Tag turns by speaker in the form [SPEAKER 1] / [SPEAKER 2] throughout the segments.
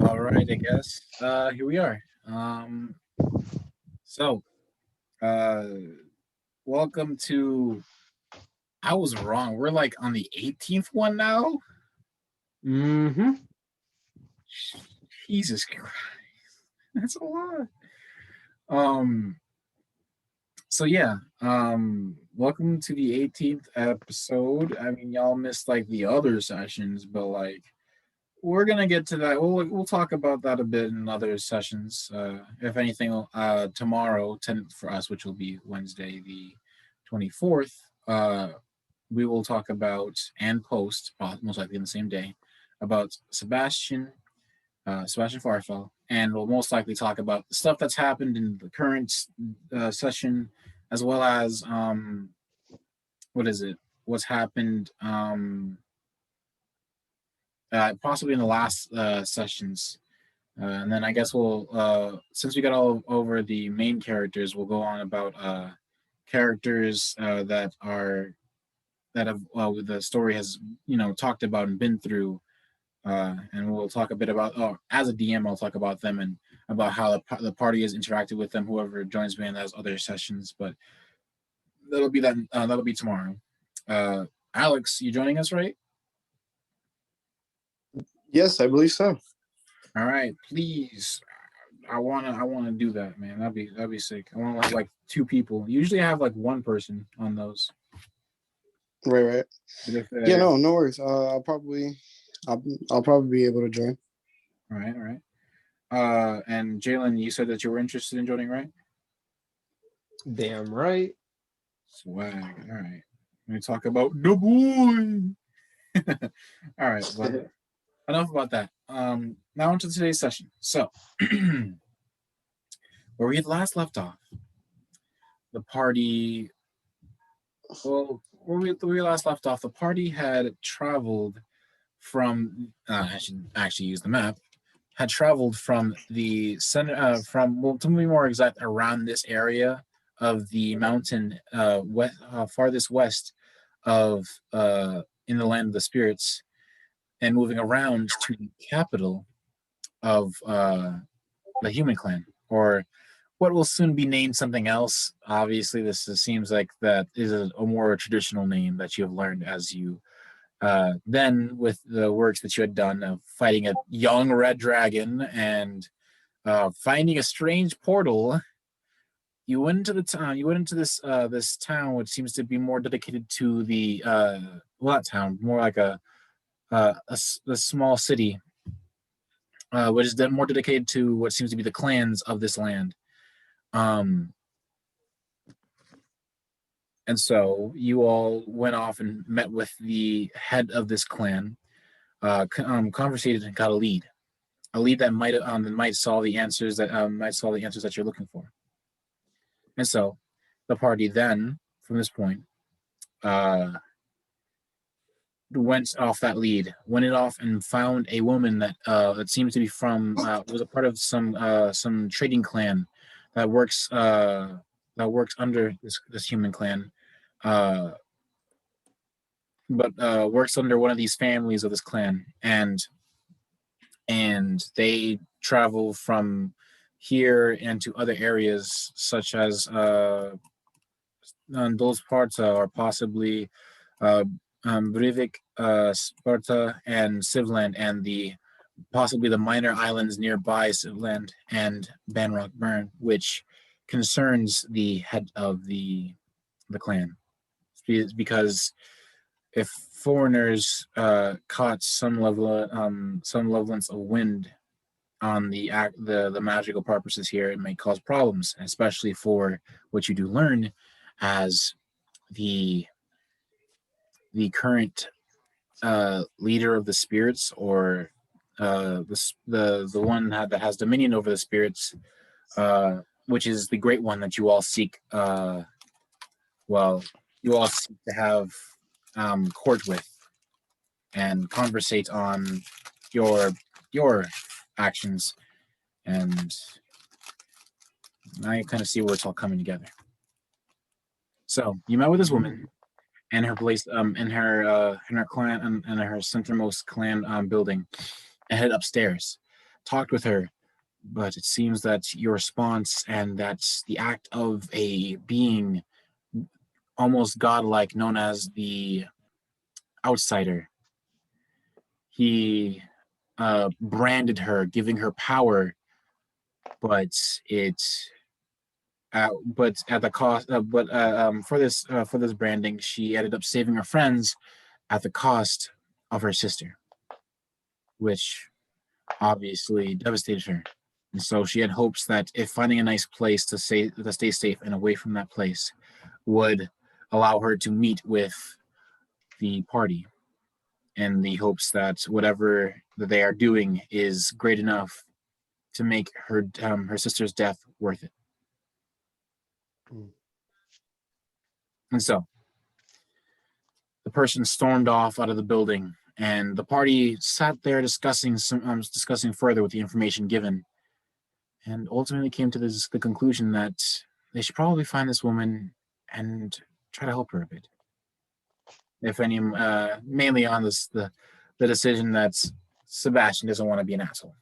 [SPEAKER 1] All right, I guess. Here we are. So, uh, welcome to. I was wrong. We're like on the 18th one now.
[SPEAKER 2] Mm-hmm.
[SPEAKER 1] Jesus Christ, that's a lot. Um. So yeah. Welcome to the 18th episode. I mean, y'all missed like the other sessions, but like we're gonna get to that. We'll talk about that a bit in other sessions. If anything, tomorrow, 10 for us, which will be Wednesday the 24th. We will talk about and post, most likely in the same day, about Sebastian Farfel, and we'll most likely talk about the stuff that's happened in the current session, as well as what is it? What's happened? Possibly in the last sessions. And then I guess since we got all over the main characters, we'll go on about characters that have the story has talked about and been through, and we'll talk a bit about. Oh, as a DM, I'll talk about them and about how the party has interacted with them. Whoever joins me in those other sessions, but that'll be tomorrow. Alex, you joining us, right?
[SPEAKER 3] Yes, I believe so.
[SPEAKER 1] All right, please. I wanna do that, man. That'd be sick. I want like two people. Usually, I have like one person on those.
[SPEAKER 3] Right.
[SPEAKER 1] But if,
[SPEAKER 3] Yeah, no worries. I'll probably be able to join.
[SPEAKER 1] all right. And Jalen, you said that you were interested in joining, right?
[SPEAKER 2] Damn right.
[SPEAKER 1] Swag. All right. Let me talk about the boy. All right. Well, enough about that. Now into today's session. So, where we had last left off, the party. Well, where we last left off, the party had traveled from. I should actually use the map. Had traveled from the center, to be more exact, around this area of the mountain, farthest west of in the land of the spirits, and moving around to the capital of the human clan, or what will soon be named something else. Obviously, seems like that is a more traditional name that you have learned as you then with the works that you had done of fighting a young red dragon and finding a strange portal. You went into the town. You went into this town, which seems to be more dedicated to the not town, more like a small city, which is then more dedicated to what seems to be the clans of this land. And so you all went off and met with the head of this clan, conversated and got a lead that might solve the answers that you're looking for. And so the party then, from this point, went off that lead, went it off and found a woman that seems to be from was a part of some trading clan that works under this human clan, but works under one of these families of this clan, and they travel from here and to other areas such as those parts are possibly Brivik, Sparta, and Sivland, and possibly the minor islands nearby Sivland and Banrock Burn, which concerns the head of the clan, because if foreigners caught some levelance of wind on the magical purposes here, it may cause problems, especially for what you do learn as the current leader of the spirits, or the one that has dominion over the spirits, which is the great one that you all seek. You all seek to have court with and conversate on your actions, and now you kind of see where it's all coming together. So you met with this woman and her place, in her clan, and her centermost clan building, and head upstairs talked with her, but it seems that your response and that's the act of a being almost godlike known as the outsider. He branded her, giving her power, but but at the cost. For this branding, she ended up saving her friends at the cost of her sister, which obviously devastated her. And so she had hopes that if finding a nice place to stay safe and away from that place would allow her to meet with the party, in the hopes that whatever that they are doing is great enough to make her sister's death worth it.
[SPEAKER 2] Mm.
[SPEAKER 1] And so the person stormed off out of the building, and the party sat there discussing further with the information given, and ultimately came to the conclusion that they should probably find this woman and try to help her a bit. If any, mainly on the decision that Sebastian doesn't want to be an asshole.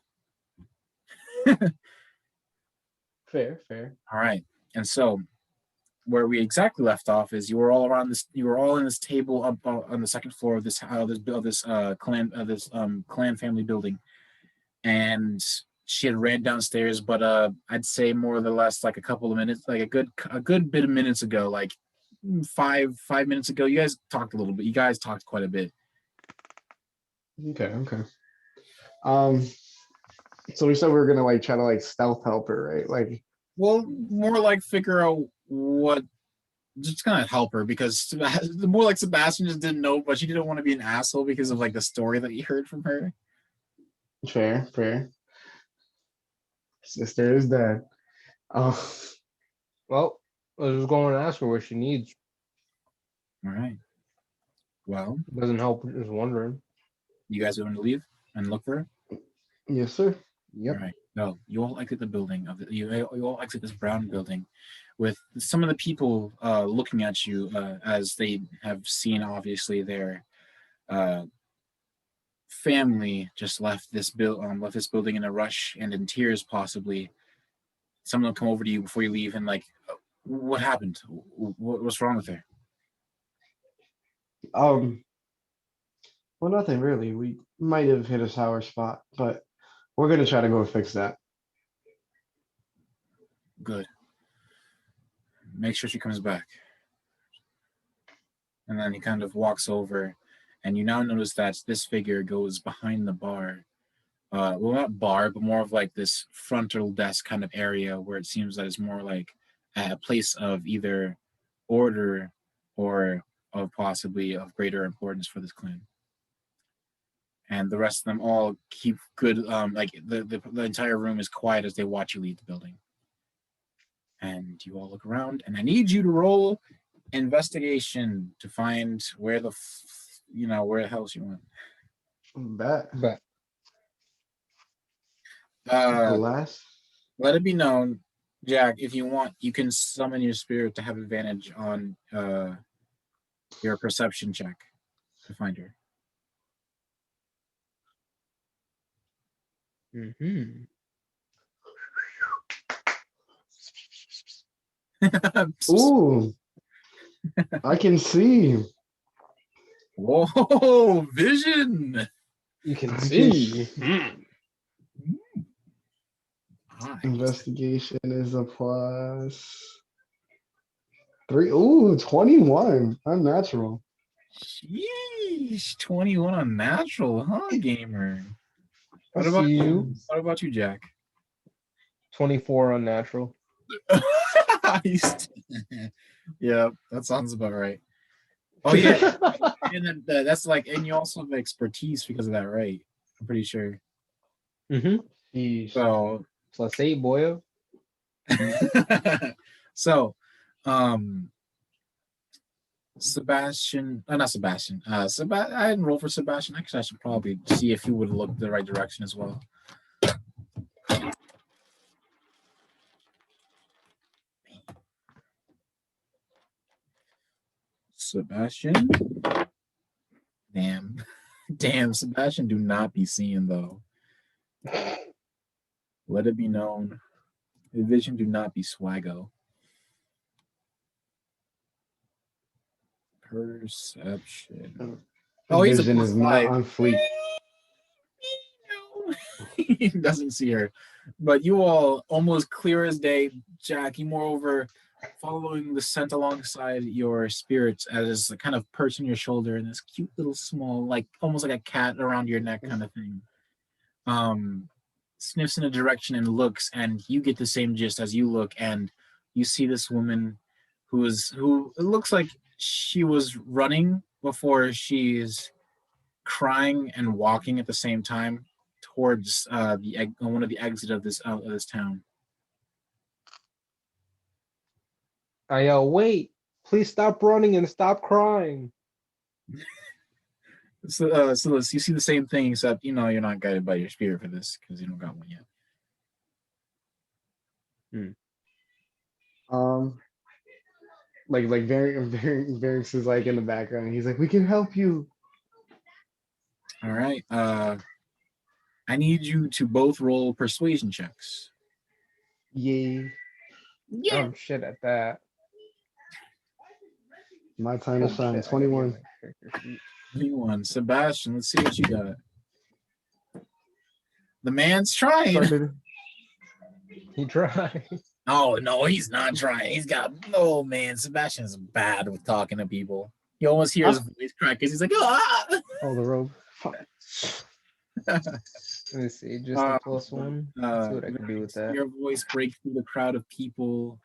[SPEAKER 2] Fair, fair.
[SPEAKER 1] All right, and so where we exactly left off is you were all around this. You were all in this table up on the second floor of this clan family building, and she had ran downstairs. But I'd say more or less like a couple of minutes, like a good bit of minutes ago, like 5 minutes ago. You guys talked a little bit. You guys talked quite a bit.
[SPEAKER 2] Okay. So we said we were gonna like try to like stealth help her, right? Like,
[SPEAKER 1] Well, more like figure out what. Just kind of help her because more like Sebastian just didn't know, but she didn't want to be an asshole because of like the story that he heard from her.
[SPEAKER 2] fair. Sister is dead. Oh, well, let's just go and ask her what she needs.
[SPEAKER 1] All right. Well,
[SPEAKER 2] Doesn't help. Just wondering.
[SPEAKER 1] you guys want to leave and look for her?
[SPEAKER 2] Yes, sir. Yep.
[SPEAKER 1] All right. No, you all exit the building you all exit this brown building, with some of the people looking at you as they have seen obviously their family just left this building in a rush and in tears possibly. Someone will come over to you before you leave and like, what happened? What's wrong with her?
[SPEAKER 2] Well, nothing really. We might have hit a sour spot, but we're gonna try to go fix that.
[SPEAKER 1] Good. Make sure she comes back. And then he kind of walks over, and you now notice that this figure goes behind the bar. Well, not bar, but more of like this frontal desk kind of area where it seems that it's more like a place of either order or of possibly of greater importance for this clan. And the rest of them all keep good, like the entire room is quiet as they watch you leave the building. And you all look around, and I need you to roll investigation to find where where the hell she went.
[SPEAKER 2] Bet.
[SPEAKER 1] Let it be known, Jack, if you want, you can summon your spirit to have advantage on your perception check to find her.
[SPEAKER 2] Mm-hmm. Ooh, I can see.
[SPEAKER 1] Whoa, vision!
[SPEAKER 2] You can see.
[SPEAKER 1] Nice.
[SPEAKER 2] Investigation is a +3. Ooh, 21. Unnatural.
[SPEAKER 1] Sheesh, 21 on natural, huh, gamer?
[SPEAKER 2] I
[SPEAKER 1] What about
[SPEAKER 2] see
[SPEAKER 1] you?
[SPEAKER 2] you.
[SPEAKER 1] What about you, Jack?
[SPEAKER 2] 24 unnatural.
[SPEAKER 1] Yeah, that sounds about right. Oh yeah, and then that's like, and you also have expertise because of that, right? I'm pretty sure.
[SPEAKER 2] Mm-hmm.
[SPEAKER 1] So,
[SPEAKER 2] +8, boyo.
[SPEAKER 1] so, Sebastian, not Sebastian. I didn't roll for Sebastian. Actually, I should probably see if he would look the right direction as well. Sebastian, damn, Sebastian, do not be seeing though. Let it be known. The vision do not be swaggo. Perception. Oh, he's a
[SPEAKER 2] Vision is not
[SPEAKER 1] +5.
[SPEAKER 2] on fleek.
[SPEAKER 1] He doesn't see her. But you all, almost clear as day, Jack, you moreover following the scent alongside your spirits as a kind of perch on your shoulder and this cute little small, like almost like a cat around your neck kind of thing. Sniffs in a direction and looks, and you get the same gist as you look, and you see this woman who it looks like she was running before she's crying and walking at the same time towards one of the exit of this town.
[SPEAKER 2] I yell, wait, please stop running and stop crying.
[SPEAKER 1] So you see the same thing, except you're not guided by your spirit for this because you don't got one yet.
[SPEAKER 2] Like Varix is like in the background. He's like, we can help you.
[SPEAKER 1] All right. I need you to both roll persuasion checks.
[SPEAKER 2] Yay.
[SPEAKER 1] Yeah.
[SPEAKER 2] I'm shit at that.
[SPEAKER 3] My time to
[SPEAKER 2] Oh,
[SPEAKER 3] shine.
[SPEAKER 2] shit, I gotta get
[SPEAKER 3] 21.
[SPEAKER 2] my character sheet.
[SPEAKER 1] 21. Sebastian, let's see what you got. The man's trying.
[SPEAKER 2] Started. He tried.
[SPEAKER 1] Oh no, he's not trying. He's got man. Sebastian's bad with talking to people. You almost hear his voice crack because he's like, ah.
[SPEAKER 3] Oh, the robe. Fuck.
[SPEAKER 2] Let me see, just a +1. Let's see what I can do with that.
[SPEAKER 1] Your voice breaks through the crowd of people,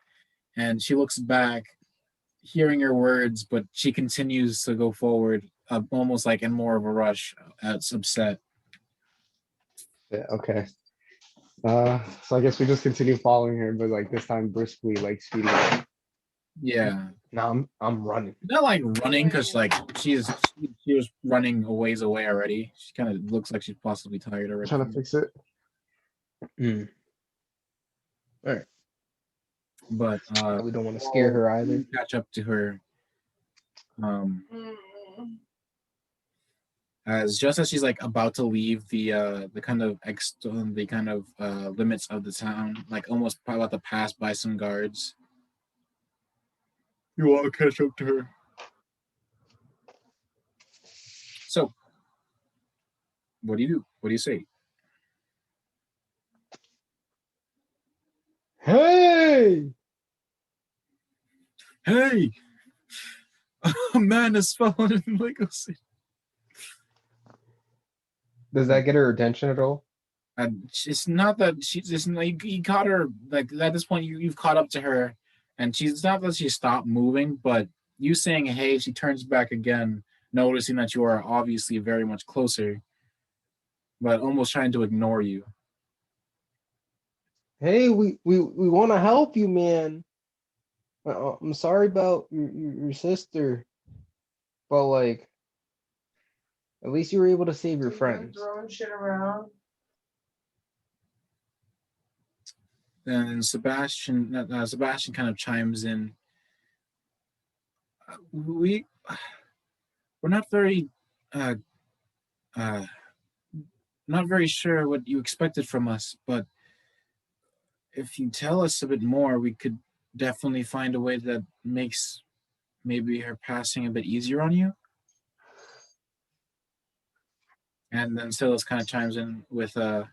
[SPEAKER 1] and she looks back, hearing your words, but she continues to go forward, almost like in more of a rush. It's upset.
[SPEAKER 2] Yeah, okay. So I guess we just continue following her, but like this time briskly, like speeding up.
[SPEAKER 1] Yeah.
[SPEAKER 2] Now I'm running.
[SPEAKER 1] Not like running, because like she was running a ways away already. She kind of looks like she's possibly tired already.
[SPEAKER 3] Trying to fix it.
[SPEAKER 2] All right.
[SPEAKER 1] But
[SPEAKER 2] We don't want to scare her either.
[SPEAKER 1] catch up to her. As just as she's like about to leave the kind of limits of the town, like almost about to pass by some guards. You want to catch up to her. So, what do you do? What do you say?
[SPEAKER 2] Hey!
[SPEAKER 1] Hey, a man has fallen in Lego City.
[SPEAKER 2] Does that get her attention at all?
[SPEAKER 1] And it's not that she's just like you caught her like at this point you've caught up to her, and she's not that she stopped moving, but you saying hey, she turns back again, noticing that you are obviously very much closer, but almost trying to ignore you.
[SPEAKER 2] Hey, we want to help you, man. I'm sorry about your sister, but like, at least you were able to save your friends.
[SPEAKER 4] Throwing shit around.
[SPEAKER 1] Then Sebastian kind of chimes in. We're not very not very sure what you expected from us, but if you tell us a bit more, we could definitely find a way that makes maybe her passing a bit easier on you. And then Silas kind of chimes in with I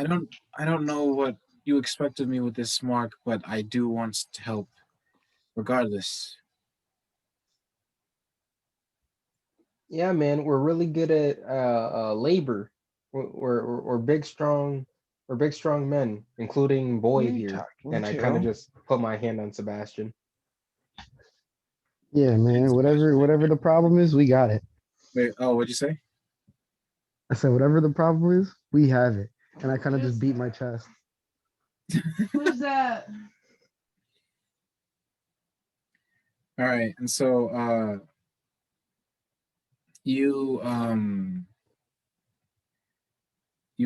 [SPEAKER 1] don't know what you expect of me with this mark, but I do want to help regardless.
[SPEAKER 2] Yeah, man, we're really good at labor. We're big, strong. We're big, strong men, including boy here. And I kind of just put my hand on Sebastian.
[SPEAKER 3] Yeah, man. Whatever the problem is, we got it.
[SPEAKER 1] Wait, what'd you say?
[SPEAKER 3] I said, whatever the problem is, we have it. And I kind of just beat my chest.
[SPEAKER 4] Who's that?
[SPEAKER 1] All right, and so you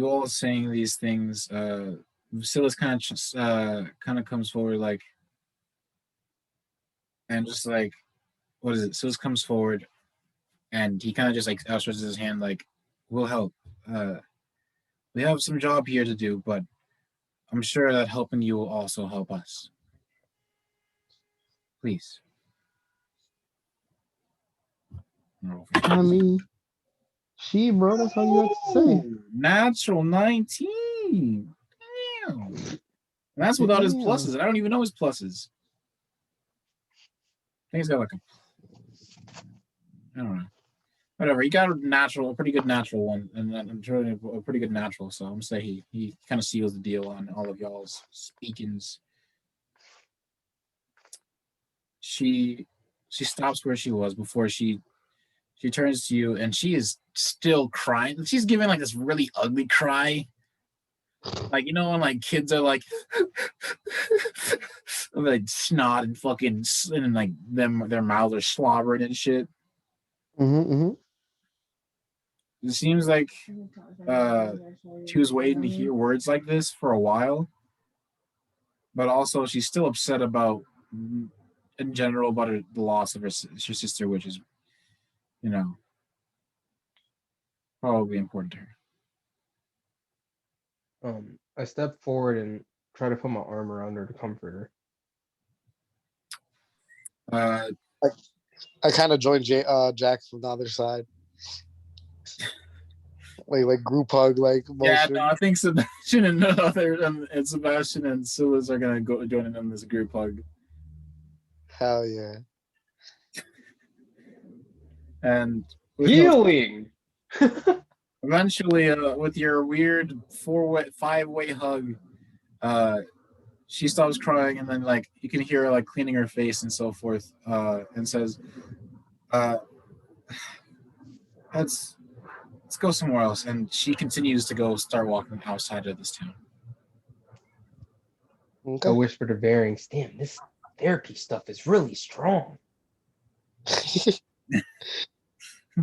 [SPEAKER 1] all saying these things. Silas kind of comes forward like, and just like, what is it? Silas comes forward, and he kind of just like outstretches his hand like, "We'll help." We have some job here to do, but I'm sure that helping you will also help us. Please.
[SPEAKER 3] I mean, she, bro, that's all you have to say.
[SPEAKER 1] Natural 19. Damn. And that's without his pluses. And I don't even know his pluses. I think he's got like I don't know. Whatever. He got a pretty good natural one, and I'm trying a pretty good natural. So I'm gonna say he kind of seals the deal on all of y'all's speakings. She stops where she was before she turns to you, and she is still crying. She's giving like this really ugly cry. Like, you know, when like kids are like, like snot and fucking, and like their mouths are slobbering and shit. It seems like she was waiting to hear words like this for a while, but also she's still upset about, in general, about the loss of her sister, which is, you know, probably important to her.
[SPEAKER 2] I step forward and try to put my arm around her to comfort
[SPEAKER 1] her.
[SPEAKER 5] I kind of joined Jack from the other side. like group hug, like motion.
[SPEAKER 1] Yeah, no, I think Sebastian and Sebastian and Silas are gonna go join in this group hug.
[SPEAKER 5] Hell yeah!
[SPEAKER 1] And
[SPEAKER 2] healing.
[SPEAKER 1] Eventually, with your weird five-way hug, she stops crying, and then like you can hear her like cleaning her face and so forth, and says, let's go somewhere else. And she continues to start walking outside of this town.
[SPEAKER 2] Okay. I whisper to Bearings, damn, this therapy stuff is really strong.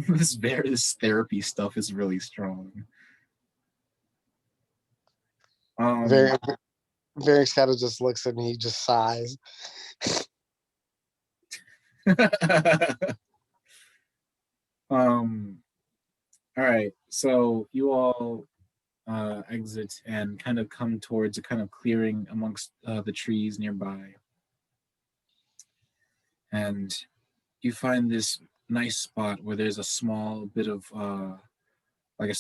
[SPEAKER 1] This therapy stuff is really strong.
[SPEAKER 5] Varix kind of just looks at me, he just sighs.
[SPEAKER 1] All right, so you all exit and kind of come towards a kind of clearing amongst the trees nearby. And you find this nice spot where there's a small bit of like a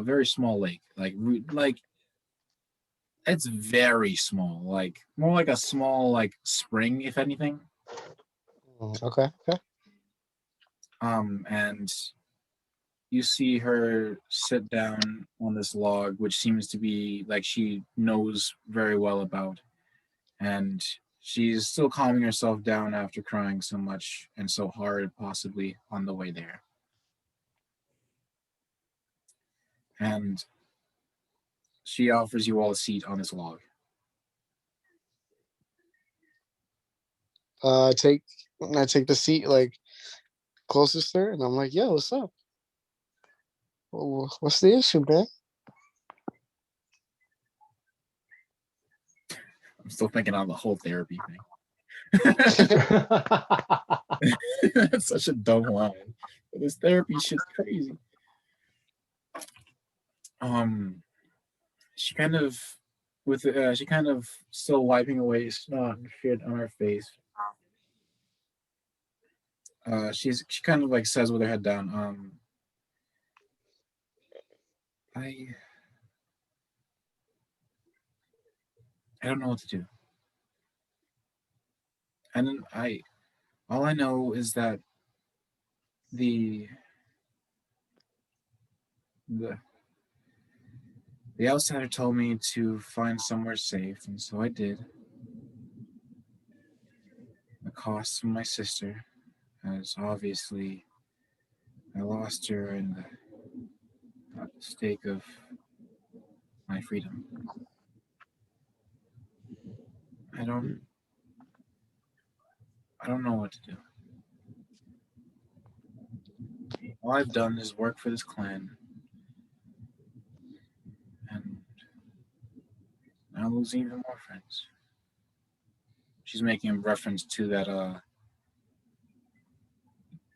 [SPEAKER 1] very small lake, like it's very small, like more like a small like spring, if anything.
[SPEAKER 5] Okay.
[SPEAKER 1] And you see her sit down on this log, which seems to be like she knows very well about, and she's still calming herself down after crying so much and so hard, possibly on the way there. And she offers you all a seat on this log.
[SPEAKER 5] I take the seat like closest to her, and I'm like, "Yo, what's up? What's the issue, man?"
[SPEAKER 1] I'm still thinking on the whole therapy thing. That's such a dumb line. This therapy shit's crazy. She kind of still wiping away snot and shit on her face. She kind of like says with her head down, I don't know what to do. And then all I know is that the outsider told me to find somewhere safe, and so I did. The cost of my sister, as obviously I lost her in the stake of my freedom. I don't know what to do. All I've done is work for this clan, and I'm losing even more friends. She's making a reference to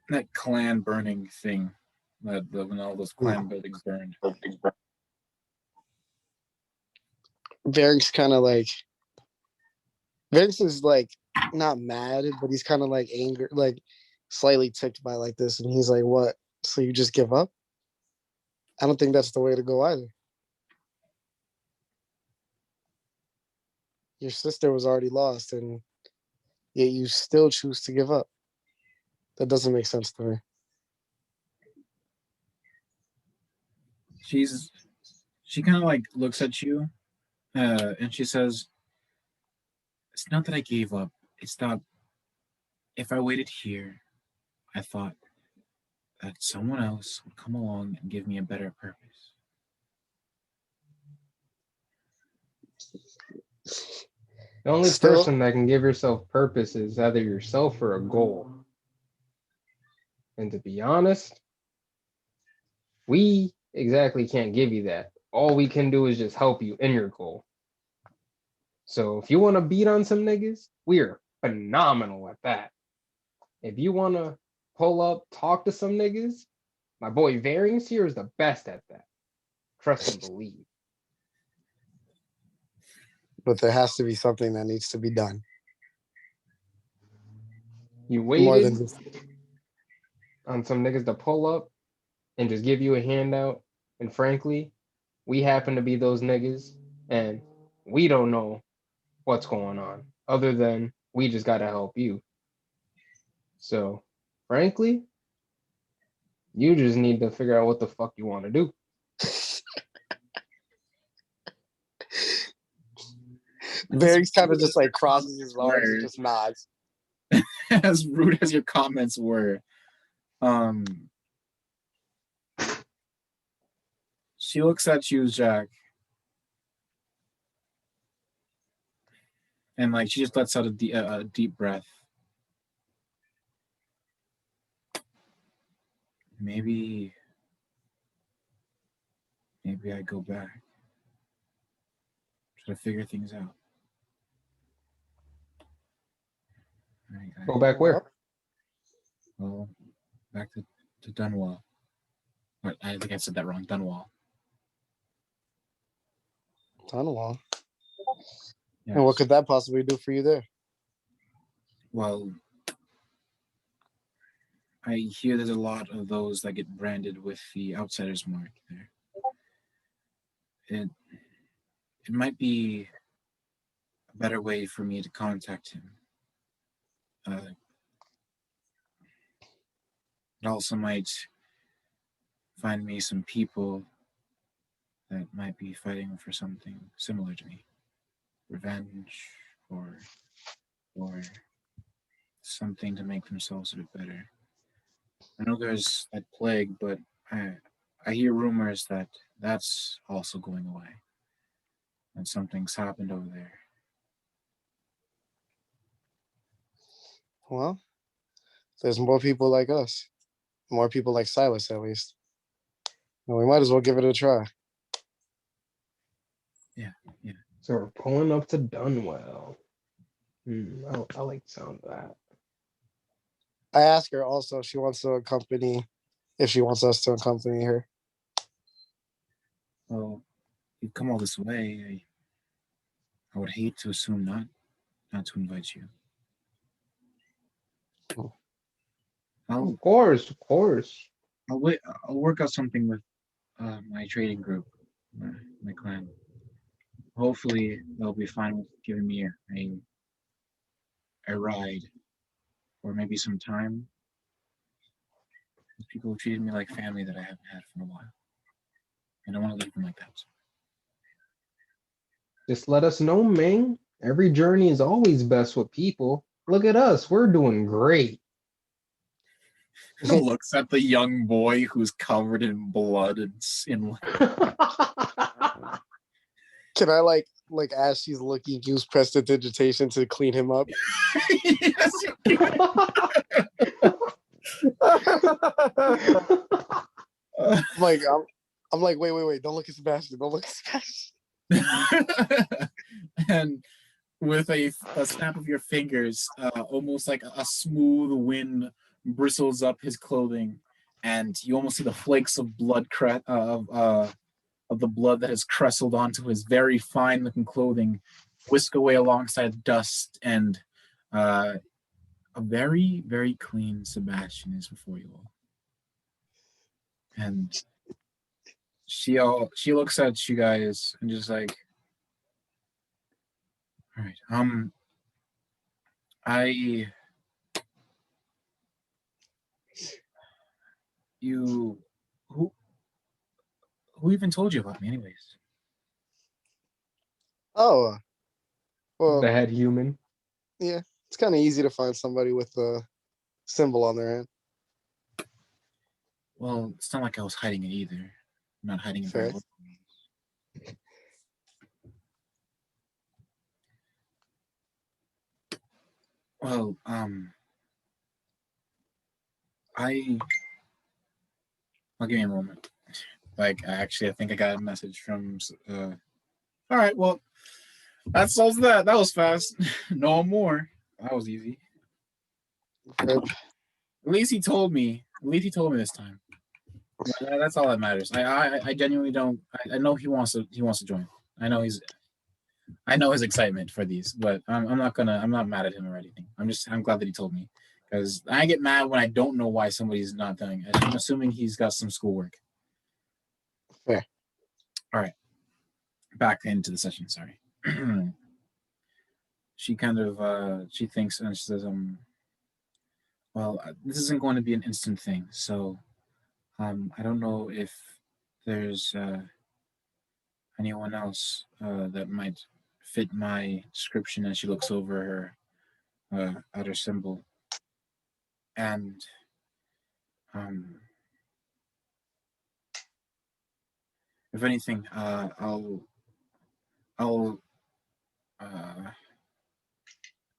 [SPEAKER 1] that clan burning thing, when all those clan buildings burned.
[SPEAKER 5] Varrick's kind of like Vince is like not mad, but he's kind of like angry, like slightly ticked by like this, and he's like, "What? So you just give up?" I don't think that's the way to go either. Your sister was already lost, and yet you still choose to give up. That doesn't make sense to me.
[SPEAKER 1] She kind of like looks at you, and she says, "It's not that I gave up. It's that if I waited here, I thought that someone else would come along and give me a better purpose."
[SPEAKER 2] The only
[SPEAKER 5] Still,
[SPEAKER 2] person that can give yourself purpose is either yourself or a goal. And to be honest, we exactly can't give you that. All we can do is just help you in your goal. So if you want to beat on some niggas, we are phenomenal at that. If you want to pull up, talk to some niggas, my boy Variance here is the best at that. Trust and believe.
[SPEAKER 5] but there has to be something that needs to be done.
[SPEAKER 2] You
[SPEAKER 5] More than
[SPEAKER 2] waited
[SPEAKER 5] just
[SPEAKER 2] on some niggas to pull up and just give you a handout. And frankly, we happen to be those niggas, and we don't know what's going on other than we just got to help you. So, frankly, you just need to figure out what the fuck you want to do.
[SPEAKER 5] Barry's kind of just like crosses his arms and just nods.
[SPEAKER 1] As rude as your comments were, she looks at you, Jack, and like she just lets out a deep breath. Maybe I go back, try to figure things out.
[SPEAKER 2] Go back where?
[SPEAKER 1] Well, back to Dunwall. I think I said that wrong. Dunwall.
[SPEAKER 5] Dunwall.
[SPEAKER 1] Yes.
[SPEAKER 5] And what could that possibly do for you there?
[SPEAKER 1] Well, I hear there's a lot of those that get branded with the outsider's mark there. It might be a better way for me to contact him. It also might find me some people that might be fighting for something similar to me. Revenge or something to make themselves a bit better. I know there's that plague, but I hear rumors that that's also going away. And something's happened over there.
[SPEAKER 5] Well, there's more people like us. More people like Silas, at least. Well, we might as well give it a try.
[SPEAKER 1] Yeah.
[SPEAKER 2] So we're pulling up to Dunwell. I like the sound of that.
[SPEAKER 5] I asked her also if she wants to accompany, if she wants us to accompany her.
[SPEAKER 1] Well, you've come all this way. I would hate to assume not to invite you.
[SPEAKER 2] Of course.
[SPEAKER 1] I'll work out something with my trading group, my clan. Hopefully, they'll be fine with giving me a ride, or maybe some time. People have treated me like family that I haven't had for a while. I don't want to leave them like that.
[SPEAKER 2] Just let us know, Ming. Every journey is always best with people. Look at us. We're doing great.
[SPEAKER 1] Looks at the young boy who's covered in blood and in.
[SPEAKER 5] Can I like as she's looking, use prestidigitation to clean him up?
[SPEAKER 1] Yes, you can.
[SPEAKER 5] I'm like, wait, don't look at Sebastian. Don't look at Sebastian.
[SPEAKER 1] And with a snap of your fingers, almost like a smooth wind bristles up his clothing, and you almost see the flakes of blood of the blood that has crestled onto his very fine-looking clothing whisk away alongside dust, and a very, very clean Sebastian is before you all. And she looks at you guys and just like, all right, who even told you about me anyways?
[SPEAKER 5] Oh, well,
[SPEAKER 2] The head human.
[SPEAKER 5] yeah, it's kind of easy to find somebody with a symbol on their hand.
[SPEAKER 1] Well, it's not like I was hiding it either. I'm not hiding it very
[SPEAKER 5] Fair.
[SPEAKER 1] well. Well, I'll give you a moment. Like, I think I got a message from. All right, well, that solves that. That was fast. No more. That was easy.
[SPEAKER 5] Rip.
[SPEAKER 1] At least he told me. At least he told me this time. That's all that matters. I genuinely don't. I know he wants to join. I know his excitement for these, but I'm not mad at him or anything. I'm glad that he told me, because I get mad when I don't know why somebody's not doing it. I'm assuming he's got some schoolwork.
[SPEAKER 5] Fair.
[SPEAKER 1] All right, back into the session. Sorry. She kind of she thinks and she says, well, this isn't going to be an instant thing, so I don't know if there's anyone else that might fit my description. And she looks over her at her symbol, and if anything, I'll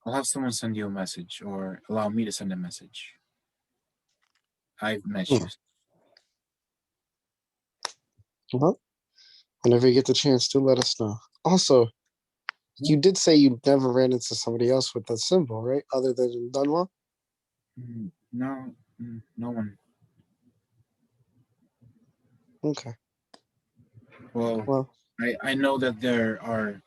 [SPEAKER 1] have someone send you a message, or allow me to send a message. I've met you.
[SPEAKER 5] Well, whenever you get the chance to, let us know. Also, you did say you never ran into somebody else with that symbol, right? Other than Dunwell?
[SPEAKER 1] No, no one.
[SPEAKER 5] Okay.
[SPEAKER 1] Well, I know that there are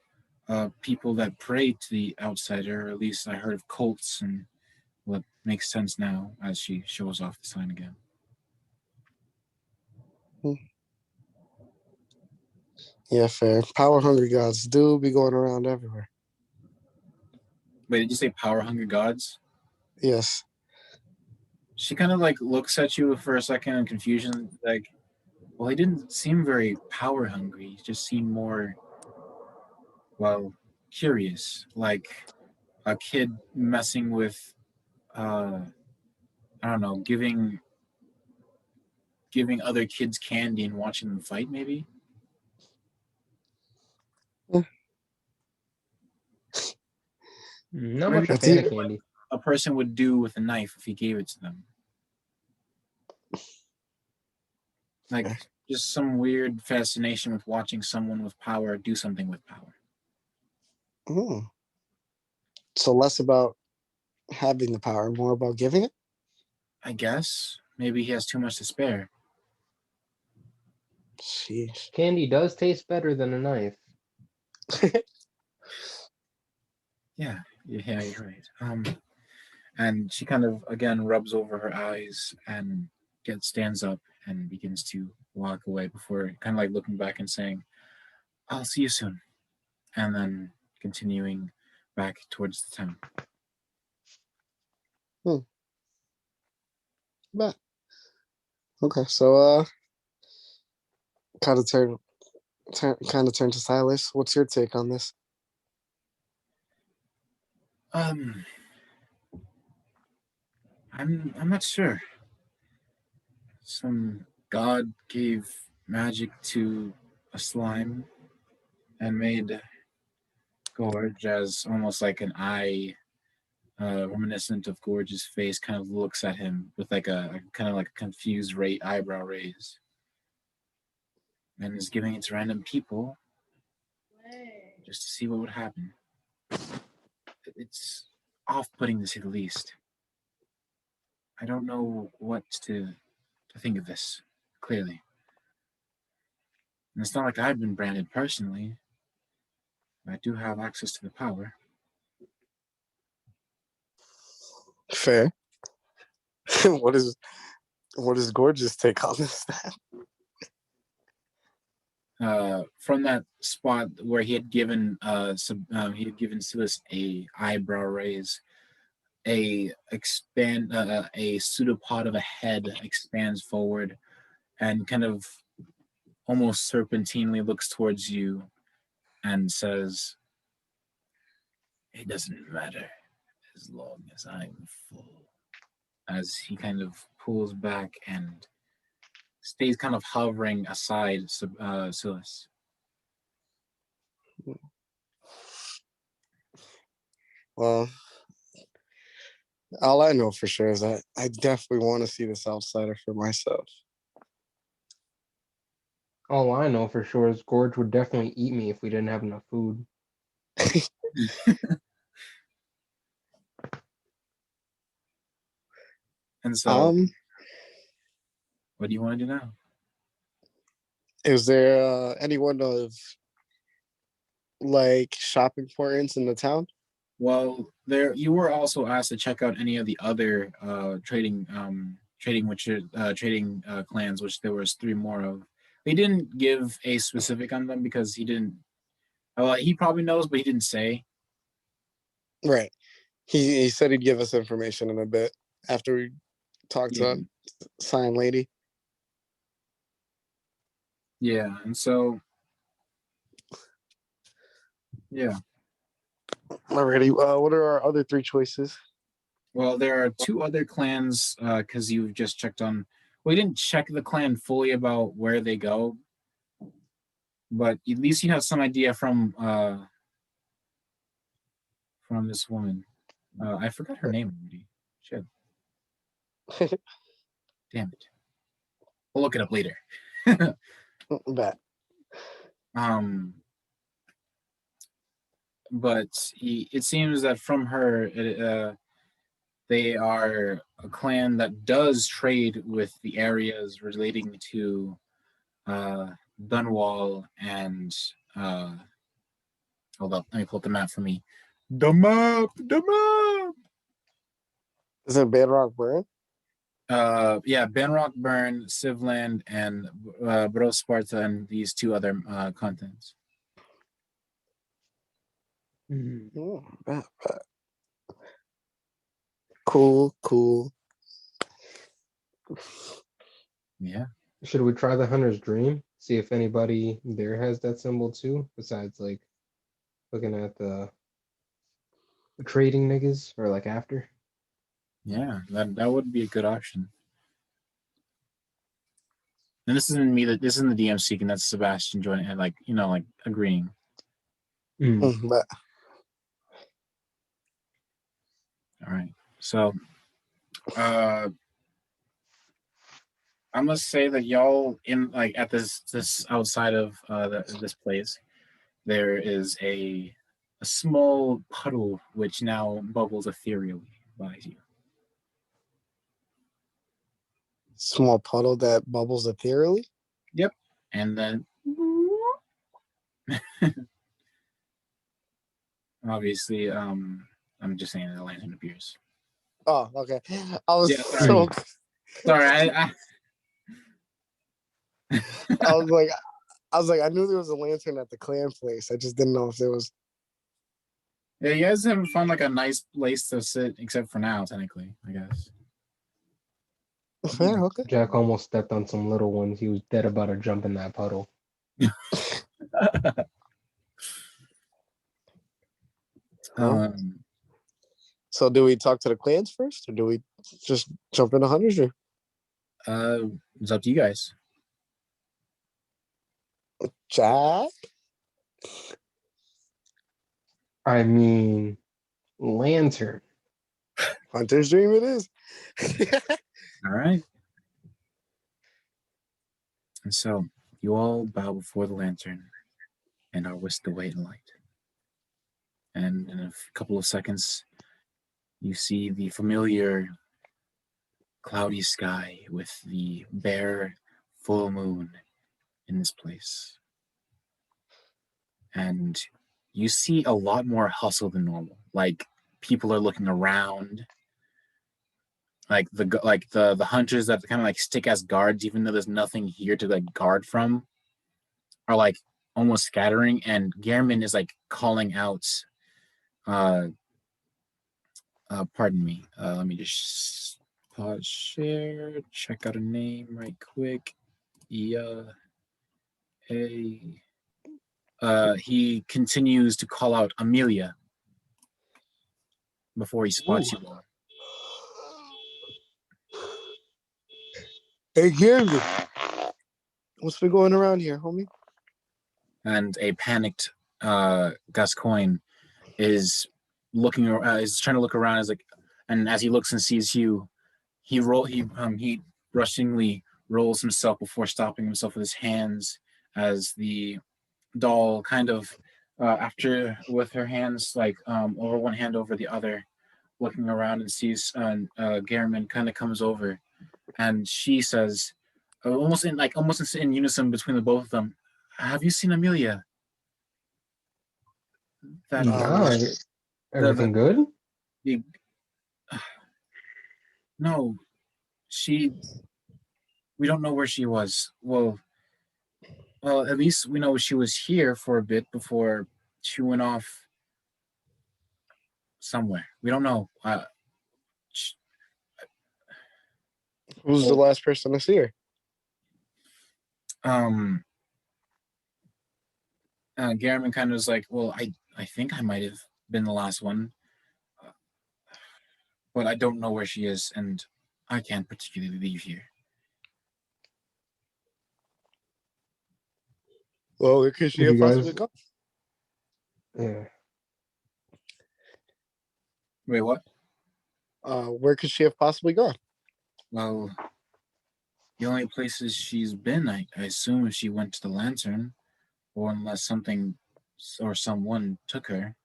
[SPEAKER 1] people that pray to the outsider, or at least I heard of cults, and what makes sense now as she shows off the sign again.
[SPEAKER 5] Yeah, fair. Power hungry gods do be going around everywhere.
[SPEAKER 1] Wait, did you say power hungry gods?
[SPEAKER 5] Yes.
[SPEAKER 1] She kind of like looks at you for a second in confusion, like, well, he didn't seem very power hungry. He just seemed more, well, curious, like a kid messing with, I don't know, giving other kids candy and watching them fight, maybe.
[SPEAKER 2] Not much a fan of candy.
[SPEAKER 1] A person would do with a knife if he gave it to them. Like, just some weird fascination with watching someone with power do something with power.
[SPEAKER 5] So less about having the power, more about giving it?
[SPEAKER 1] I guess. Maybe he has too much to spare.
[SPEAKER 5] Sheesh.
[SPEAKER 2] Candy does taste better than a knife.
[SPEAKER 1] Yeah, you're right. And she kind of again rubs over her eyes and stands up and begins to walk away before kind of like looking back and saying, "I'll see you soon," and then continuing back towards the town.
[SPEAKER 5] But okay, so kind of turn to Silas. What's your take on this?
[SPEAKER 1] I'm not sure. Some god gave magic to a slime and made Gorge as almost like an eye, reminiscent of Gorge's face, kind of looks at him with like a kind of like a confused eyebrow raise, and is giving it to random people just to see what would happen. It's off-putting to say the least. I don't know what to think of this, clearly. And it's not like I've been branded personally. I do have access to the power.
[SPEAKER 5] Fair. What is Gorgeous take on this?
[SPEAKER 1] From that spot where he had given Silas a eyebrow raise, a pseudopod of a head expands forward and kind of almost serpentinely looks towards you and says, "It doesn't matter as long as I'm full." As he kind of pulls back and stays kind of hovering aside Silas.
[SPEAKER 5] Well, all I know for sure is that I definitely want to see this outsider for myself.
[SPEAKER 2] All I know for sure is Gorge would definitely eat me if we didn't have enough food.
[SPEAKER 1] And so, what do you want to do now?
[SPEAKER 5] Is there anyone of like shop importance in the town?
[SPEAKER 1] Well, you were also asked to check out any of the other trading clans, which there was 3 more of. He didn't give a specific on them because he didn't. He probably knows, but he didn't say.
[SPEAKER 5] Right. He said he'd give us information in a bit after we talked to Sign Lady.
[SPEAKER 1] Yeah, and so, yeah.
[SPEAKER 5] Alrighty. What are our other 3 choices?
[SPEAKER 1] Well, there are 2 other clans because you've just checked on. We didn't check the clan fully about where they go, but at least you have some idea from this woman. I forgot her name already. Shit. Damn it. We'll look it up later.
[SPEAKER 5] Bet.
[SPEAKER 1] But it seems that from her, they are a clan that does trade with the areas relating to Dunwall and hold up, let me pull up the map for me. The map.
[SPEAKER 5] Is it Bedrock Burn?
[SPEAKER 1] Yeah, Benrock Burn, Civland, and Bro Sparta, and these 2 other continents.
[SPEAKER 5] Oh, bet. Cool.
[SPEAKER 1] Yeah.
[SPEAKER 2] Should we try the Hunter's Dream? See if anybody there has that symbol too, besides like looking at the trading niggas or like after.
[SPEAKER 1] Yeah, that would be a good option. And this isn't me. This isn't the DM speaking. That's Sebastian joining and like agreeing.
[SPEAKER 5] Bet.
[SPEAKER 1] All right. So, I must say that y'all in like at this outside of this place, there is a small puddle which now bubbles ethereally by you.
[SPEAKER 5] Small puddle that bubbles ethereally?
[SPEAKER 1] Yep. And then obviously, I'm just saying the lantern appears.
[SPEAKER 5] Oh, okay. I was
[SPEAKER 1] sorry. Sorry,
[SPEAKER 5] I was like, I knew there was a lantern at the clan place. I just didn't know if there was.
[SPEAKER 1] Yeah, you guys haven't found like a nice place to sit, except for now, technically, I guess.
[SPEAKER 5] Fair, okay.
[SPEAKER 2] Jack almost stepped on some little ones. He was dead about to jump in that puddle.
[SPEAKER 5] So do we talk to the clans first, or do we just jump into Hunter's Dream?
[SPEAKER 1] It's up to you guys.
[SPEAKER 5] Jack?
[SPEAKER 2] I mean, lantern.
[SPEAKER 5] Hunter's Dream it is.
[SPEAKER 1] All right. And so you all bow before the lantern and are whisked away in light. And in a couple of seconds, you see the familiar cloudy sky with the bare full moon in this place. and you see a lot more hustle than normal. Like people are looking around. Like the hunters that kind of like stick as guards, even though there's nothing here to like guard from, are like almost scattering. And Gehrman is like calling out. Pardon me. Let me just pause share. Check out a name right quick. Yeah. He continues to call out Amelia before he spots you all.
[SPEAKER 5] Hey, Gary. What's been going around here, homie?
[SPEAKER 1] And a panicked Gascoigne is looking, is trying to look around. Is like, and as he looks and sees you, he rushingly rolls himself before stopping himself with his hands as the doll kind of after with her hands like over one hand over the other, looking around and sees Gehrman kind of comes over, and she says, almost in unison between the both of them, "Have you seen Amelia?" That
[SPEAKER 2] Nah, everything good?
[SPEAKER 1] the no, we don't know where she was. Well, at least we know she was here for a bit before she went off somewhere. We don't know.
[SPEAKER 5] Who's the last person to see her?
[SPEAKER 1] Gehrman kind of is like, well, I think I might have been the last one, but I don't know where she is, and I can't particularly leave here.
[SPEAKER 5] Well, where could she have possibly gone?
[SPEAKER 2] Yeah.
[SPEAKER 1] Wait, what?
[SPEAKER 5] Where could she have possibly gone?
[SPEAKER 1] Well, the only places she's been, I assume, if she went to the Lantern, or unless something or someone took her.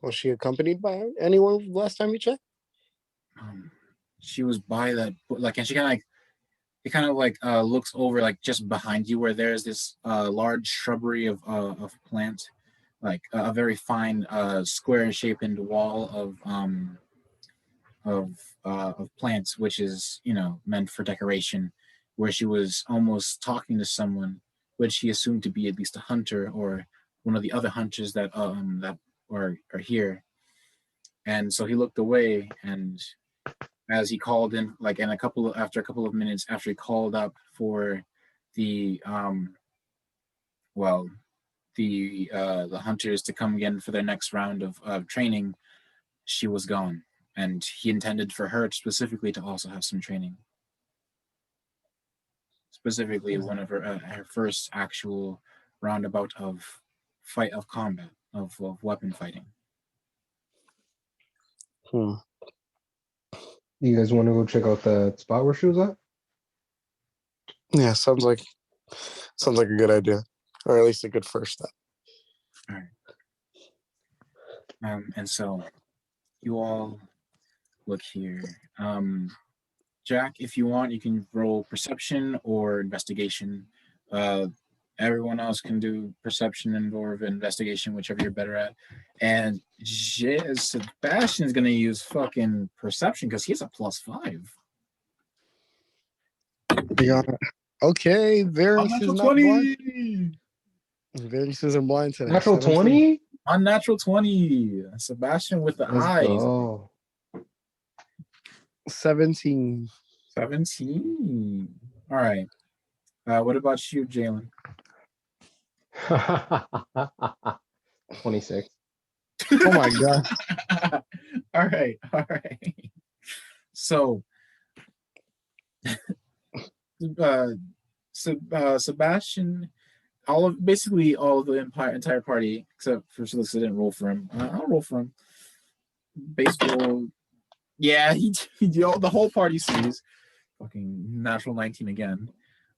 [SPEAKER 5] Was she accompanied by anyone last time you checked?
[SPEAKER 1] She was by that, like, and she kind of like looks over like just behind you where there's this large shrubbery of plant, like a very fine square shaped wall of plants, which is meant for decoration, where she was almost talking to someone, which he assumed to be at least a hunter or one of the other hunters that are here. And so he looked away, and as he called in, like after a couple of minutes after he called up for the the hunters to come again for their next round of training, she was gone, and he intended for her specifically to also have some training. Specifically, one of her first actual roundabout of combat of weapon fighting.
[SPEAKER 2] You guys want to go check out the spot where she was at?
[SPEAKER 5] Yeah, sounds like a good idea, or at least a good first step.
[SPEAKER 1] All right. And so you all look here. Jack, if you want, you can roll perception or investigation. Everyone else can do perception and or investigation, whichever you're better at. And Sebastian's gonna use fucking perception because he's a +5.
[SPEAKER 5] Yeah. Okay, variance is not
[SPEAKER 1] 20.
[SPEAKER 5] blind. Variance isn't blind today.
[SPEAKER 2] Natural 20?
[SPEAKER 1] Unnatural 20. Sebastian with the
[SPEAKER 2] Let's
[SPEAKER 1] eyes.
[SPEAKER 2] go.
[SPEAKER 5] 17.
[SPEAKER 1] 17. All right. What about you, Jalen?
[SPEAKER 2] 26.
[SPEAKER 5] Oh my god.
[SPEAKER 1] All right. So, Sebastian, basically all of the entire party, except for Silas, didn't roll for him. I'll roll for him. Baseball. Yeah, the whole party sees fucking natural 19 again.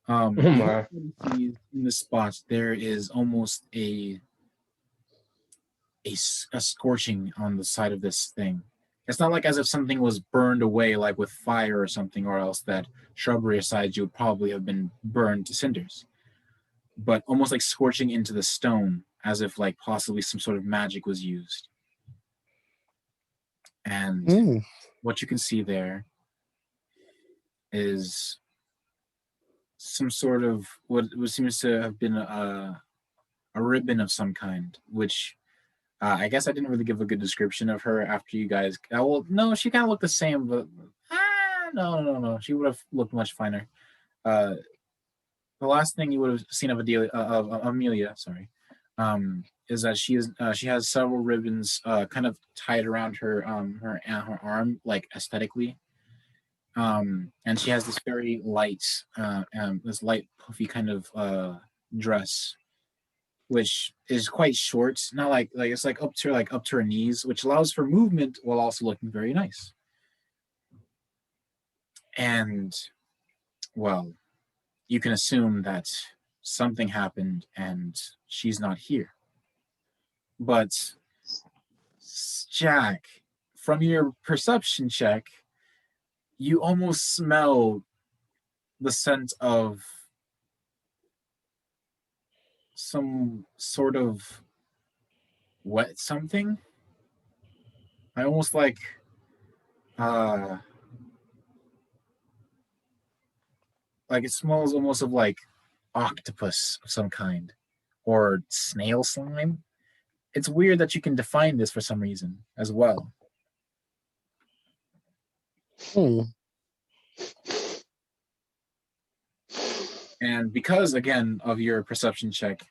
[SPEAKER 2] My.
[SPEAKER 1] In the spot, there is almost a scorching on the side of this thing. It's not like as if something was burned away, like with fire or something, or else that shrubbery aside you would probably have been burned to cinders. but almost like scorching into the stone, as if like possibly some sort of magic was used. And what you can see there is some sort of what seems to have been a ribbon of some kind, which I guess I didn't really give a good description of her after you guys. Well, no, she kind of looked the same, but no. She would have looked much finer. The last thing you would have seen of Amelia, sorry, is that she has several ribbons kind of tied around her arm, like aesthetically. And she has this very light, this light puffy kind of dress, which is quite short, not like it's like up to her knees, which allows for movement while also looking very nice. And well, you can assume that something happened and she's not here. But Jack, from your perception check, you almost smell the scent of some sort of wet something. I almost like it smells almost of like octopus of some kind or snail slime. It's weird that you can define this for some reason as well. And because, again, of your perception check,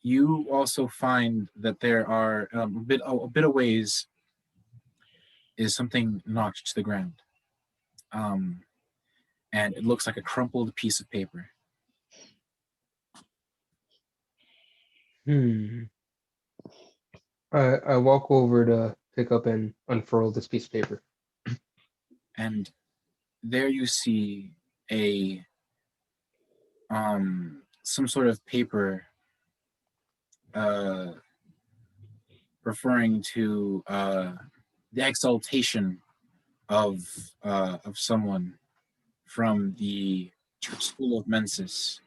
[SPEAKER 1] you also find that there are a bit of ways is something knocked to the ground. And it looks like a crumpled piece of paper.
[SPEAKER 2] I walk over to pick up and unfurl this piece of paper.
[SPEAKER 1] And there you see some sort of paper referring to the exaltation of someone from the School of Mensis,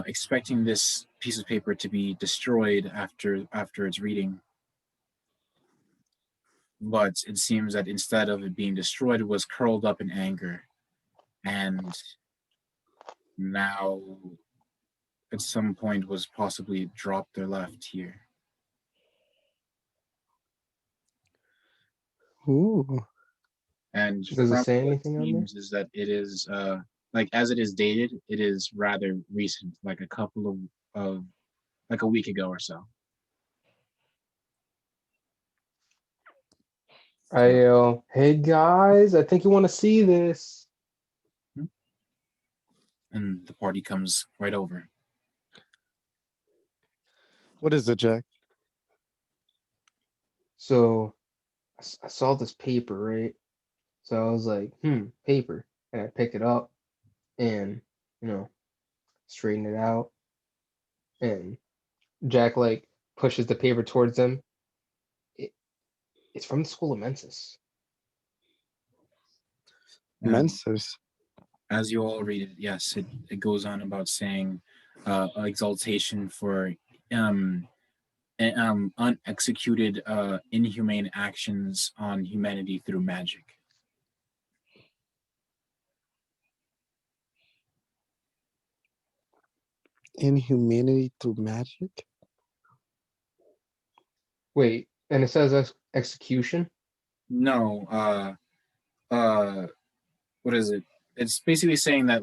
[SPEAKER 1] expecting this piece of paper to be destroyed after its reading. But it seems that instead of it being destroyed, it was curled up in anger. And now, at some point, was possibly dropped or left here.
[SPEAKER 5] Ooh.
[SPEAKER 1] And
[SPEAKER 2] does it say anything on there?
[SPEAKER 1] Is that it is as it is dated, it is rather recent, like a couple of like a week ago or so.
[SPEAKER 2] Hey guys, I think you want to see this.
[SPEAKER 1] And the party comes right over.
[SPEAKER 5] What is it, Jack?
[SPEAKER 2] So I saw this paper, right? So I was like, paper. And I pick it up and, straighten it out. And Jack, pushes the paper towards them. It's from the School of Mensis.
[SPEAKER 5] Mensis?
[SPEAKER 1] As you all read it, yes, it goes on about saying exaltation for unexecuted inhumane actions on humanity through magic.
[SPEAKER 5] Inhumanity through magic?
[SPEAKER 2] Wait, and it says execution?
[SPEAKER 1] No, what is it? It's basically saying that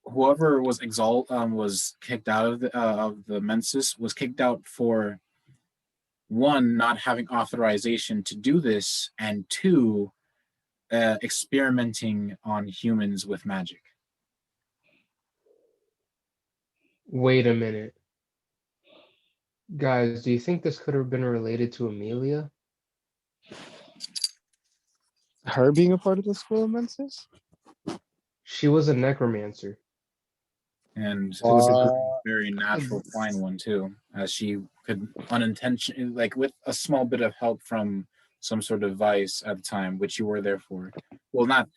[SPEAKER 1] whoever was was kicked out of the Mensis was kicked out for, one, not having authorization to do this, and two, experimenting on humans with magic.
[SPEAKER 2] Wait a minute. Guys, do you think this could have been related to Amelia?
[SPEAKER 5] Her being a part of the School of Mensis?
[SPEAKER 2] She was a necromancer.
[SPEAKER 1] And it was a very natural fine one too, as she could unintentionally, with a small bit of help from some sort of device at the time, which you were there for. Well, not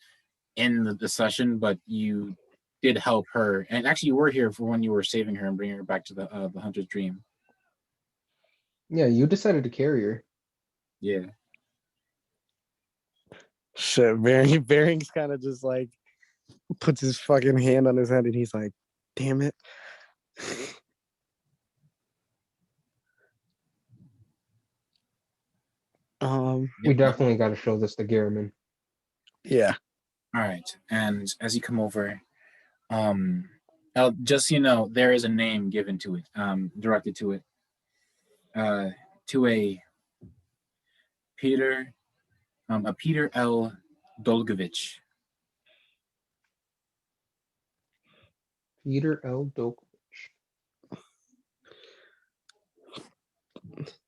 [SPEAKER 1] in the session, but you did help her, and actually you were here for when you were saving her and bringing her back to the hunter's dream.
[SPEAKER 2] Yeah, you decided to carry her.
[SPEAKER 1] Yeah.
[SPEAKER 5] Shit, Bearing's kind of just like puts his fucking hand on his head and he's like, damn it.
[SPEAKER 2] We definitely got to show this to Garriman.
[SPEAKER 5] Yeah.
[SPEAKER 1] All right, and as you come over, just so you know, there is a name given to it, directed to it, to a Peter L. Dolgovich.
[SPEAKER 2] Peter L. Doke.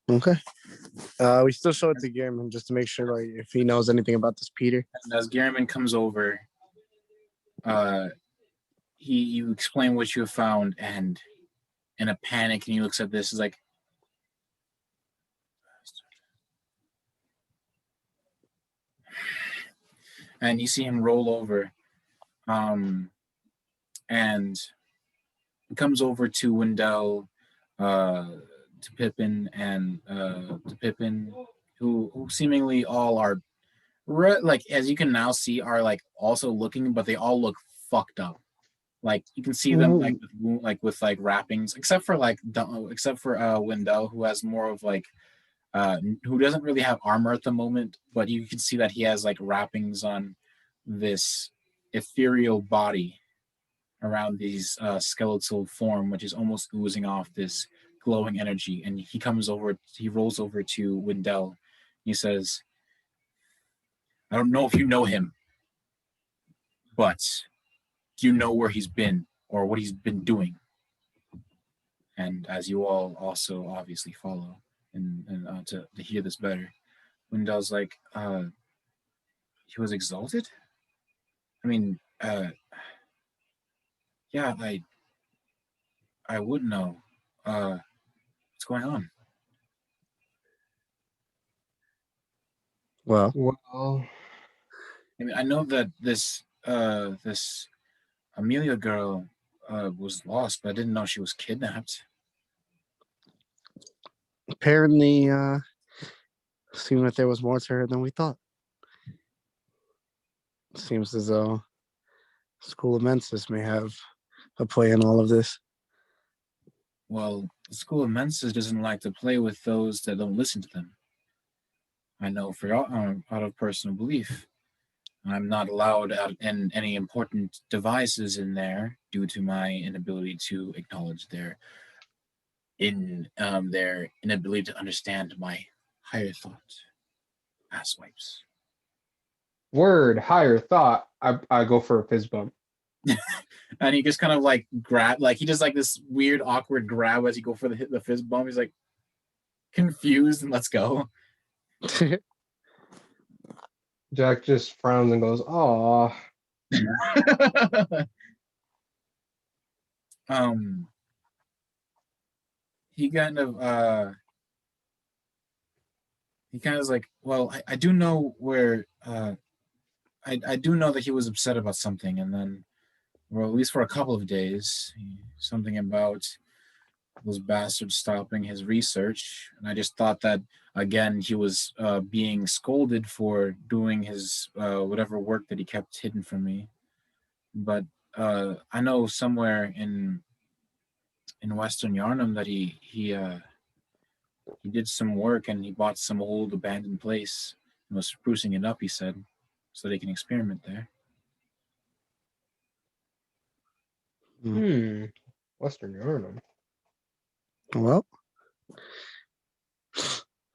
[SPEAKER 5] Okay. We still show it to Garriman just to make sure, like, if he knows anything about this Peter.
[SPEAKER 1] And as Garriman comes over, you explain what you have found, and in a panic, and he looks at this, is like, and you see him roll over, and he comes over to Wendell, to Pippin, and to Pippin, who seemingly all are like, as you can now see, are like also looking, but they all look fucked up. Like you can see them with wrappings, except for Wendell, who has more of like who doesn't really have armor at the moment, but you can see that he has like wrappings on this ethereal body around these skeletal form, which is almost oozing off this glowing energy. And he rolls over to Wendell. He says, I don't know if you know him, but do you know where he's been or what he's been doing? And as you all also obviously follow and to hear this better, Wendell's like, he was exalted? I mean, yeah, I would know. What's going on?
[SPEAKER 5] Well,
[SPEAKER 1] I mean, I know that this Amelia girl was lost, but I didn't know she was kidnapped.
[SPEAKER 5] apparently, seemed like there was more to her than we thought. Seems as though School of Mensis may have a play in all of this.
[SPEAKER 1] Well, the School of Mensis doesn't like to play with those that don't listen to them. I know out of personal belief. I'm not allowed in any important devices in there due to my inability to acknowledge their inability to understand my higher thought. Asswipes.
[SPEAKER 2] Word, higher thought. I go for a fist bump.
[SPEAKER 1] And he just kind of like grab, like he does like this weird awkward grab as you go for the fist bump. He's like confused and let's go.
[SPEAKER 2] Jack just frowns and goes, "Aw."
[SPEAKER 1] He kind of is like, well, I do know where I do know that he was upset about something, and then, well, at least for a couple of days, something about those bastards stopping his research, and I just thought that again he was being scolded for doing his whatever work that he kept hidden from me. But I know somewhere in Western Yarnum that he did some work and he bought some old abandoned place and was sprucing it up, he said, so they can experiment there.
[SPEAKER 2] Western Yarnum.
[SPEAKER 5] Well,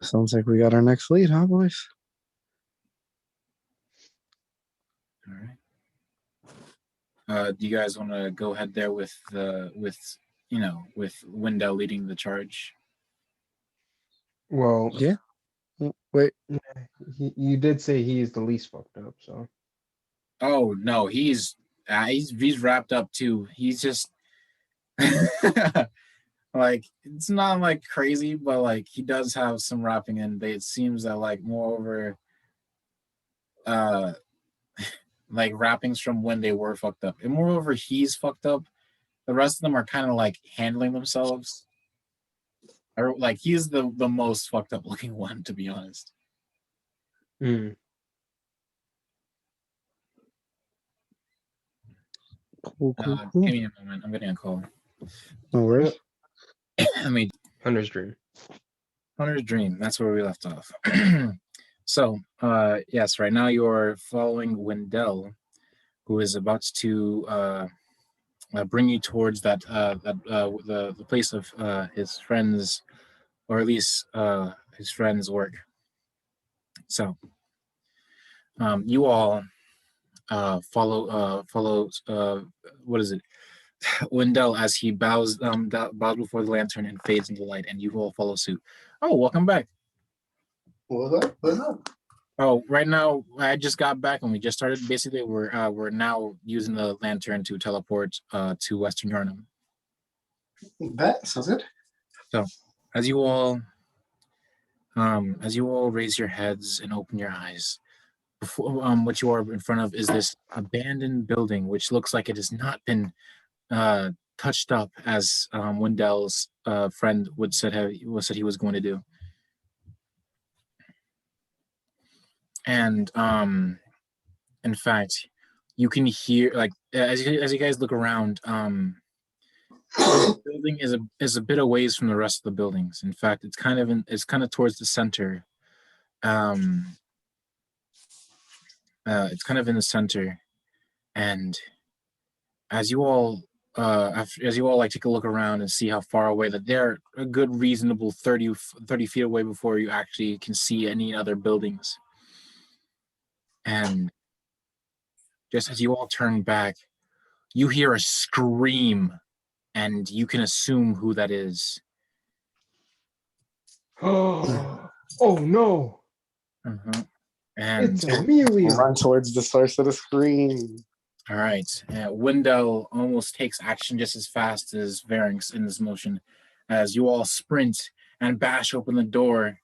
[SPEAKER 5] sounds like we got our next lead, huh, boys?
[SPEAKER 1] All right. Do you guys want to go ahead there with Wendell leading the charge?
[SPEAKER 2] Well,
[SPEAKER 5] yeah. Wait.
[SPEAKER 2] You did say he's the least fucked up, so.
[SPEAKER 1] Oh no, he's wrapped up too. He's just like, it's not like crazy, but like he does have some wrapping in. It seems that like moreover, like wrappings from when they were fucked up. And moreover, he's fucked up. The rest of them are kind of like handling themselves. Or like he's the most fucked up looking one, to be honest.
[SPEAKER 2] Mm.
[SPEAKER 5] Cool.
[SPEAKER 1] Give me a moment. I'm getting a call.
[SPEAKER 5] No worries.
[SPEAKER 1] I mean,
[SPEAKER 2] Hunter's dream.
[SPEAKER 1] Hunter's dream. That's where we left off. So, yes, right now you're following Wendell, who is about to bring you towards the place of his friends, or at least his friends' work. So, you all follow what is it? Wendell as he bows before the lantern and fades into the light, and you all follow suit. Oh, welcome back.
[SPEAKER 5] What's up? What's up?
[SPEAKER 1] Oh, right now I just got back and we just started. Basically, we're now using the lantern to teleport to Western Yarnum.
[SPEAKER 5] That sounds good.
[SPEAKER 1] So, as you all raise your heads and open your eyes, before what you are in front of is this abandoned building, which looks like it has not been touched up as Wendell's friend said he was going to do. And in fact, you can hear, like, as you guys look around, the building is a bit away from the rest of the buildings. In fact, it's kind of towards the center. It's kind of in the center, and as you all like take a look around and see how far away, that they're a good reasonable 30 feet away before you actually can see any other buildings. And just as you all turn back, you hear a scream, and you can assume who that is.
[SPEAKER 2] Oh no!
[SPEAKER 1] Uh-huh. And
[SPEAKER 2] It's Amelia.
[SPEAKER 5] Run towards the source of the screen.
[SPEAKER 1] all right, Wendell almost takes action just as fast as Varynx in this motion, as you all sprint and bash open the door,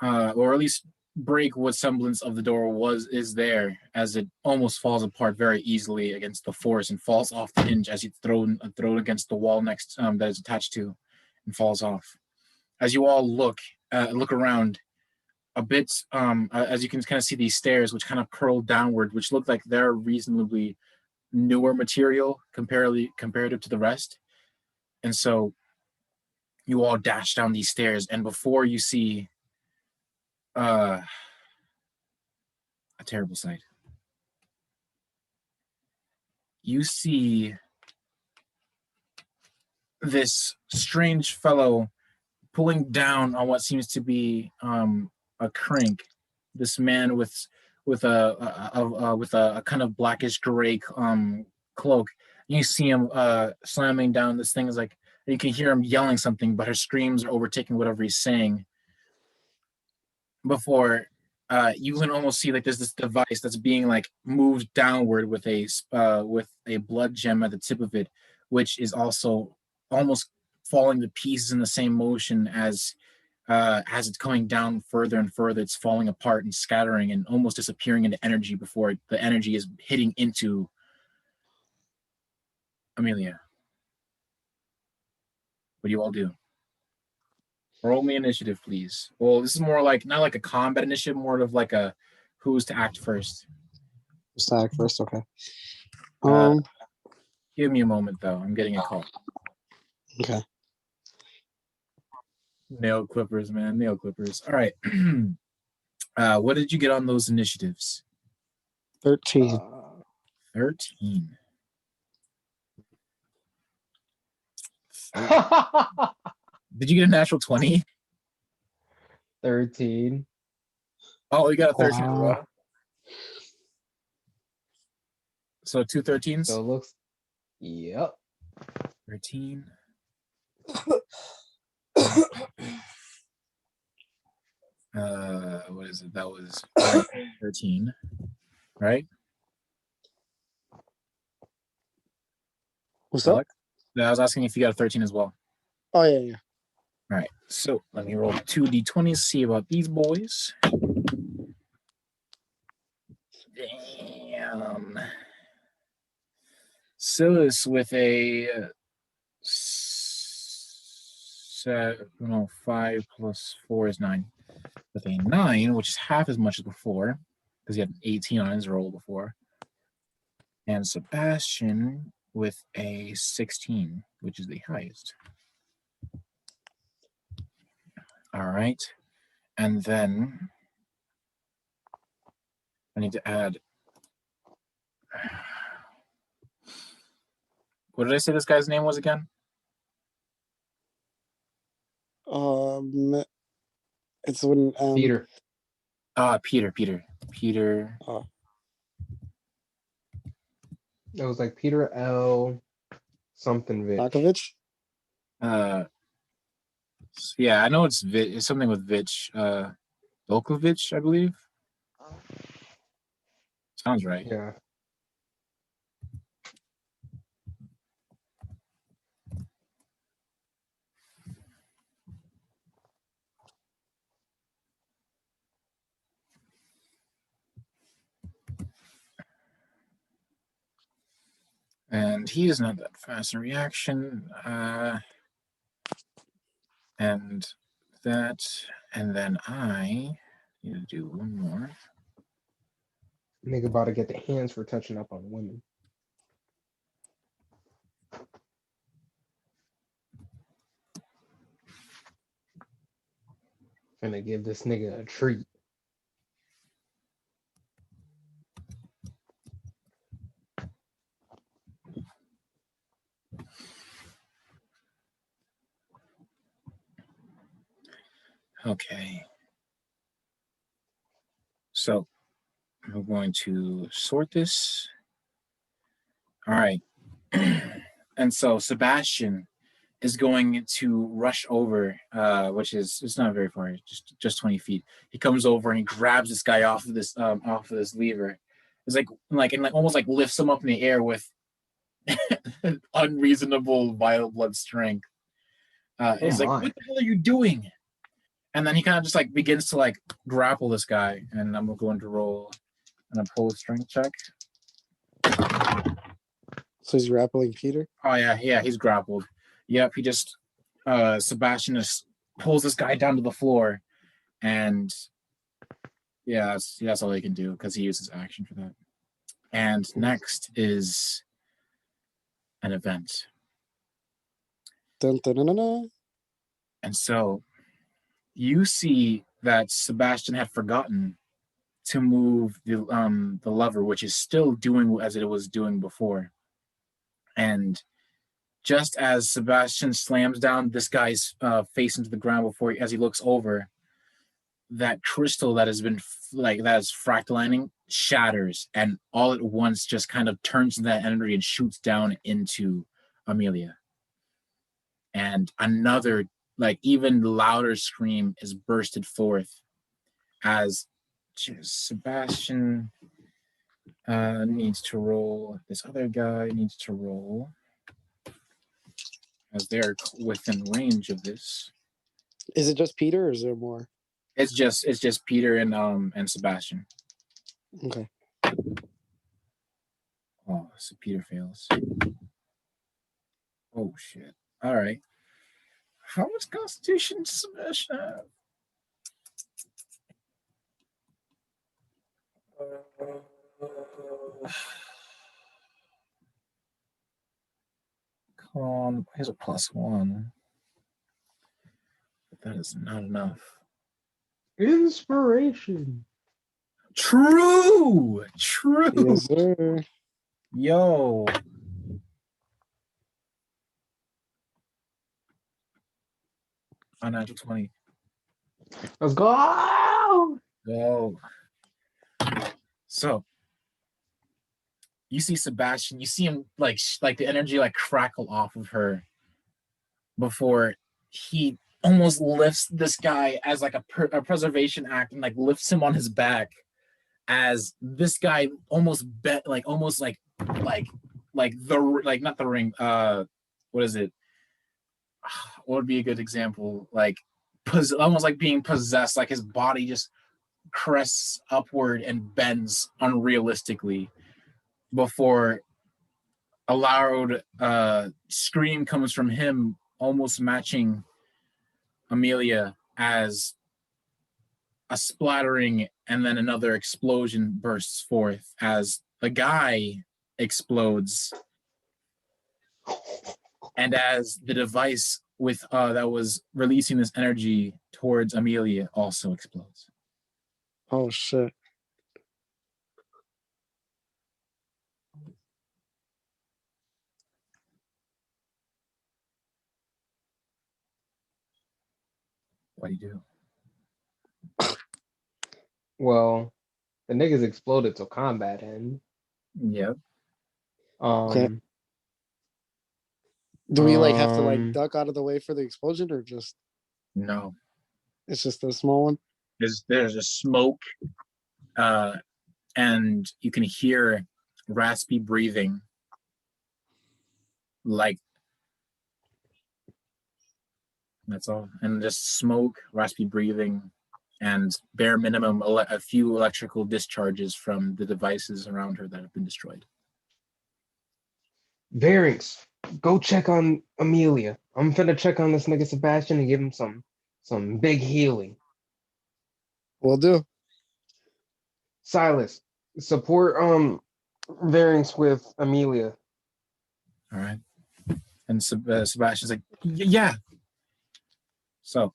[SPEAKER 1] or at least break what semblance of the door is there, as it almost falls apart very easily against the force and falls off the hinge as it's thrown against the wall next that is attached to, and falls off. As you all look around a bit, as you can kind of see these stairs which kind of curl downward, which look like they're reasonably newer material comparative to the rest. And so you all dash down these stairs, and before you see a terrible sight. You see this strange fellow pulling down on what seems to be a crank. This man with a kind of blackish gray cloak. And you see him slamming down this thing. Is like you can hear him yelling something, but his screams are overtaking whatever he's saying. Before you can almost see like there's this device that's being like moved downward with a blood gem at the tip of it, which is also almost falling to pieces in the same motion as it's coming down further and further. It's falling apart and scattering and almost disappearing into energy before the energy is hitting into Amelia. What do you all do? Roll me initiative, please. Well, this is more like not like a combat initiative, more of like a who's to act first.
[SPEAKER 5] Who's to act first? Okay.
[SPEAKER 1] Give me a moment though. I'm getting a call.
[SPEAKER 5] Okay.
[SPEAKER 1] Nail clippers, man. Nail clippers. All right. What did you get on those initiatives?
[SPEAKER 5] 13.
[SPEAKER 1] 13. Did you get a natural 20?
[SPEAKER 2] 13.
[SPEAKER 1] Oh, you got a 13 as
[SPEAKER 5] Wow.
[SPEAKER 1] well. So 2 13s?
[SPEAKER 2] So it looks. Yep.
[SPEAKER 1] 13. What is it? That was 13, right?
[SPEAKER 5] What's up?
[SPEAKER 1] I was asking if you got a 13 as well.
[SPEAKER 5] Oh, yeah.
[SPEAKER 1] All right, so let me roll 2 d20s, see about these boys. Damn. Silas with a 5 plus 4 is 9. With a 9, which is half as much as before, because he had 18 on his roll before. And Sebastian with a 16, which is the highest. All right. And then I need to add. What did I say this guy's name was again?
[SPEAKER 5] It's when
[SPEAKER 2] Peter.
[SPEAKER 1] Peter.
[SPEAKER 2] It was like Peter L. something
[SPEAKER 5] Markovich.
[SPEAKER 1] Yeah, I know it's something with Vich. Volkovich, I believe. Sounds right.
[SPEAKER 2] Yeah.
[SPEAKER 1] And he is not that fast in reaction. And that, and then I need to do one more.
[SPEAKER 2] Nigga about to get the hands for touching up on women. Finna give this nigga a treat.
[SPEAKER 1] Okay. So I'm going to sort this. All right. And so Sebastian is going to rush over, which is, it's not very far, just 20 feet. He comes over and he grabs this guy off of this lever. It's like almost like lifts him up in the air with unreasonable vile blood strength. He's like, what the hell are you doing? And then he kind of just like begins to like grapple this guy, and I'm going to roll an opposed strength check.
[SPEAKER 5] So he's grappling Peter?
[SPEAKER 1] Oh yeah, he's grappled. Yep, he just Sebastian just pulls this guy down to the floor, and yeah, that's all he can do because he uses action for that. And next is an event.
[SPEAKER 5] Dun, dun, dun, dun, dun.
[SPEAKER 1] And so you see that Sebastian had forgotten to move the lever, which is still doing as it was doing before. And just as Sebastian slams down this guy's face into the ground as he looks over, that crystal that has been that is fractalining shatters, and all at once just kind of turns that energy and shoots down into Amelia. And another even louder scream is bursted forth as Sebastian needs to roll. This other guy needs to roll, as they're within range of this.
[SPEAKER 5] Is it just Peter or is there more?
[SPEAKER 1] It's just Peter and Sebastian.
[SPEAKER 5] Okay.
[SPEAKER 1] Oh, so Peter fails. Oh shit. All right. How much Constitution does Sebastian have? Come on, here's a +1. But that is not enough.
[SPEAKER 2] Inspiration.
[SPEAKER 1] True.
[SPEAKER 5] Yes, sir.
[SPEAKER 1] Yo. On natural 20.
[SPEAKER 2] Let's go.
[SPEAKER 1] Go. So you see Sebastian, you see him like the energy crackle off of her before he almost lifts this guy as a preservation act and lifts him on his back, as this guy almost not the ring, what is it, what would be a good example, almost like being possessed, his body just crests upward and bends unrealistically before a loud scream comes from him, almost matching Amelia, as a splattering and then another explosion bursts forth as a guy explodes, and as the device with that was releasing this energy towards Amelia also explodes.
[SPEAKER 5] Oh shit.
[SPEAKER 1] What do you do?
[SPEAKER 2] Well, the niggas exploded, so combat end.
[SPEAKER 1] Yep.
[SPEAKER 5] Okay.
[SPEAKER 2] Um,
[SPEAKER 5] Do we like have to like
[SPEAKER 2] um,
[SPEAKER 5] duck out of the way for the explosion, or just
[SPEAKER 1] No.
[SPEAKER 5] it's just a small one?
[SPEAKER 1] There's a smoke, and you can hear raspy breathing, like that's all. And just smoke, raspy breathing, and bare minimum a few electrical discharges from the devices around her that have been destroyed.
[SPEAKER 2] Varynx, go check on Amelia. I'm finna check on this nigga Sebastian and give him some big healing.
[SPEAKER 5] Will do.
[SPEAKER 2] Silas, support Varynx with Amelia.
[SPEAKER 1] All right. And Sebastian's like, yeah. So,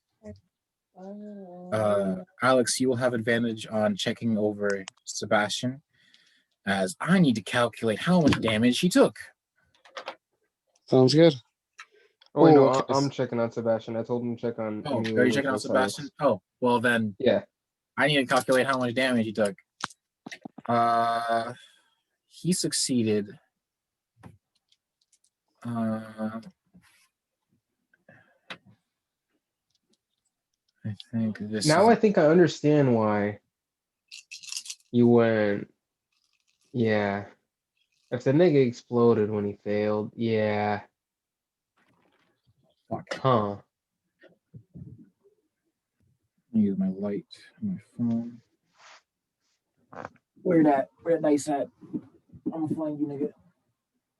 [SPEAKER 1] Alex, you will have advantage on checking over Sebastian, as I need to calculate how much damage he took.
[SPEAKER 5] Sounds good.
[SPEAKER 2] Oh, no,
[SPEAKER 5] okay.
[SPEAKER 2] I'm checking on Sebastian. I told him to check on
[SPEAKER 1] Oh,
[SPEAKER 2] Amelia.
[SPEAKER 1] are you checking out Sebastian? Oh, well then.
[SPEAKER 2] Yeah.
[SPEAKER 1] I need to calculate how much damage he took. He succeeded. I think this
[SPEAKER 2] Now
[SPEAKER 1] is...
[SPEAKER 2] I think I understand why you went. Yeah. If the nigga exploded when he failed, yeah.
[SPEAKER 1] Fuck.
[SPEAKER 2] Huh.
[SPEAKER 1] Use my light on my phone. Where that dice at? I'm gonna find you, nigga.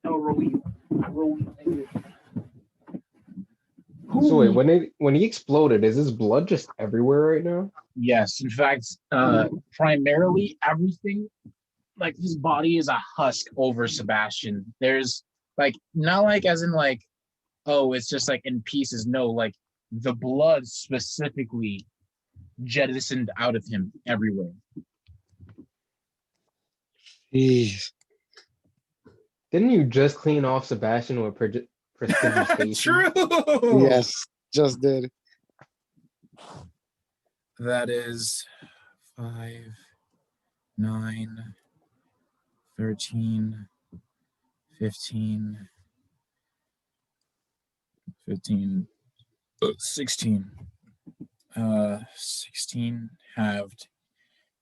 [SPEAKER 1] I'll roll you. Nigga.
[SPEAKER 2] So wait, when he exploded, is his blood just everywhere right now?
[SPEAKER 1] Yes, in fact, primarily everything, like his body is a husk over Sebastian. There's like, not like as in like, oh, it's just like in pieces. No, like the blood specifically jettisoned out of him everywhere.
[SPEAKER 5] Jeez.
[SPEAKER 2] Didn't you just clean off Sebastian with prestidigitation?
[SPEAKER 1] True.
[SPEAKER 5] Yes, just did.
[SPEAKER 1] That is 5, 9, 13, 15, 16. 16 halved.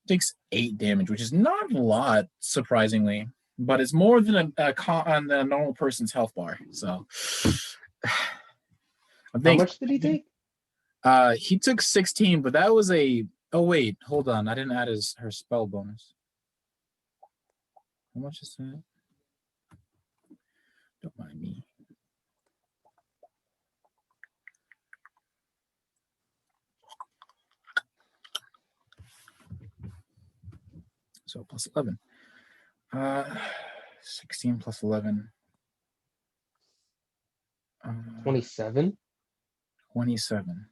[SPEAKER 1] Takes 8 damage, which is not a lot, surprisingly, but it's more than on the normal person's health bar. So, I
[SPEAKER 2] How
[SPEAKER 1] think
[SPEAKER 2] much did he take?
[SPEAKER 1] he took 16, but that was a. Oh wait, hold on. I didn't add her spell bonus. How much is that? Don't mind me. So plus 11. 16 plus 11.
[SPEAKER 2] 27.
[SPEAKER 1] 27.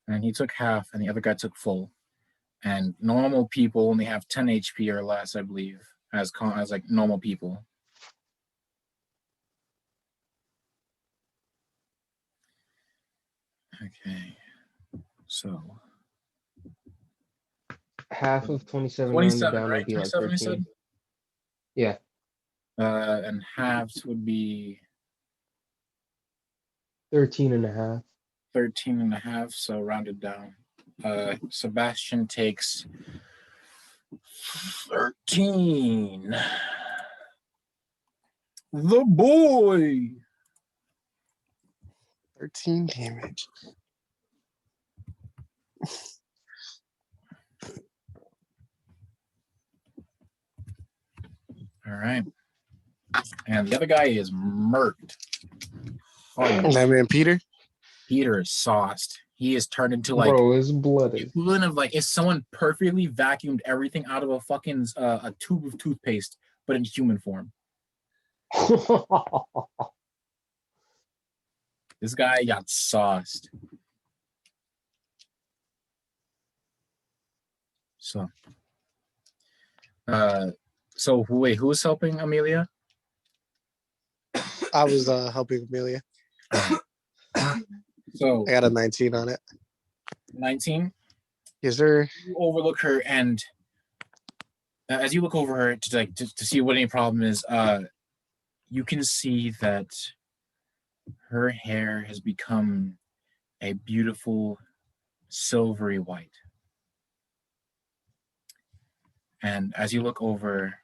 [SPEAKER 1] And he took half, and the other guy took full. And normal people only have 10 HP or less, I believe, as like normal people. Okay, so
[SPEAKER 2] Half of 27 rounded
[SPEAKER 1] 27,
[SPEAKER 2] down
[SPEAKER 1] right?
[SPEAKER 2] would be like
[SPEAKER 1] 27, you
[SPEAKER 2] 13.
[SPEAKER 1] said?
[SPEAKER 2] Yeah.
[SPEAKER 1] And halves would be
[SPEAKER 2] 13 and a half.
[SPEAKER 1] 13 and a half, so rounded down. Sebastian takes 13. The boy.
[SPEAKER 5] 13 damage.
[SPEAKER 1] All right. And the other guy is murked. Hard.
[SPEAKER 5] That man Peter.
[SPEAKER 1] Peter is sauced. He is turned into like
[SPEAKER 2] Bro, his blood is.
[SPEAKER 1] equivalent of like if someone perfectly vacuumed everything out of a fucking a tube of toothpaste, but in human form. This guy got sauced. So, wait, who was helping Amelia?
[SPEAKER 5] I was helping Amelia.
[SPEAKER 1] So
[SPEAKER 5] I got a 19 on it.
[SPEAKER 1] 19.
[SPEAKER 5] Is there?
[SPEAKER 1] You overlook her, and as you look over her to see what any problem is, you can see that her hair has become a beautiful silvery white. And as you look over,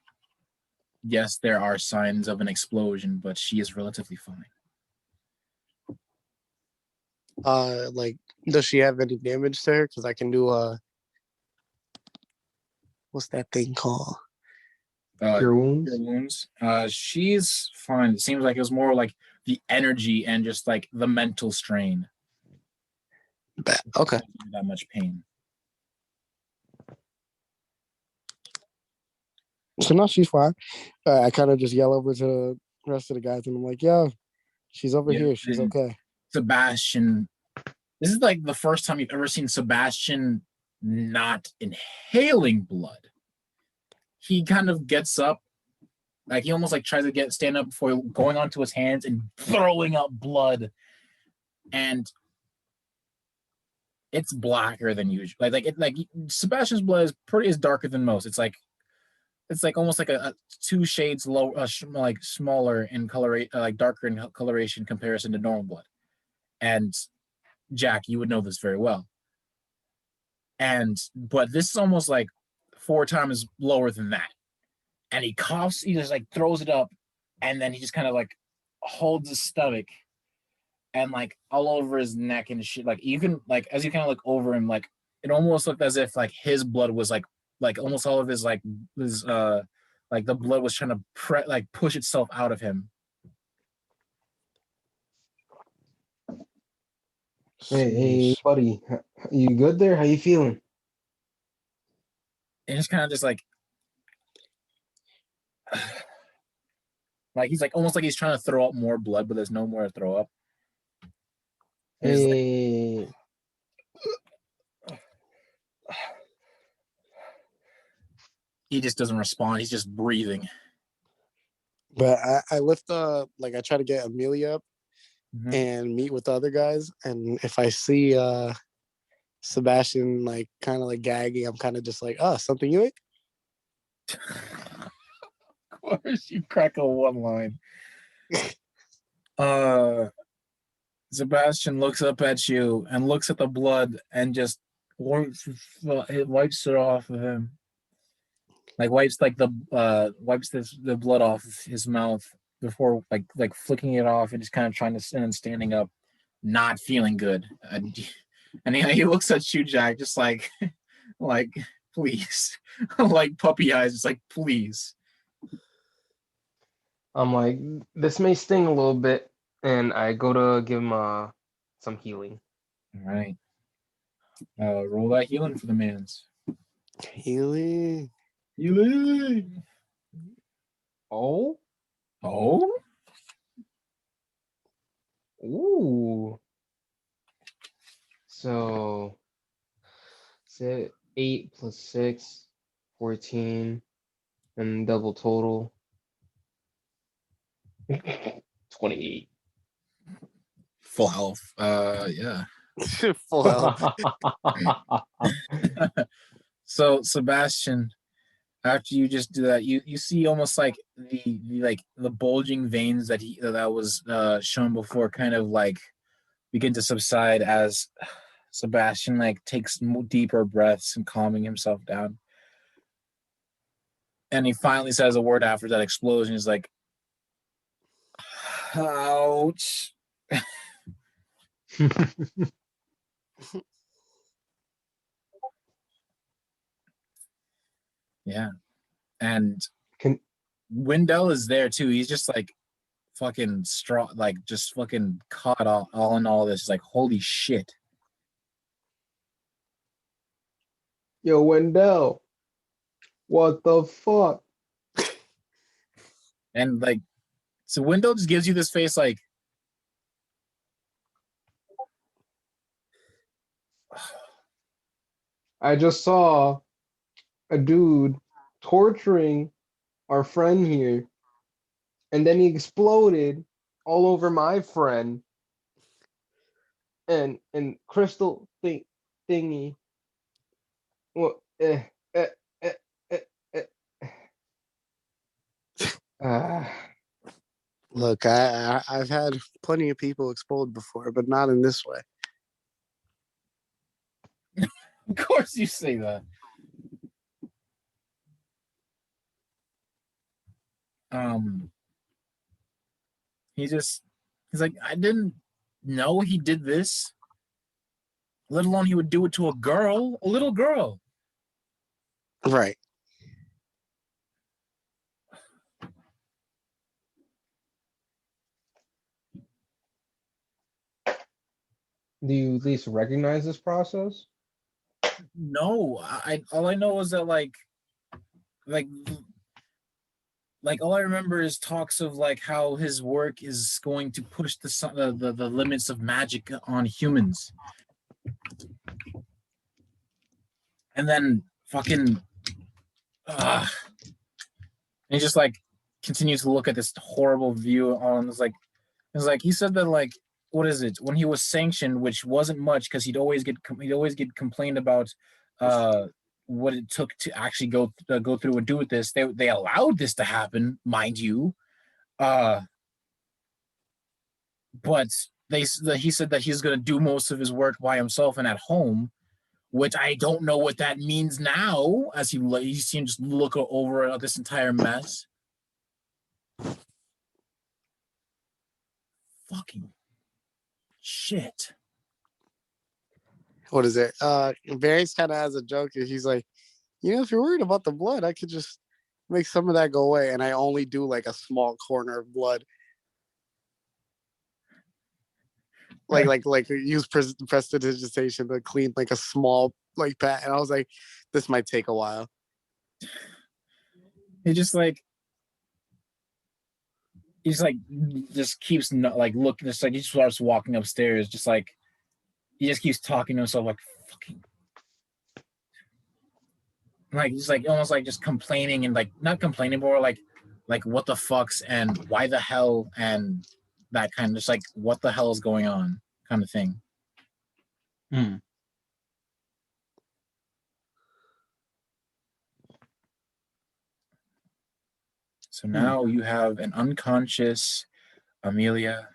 [SPEAKER 1] yes, there are signs of an explosion, but she is relatively fine.
[SPEAKER 5] Like, does she have any damage to her? Because I can do what's that thing called?
[SPEAKER 2] Cure wounds.
[SPEAKER 1] Cure wounds. She's fine. It seems like it was more like the energy and just like the mental strain.
[SPEAKER 5] Okay.
[SPEAKER 1] That much pain.
[SPEAKER 5] So now she's fine. I kind of just yell over to the rest of the guys, and I'm like, "Yo, she's over here. She's okay."
[SPEAKER 1] Sebastian, this is like the first time you've ever seen Sebastian not inhaling blood. He kind of gets up, like he almost like tries to stand up before going onto his hands and throwing up blood, and it's blacker than usual. Like Sebastian's blood is darker than most. It's like almost like a 2 shades low, like smaller in color, like darker in coloration comparison to normal blood. And Jack, you would know this very well. But this is almost like 4 times lower than that. And he coughs, he just like throws it up, and then he just kind of like holds his stomach and like all over his neck and shit. Like you can like as you kind of look over him, like it almost looked as if like his blood was like almost all of his like the blood was trying to push itself out of him.
[SPEAKER 2] Hey, buddy, you good there? How you feeling?
[SPEAKER 1] And it's kind of just like he's like almost like he's trying to throw up more blood, but there's no more to throw up.
[SPEAKER 2] Hey.
[SPEAKER 1] He just doesn't respond. He's just breathing.
[SPEAKER 5] But I lift I try to get Amelia up and meet with the other guys. And if I see Sebastian like kind of like gagging, I'm kind of just like, oh, something you ate?
[SPEAKER 1] Of course, you crack a one line. Sebastian looks up at you and looks at the blood and just wipes it off of him. Like wipes the blood off his mouth before like flicking it off and just kind of trying to and standing up, not feeling good. And he looks at you, Jack, just like please, like puppy eyes, just like please.
[SPEAKER 2] I'm like, this may sting a little bit, and I go to give him some healing.
[SPEAKER 1] All right. Roll that healing for the mans.
[SPEAKER 5] Healing.
[SPEAKER 2] Oh. Ooh. So, 8 plus 6, 14, and double total. 28.
[SPEAKER 1] Full health. Yeah.
[SPEAKER 5] Full health.
[SPEAKER 1] So Sebastian, after you just do that, you see almost like the bulging veins that was shown before kind of like begin to subside as Sebastian like takes deeper breaths and calming himself down. And he finally says a word after that explosion. He's like, ouch. Yeah. And Wendell is there too. He's just like fucking strong, like just fucking caught all in all this. He's like, holy shit.
[SPEAKER 2] Yo, Wendell, what the fuck?
[SPEAKER 1] And like, so Wendell just gives you this face like,
[SPEAKER 2] I just saw a dude torturing our friend here, and then he exploded all over my friend and crystal thingy. Well, eh, eh, eh, eh.
[SPEAKER 5] Look, I've had plenty of people explode before, but not in this way.
[SPEAKER 1] of course you say that. He's like, I didn't know he did this, let alone he would do it to a little girl.
[SPEAKER 5] Right.
[SPEAKER 2] Do you at least recognize this process?
[SPEAKER 1] No, I all I know is that like all I remember is talks of like how his work is going to push the limits of magic on humans, and then fucking he just like continues to look at this horrible view on. It's like he said that like, what is it, when he was sanctioned, which wasn't much because he'd always get complained about what it took to actually go through and do with this. They allowed this to happen, mind you, but he said that he's going to do most of his work by himself and at home, which I don't know what that means now, as he seems to look over this entire mess. Fucking shit.
[SPEAKER 5] What is it? Barry's kind of has a joke. He's like, if you're worried about the blood, I could just make some of that go away, and I only do like a small corner of blood. Like use prestidigitation to clean like a small like pat, and I was like, this might take a while.
[SPEAKER 1] He just keeps like looking, just like he just starts walking upstairs, just like he just keeps talking to himself like fucking, like he's like almost like just complaining, and like not complaining, but like what the fucks and why the hell and that kind of just like what the hell is going on kind of thing. So now you have an unconscious Amelia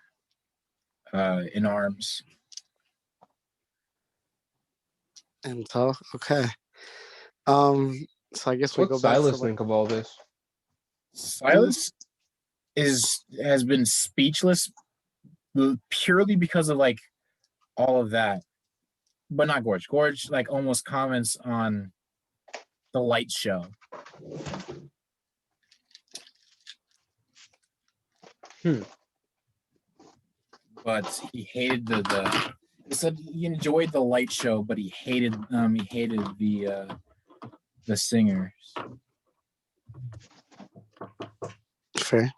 [SPEAKER 1] in arms.
[SPEAKER 5] And so, okay. So I guess we go back
[SPEAKER 2] Silas
[SPEAKER 5] to like,
[SPEAKER 2] think of all this?
[SPEAKER 1] Silas has been speechless purely because of like all of that, but not Gorge. Gorge like almost comments on the light show. But he hated he said he enjoyed the light show, but he hated the singers.
[SPEAKER 5] fair.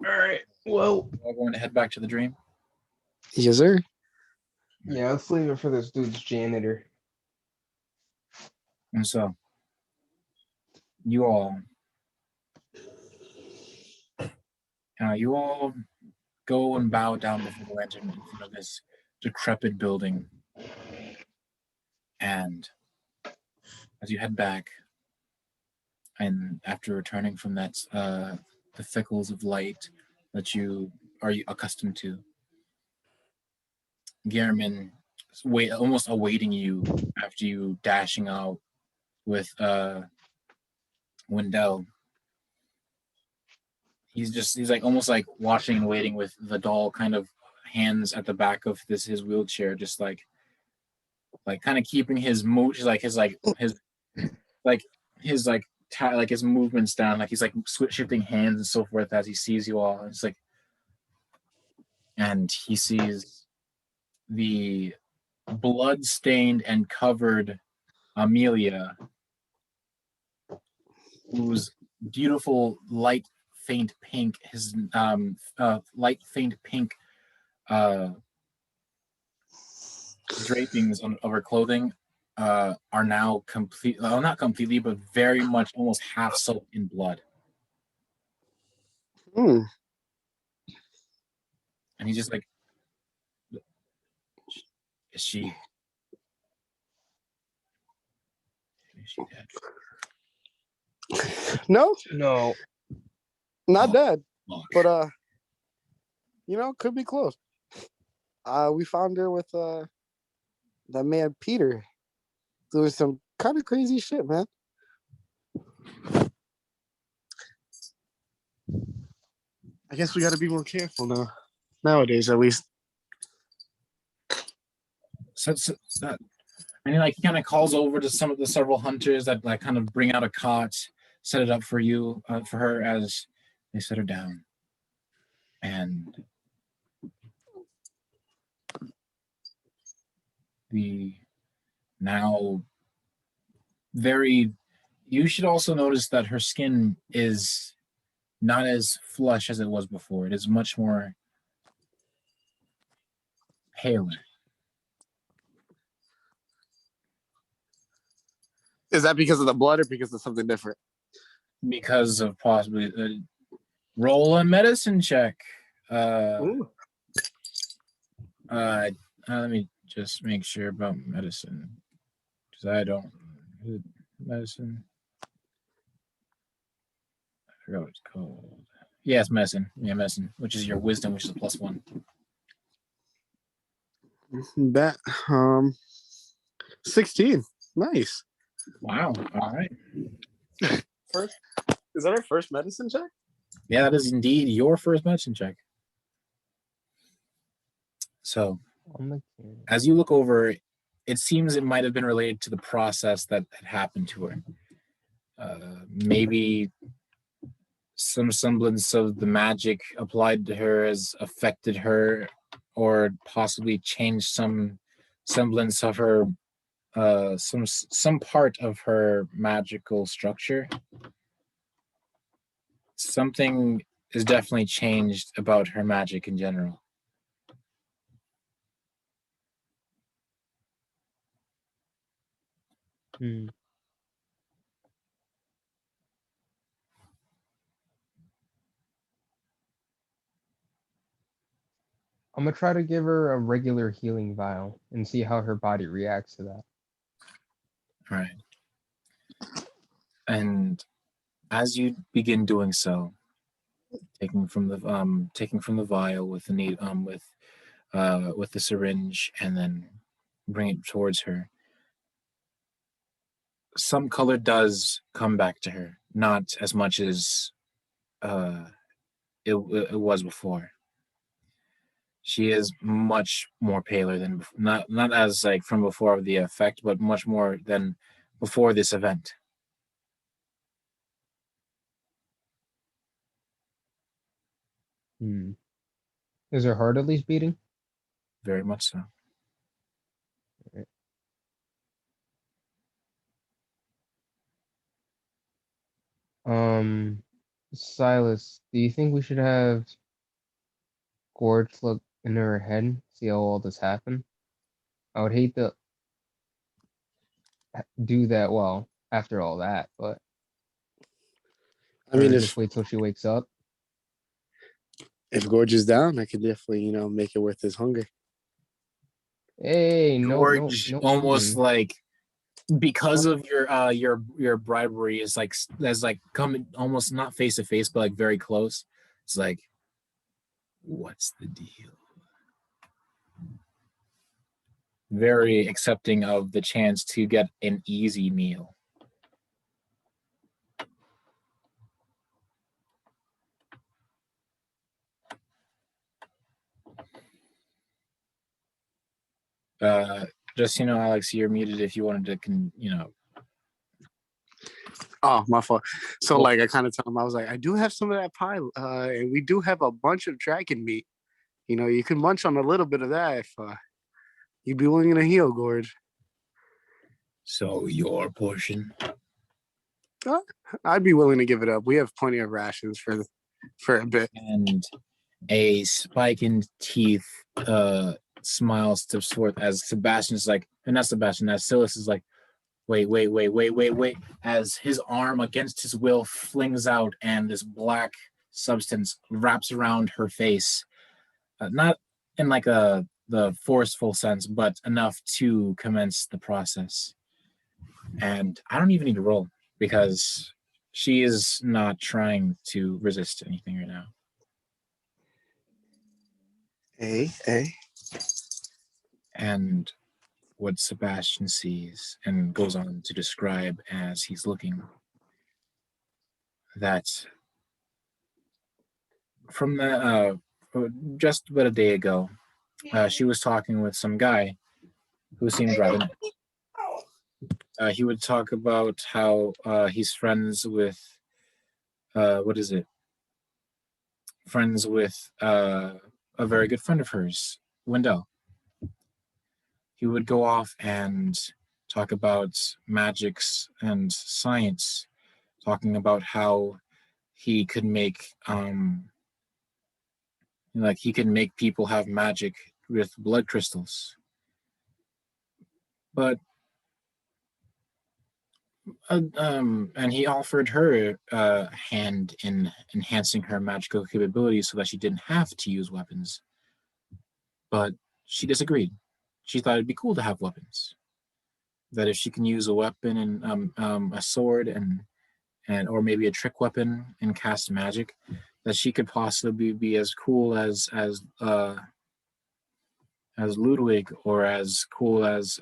[SPEAKER 2] All right. Well,
[SPEAKER 1] We're going to head back to the dream.
[SPEAKER 5] Yes, sir.
[SPEAKER 2] yeah, let's leave it for this dude's janitor.
[SPEAKER 1] And so you all go and bow down before the lantern in front of this decrepit building. And as you head back, and after returning from that, the thickles of light that you are accustomed to, Gehrman almost awaiting you after you dashing out with Wendell. He's like almost like watching and waiting with the doll kind of hands at the back of his wheelchair, just like, like kind of keeping his mood, his his movements down, like he's like shifting hands and so forth as he sees you all. It's like, and he sees the blood-stained and covered Amelia, whose beautiful light faint pink, light faint pink drapings of her clothing are now complete, well, not completely, but very much almost half soaked in blood.
[SPEAKER 5] Hmm.
[SPEAKER 1] And he's just like, is she dead?
[SPEAKER 5] No,
[SPEAKER 2] No.
[SPEAKER 5] not
[SPEAKER 1] Oh,
[SPEAKER 5] dead,
[SPEAKER 1] fuck.
[SPEAKER 5] but could be close. We found her with that man Peter doing some kind of crazy shit, man. I guess we got to be more careful now. Nowadays, at least.
[SPEAKER 1] So and he kind of calls over to some of the several hunters that like kind of bring out a cot, set it up for you, for her as they set her down. And the now very, you should also notice that her skin is not as flush as it was before. It is much more paler.
[SPEAKER 5] Is that because of the blood or because of something different?
[SPEAKER 1] Because of possibly roll a medicine check. Let me just make sure about medicine, because I don't medicine. I forgot what it's called. Yeah, it's medicine. Yeah, medicine, which is your wisdom, which is a +1.
[SPEAKER 5] Bet. 16. Nice.
[SPEAKER 1] Wow. All right.
[SPEAKER 5] First, is that our first medicine check?
[SPEAKER 1] Yeah, that is indeed your first medicine check. So, as you look over, it seems it might have been related to the process that had happened to her. Maybe some semblance of the magic applied to her has affected her, or possibly changed some semblance of her, some part of her magical structure. Something is definitely changed about her magic in general.
[SPEAKER 2] I'm gonna try to give her a regular healing vial and see how her body reacts to that.
[SPEAKER 1] All right. And as you begin doing so, taking from the vial with the need with the syringe, and then bring it towards her, some color does come back to her, not as much as it was before. She is much more paler than, not as like from before the effect, but much more than before this event.
[SPEAKER 2] Is her heart at least beating?
[SPEAKER 1] Very much so.
[SPEAKER 2] Silas, do you think we should have Gorge look into her head, see how all this happened? I would hate to do that, well, after all that, but
[SPEAKER 5] I mean,
[SPEAKER 2] just wait till she wakes up.
[SPEAKER 5] If Gorge is down, I could definitely, make it worth his hunger.
[SPEAKER 2] Hey,
[SPEAKER 1] Gorge
[SPEAKER 2] no,
[SPEAKER 1] almost like, because of your bribery, is like, as like coming almost not face to face, but like very close. It's like, what's the deal? Very accepting of the chance to get an easy meal. Just Alex, you're muted if you wanted to,
[SPEAKER 5] Oh, my fault. So
[SPEAKER 1] Well-
[SPEAKER 5] like I kind of tell him, I was like, I do have some of that pie, and we do have a bunch of dragon meat. You can munch on a little bit of that if you'd be willing to heal, Gord.
[SPEAKER 1] So your portion.
[SPEAKER 5] I'd be willing to give it up. We have plenty of rations for a bit.
[SPEAKER 1] And a spike in teeth smile steps forth as Sebastian's like, and not Sebastian, as Silas is like, wait, as his arm against his will flings out and this black substance wraps around her face. Not in like the forceful sense, but enough to commence the process. And I don't even need to roll because she is not trying to resist anything right now.
[SPEAKER 5] Hey.
[SPEAKER 1] And what Sebastian sees and goes on to describe as he's looking, that from the just about a day ago, she was talking with some guy who seemed rather nice. He would talk about how he's friends with friends with a very good friend of hers, Wendell. He would go off and talk about magics and science, talking about how he could make people have magic with blood crystals. But and he offered her a hand in enhancing her magical capabilities so that she didn't have to use weapons. But she disagreed. She thought it'd be cool to have weapons. That if she can use a weapon and a sword and or maybe a trick weapon and cast magic, that she could possibly be as cool as Ludwig, or as cool as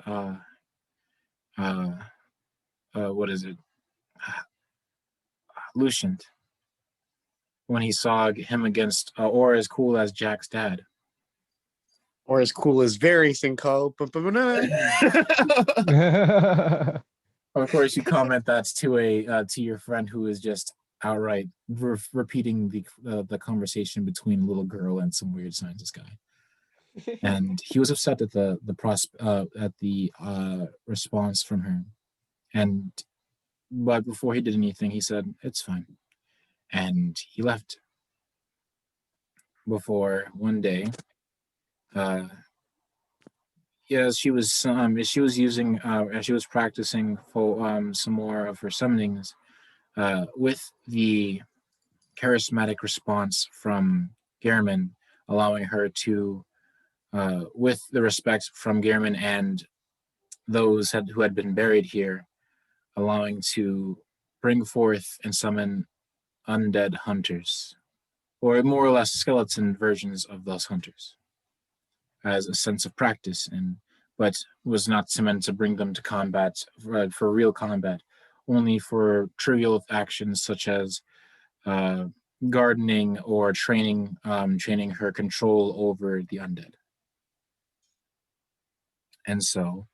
[SPEAKER 1] Lucient, when he saw him against, or as cool as Jack's dad.
[SPEAKER 5] Or as cool as Varys and Co.
[SPEAKER 1] Of course, you comment that to your friend who is just outright repeating the conversation between a little girl and some weird scientist guy, and he was upset at the response from her, but before he did anything, he said it's fine, and he left. Before one day, she was practicing for some more of her summonings with the charismatic response from Gehrman, allowing her to, with the respect from Gehrman and those who had been buried here, allowing to bring forth and summon undead hunters, or more or less skeleton versions of those hunters, as a sense of practice, but was not meant to bring them to combat for real combat, only for trivial actions such as gardening or training her control over the undead. And so,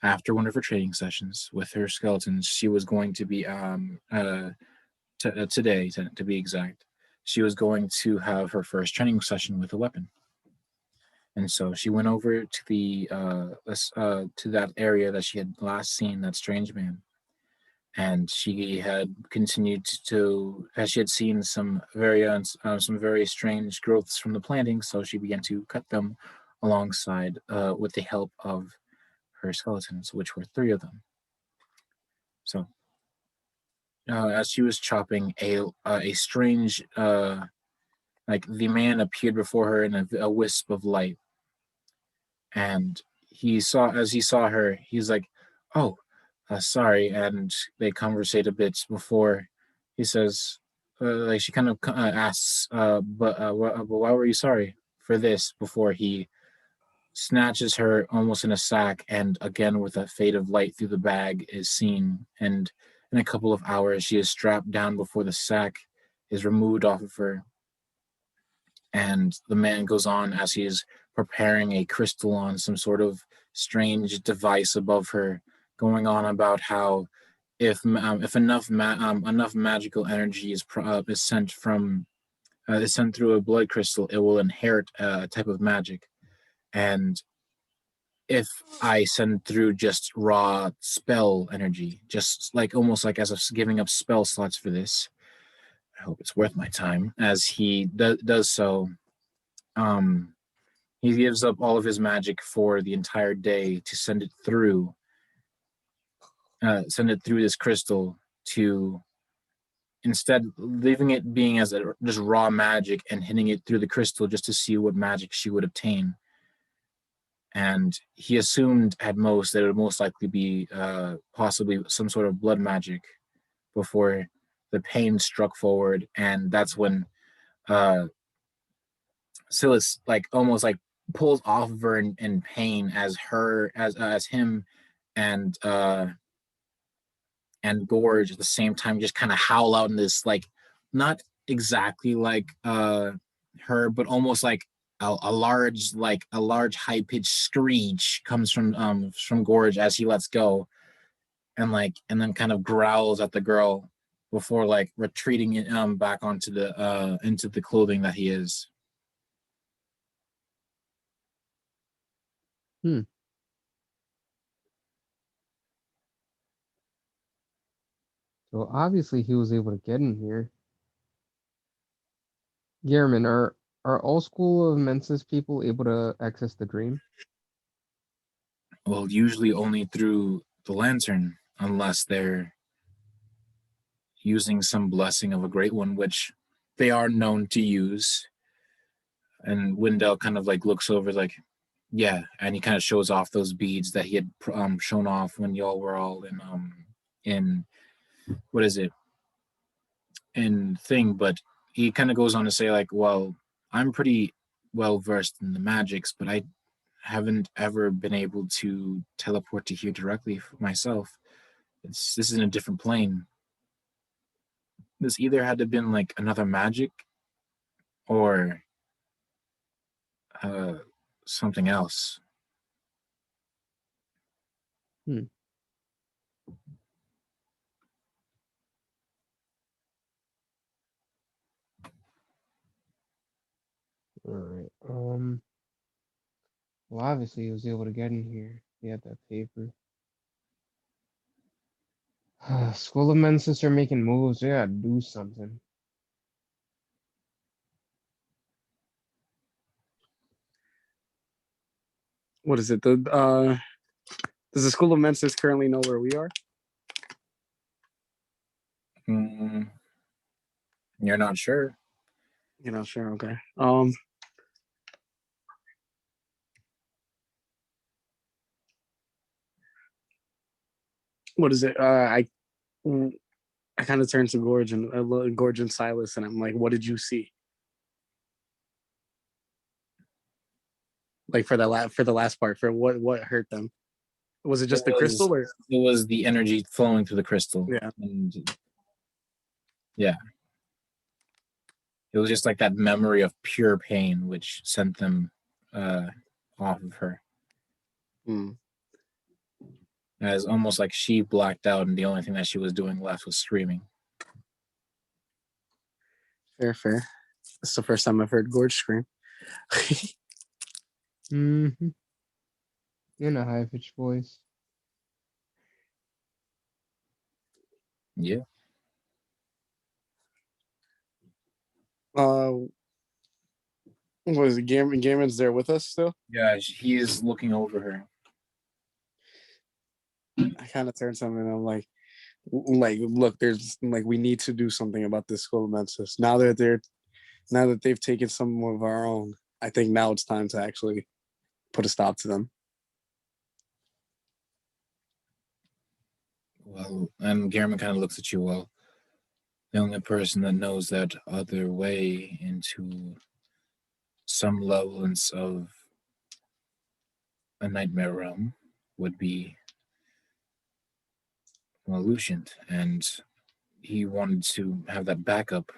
[SPEAKER 1] after one of her training sessions with her skeletons, she was going to be today, to be exact, she was going to have her first training session with a weapon. And so she went over to to that area that she had last seen that strange man, and she had continued as she had seen some very strange growths from the planting. So she began to cut them alongside with the help of her skeletons, which were 3 of them. So as she was chopping, a strange the man appeared before her in a wisp of light, and as he saw her, he's like, "Oh, sorry," and they conversate a bit before he says, she kind of asks, but why were you sorry for this? Before he snatches her almost in a sack, and again with a fade of light through the bag is seen, and in a couple of hours she is strapped down before the sack is removed off of her. And the man goes on as he is preparing a crystal on some sort of strange device above her, going on about how if enough magical energy is sent through a blood crystal, it will inherit a type of magic, and if I send through just raw spell energy, just like almost like as of giving up spell slots for this, I hope it's worth my time. As he does so, he gives up all of his magic for the entire day to send it through this crystal, to instead leaving it being as just raw magic and hitting it through the crystal just to see what magic she would obtain. And he assumed at most that it would most likely be possibly some sort of blood magic before the pain struck forward. And that's when Silas like almost like pulls off of her in pain as him and Gorge at the same time just kind of howl out in this, like, not exactly like her, but almost like a large high pitched screech comes from Gorge as he lets go, and then kind of growls at the girl before like retreating back onto the into the clothing that he is.
[SPEAKER 2] So obviously he was able to get in here. Gehrman, are all School of Mensis people able to access the dream?
[SPEAKER 1] Well, usually only through the lantern, unless they're using some blessing of a great one, which they are known to use. And Wendell kind of like looks over, like, yeah, and he kind of shows off those beads that he had shown off when y'all were all in what is it, in thing. But he kind of goes on to say, like, well, I'm pretty well versed in the magics, but I haven't ever been able to teleport to here directly for myself. This is in a different plane. This either had to have been like another magic or something else.
[SPEAKER 2] All right. Well, obviously he was able to get in here. He had that paper. School of Mensis are making moves. They gotta do something.
[SPEAKER 5] What is it? Does the School of Mensis currently know where we are?
[SPEAKER 1] You're not sure?
[SPEAKER 5] You're not sure. Okay. What is it? I kind of turned to Gorge and Silas, and I'm like, "What did you see?" Like for the last part, for what hurt them? Was it just the crystal, or
[SPEAKER 1] it was the energy flowing through the crystal?
[SPEAKER 5] Yeah.
[SPEAKER 1] And yeah, it was just like that memory of pure pain which sent them off of her. As almost like she blacked out, and the only thing that she was doing left was screaming.
[SPEAKER 5] Fair. It's the first time I've heard Gorge scream.
[SPEAKER 2] In a high pitched voice.
[SPEAKER 1] Yeah.
[SPEAKER 5] Was Gammon's there with us still?
[SPEAKER 1] Yeah, he is looking over her.
[SPEAKER 5] I kind of turned something, and I'm like, look, there's like, we need to do something about this School of Mensis. Now that they've taken some of our own, I think now it's time to actually put a stop to them.
[SPEAKER 1] Well, and Garman kind of looks at you. Well, the only person that knows that other way into some levels of a nightmare realm would be, well, Lucient, and he wanted to have that backup,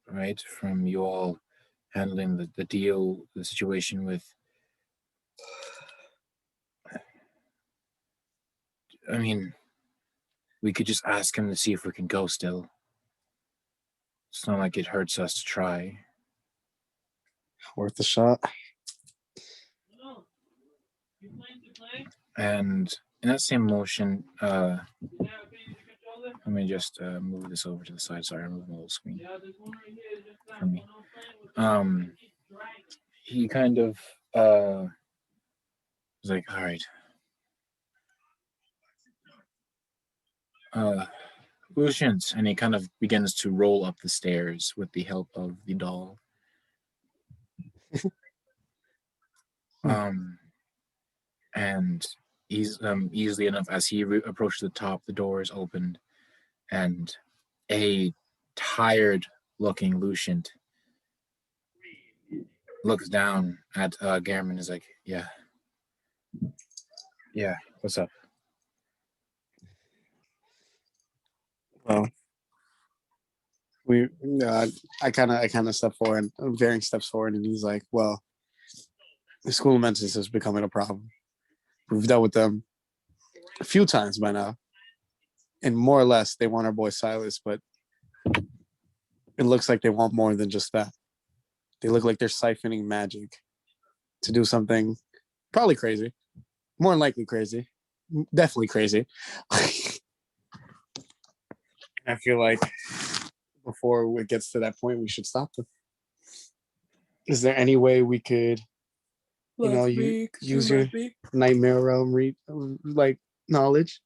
[SPEAKER 1] right, from you all handling the situation with I mean, we could just ask him to see if we can go still. It's not like it hurts us to try.
[SPEAKER 5] Worth a shot.
[SPEAKER 1] And in that same motion, let me just move this over to the side. Sorry, I'm moving the whole screen for me. He kind of was like, all right. Lucians, and he kind of begins to roll up the stairs with the help of the doll. And he's easily enough as he approached the top, the door is opened, and a tired-looking Lucian looks down at Garamond and is like, yeah, what's up?
[SPEAKER 5] Well, I kind of step forward, varying steps forward, and he's like, well, the school of menses is becoming a problem. We've dealt with them a few times by now, and more or less they want our boy Silas, but it looks like they want more than just that. They look like they're siphoning magic to do something probably crazy, more than likely crazy, definitely crazy. I feel like before it gets to that point, we should stop them. Is there any way we could, use your nightmare realm knowledge?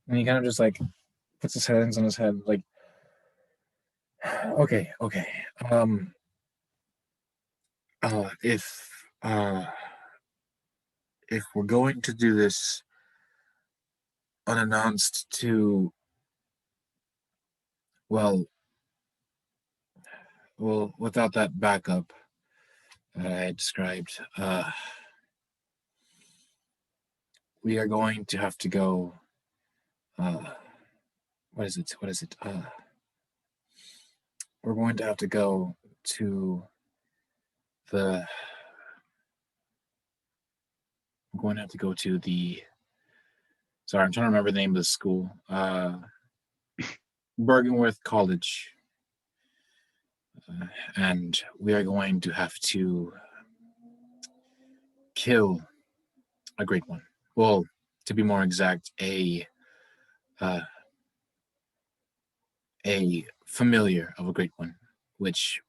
[SPEAKER 1] And he kind of just like puts his hands on his head, like, okay. If we're going to do this unannounced to, well, without that backup that I described, we are going to have to go. What is it? We're going to have to go to the. I'm going to have to go to the. Sorry, I'm trying to remember the name of the school. Bergenworth College. And we are going to have to kill a great one. Well, to be more exact, a familiar of a great one, which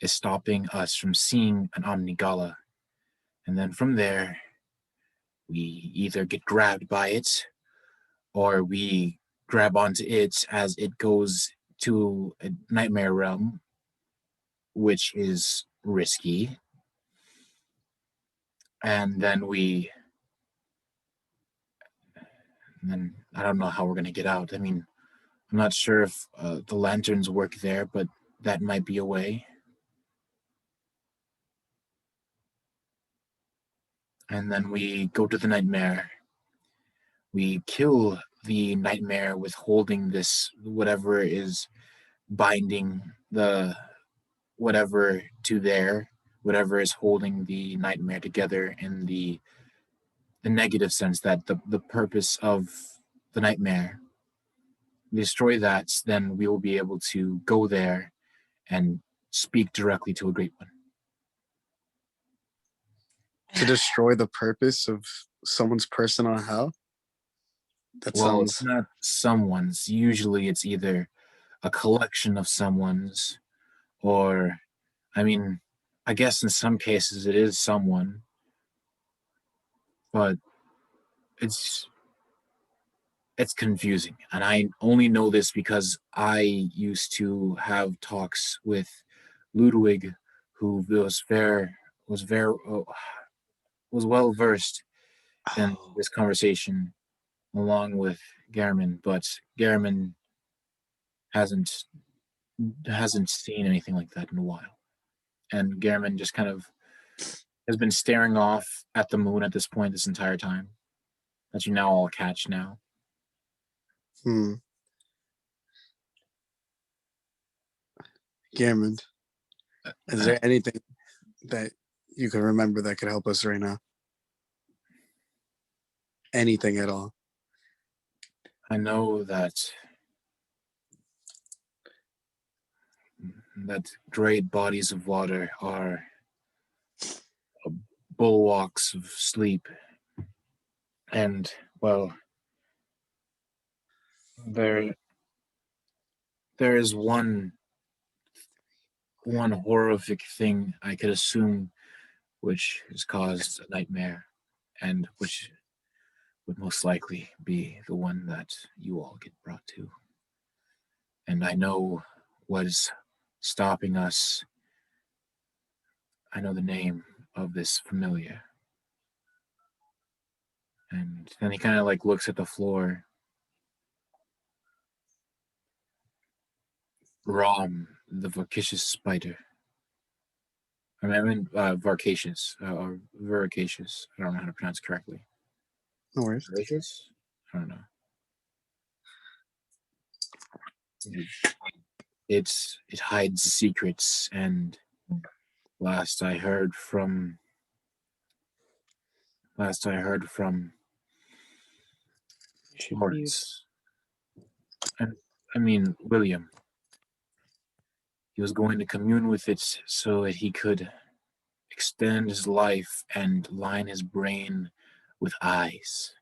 [SPEAKER 1] is stopping us from seeing an Omnigala. And then from there, we either get grabbed by it or we grab onto it as it goes to a nightmare realm, which is risky. And then I don't know how we're going to get out. I mean, I'm not sure if the lanterns work there, but that might be a way. And then we go to the nightmare. We kill the nightmare with holding this, whatever is binding the whatever to there, whatever is holding the nightmare together in the negative sense, that the purpose of the nightmare. Destroy that, then we will be able to go there and speak directly to a great one.
[SPEAKER 5] To destroy the purpose of someone's personal hell?
[SPEAKER 1] It's not someone's. Usually it's either a collection of someone's, or, I mean, I guess in some cases it is someone, but it's confusing. And I only know this because I used to have talks with Ludwig, who was well versed in this conversation, along with Garamond, but Garamond hasn't seen anything like that in a while. And Garamond just kind of has been staring off at the moon at this point this entire time, that you now all catch now.
[SPEAKER 5] Garamond, is there anything that you can remember that could help us right now? Anything at all?
[SPEAKER 1] I know that great bodies of water are bulwarks of sleep, and well, there is one horrific thing I could assume which has caused a nightmare, and which would most likely be the one that you all get brought to. And I know what is stopping us. I know the name of this familiar. And then he kind of like looks at the floor. Rom, the voracious spider. I mean, voracious, or voracious. I don't know how to pronounce it correctly.
[SPEAKER 5] No worries.
[SPEAKER 1] Voracious? I don't know. It hides secrets, and last I heard from Lawrence. And I mean William. He was going to commune with it so that he could extend his life and line his brain with eyes.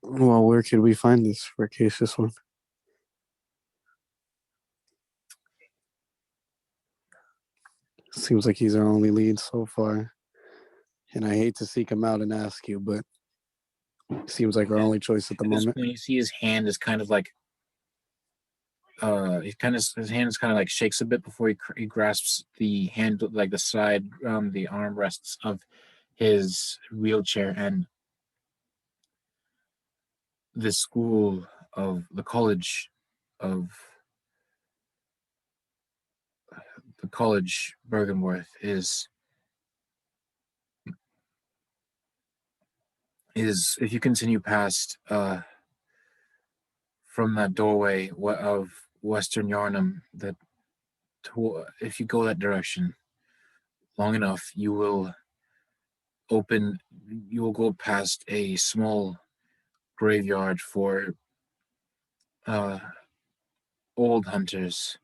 [SPEAKER 5] Well, where could we find this voracious one? Seems like he's our only lead so far. And I hate to seek him out and ask you, but seems like our only choice at the moment.
[SPEAKER 1] When you see his hand is kind of like his hand is kind of like shakes a bit before he grasps the hand, like the side, the armrests of his wheelchair, and the college of Bergenworth is if you continue past from that doorway of Western Yarnum, if you go that direction long enough, you will go past a small graveyard for old hunters,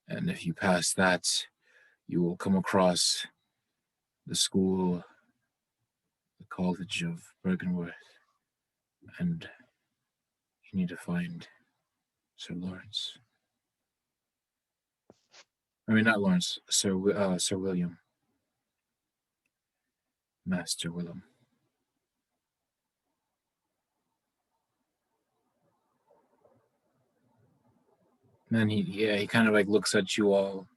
[SPEAKER 1] and if you pass that, you will come across the college of Bergenworth, and you need to find Sir Lawrence. I mean, not Lawrence, Sir William. Master Willem. And then he kind of like looks at you all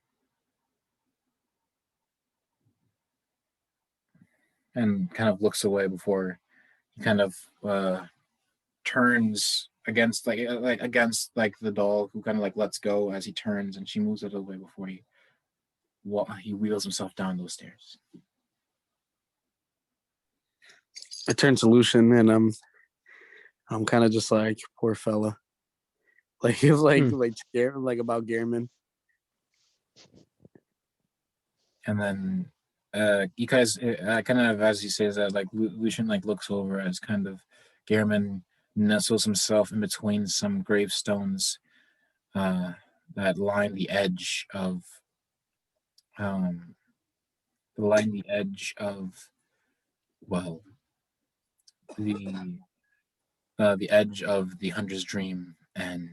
[SPEAKER 1] and kind of looks away before he kind of turns against the doll, who kind of like lets go as he turns, and she moves out of the way before he wheels himself down those stairs.
[SPEAKER 5] I turn to Lucian and I'm kind of just like, poor fella. Like he was like scared like about Gehrman.
[SPEAKER 1] And then you guys kind of, as he says that, like Lucian like looks over as kind of Gehrman nestles himself in between some gravestones that line the edge of well, the edge of the hunter's dream, and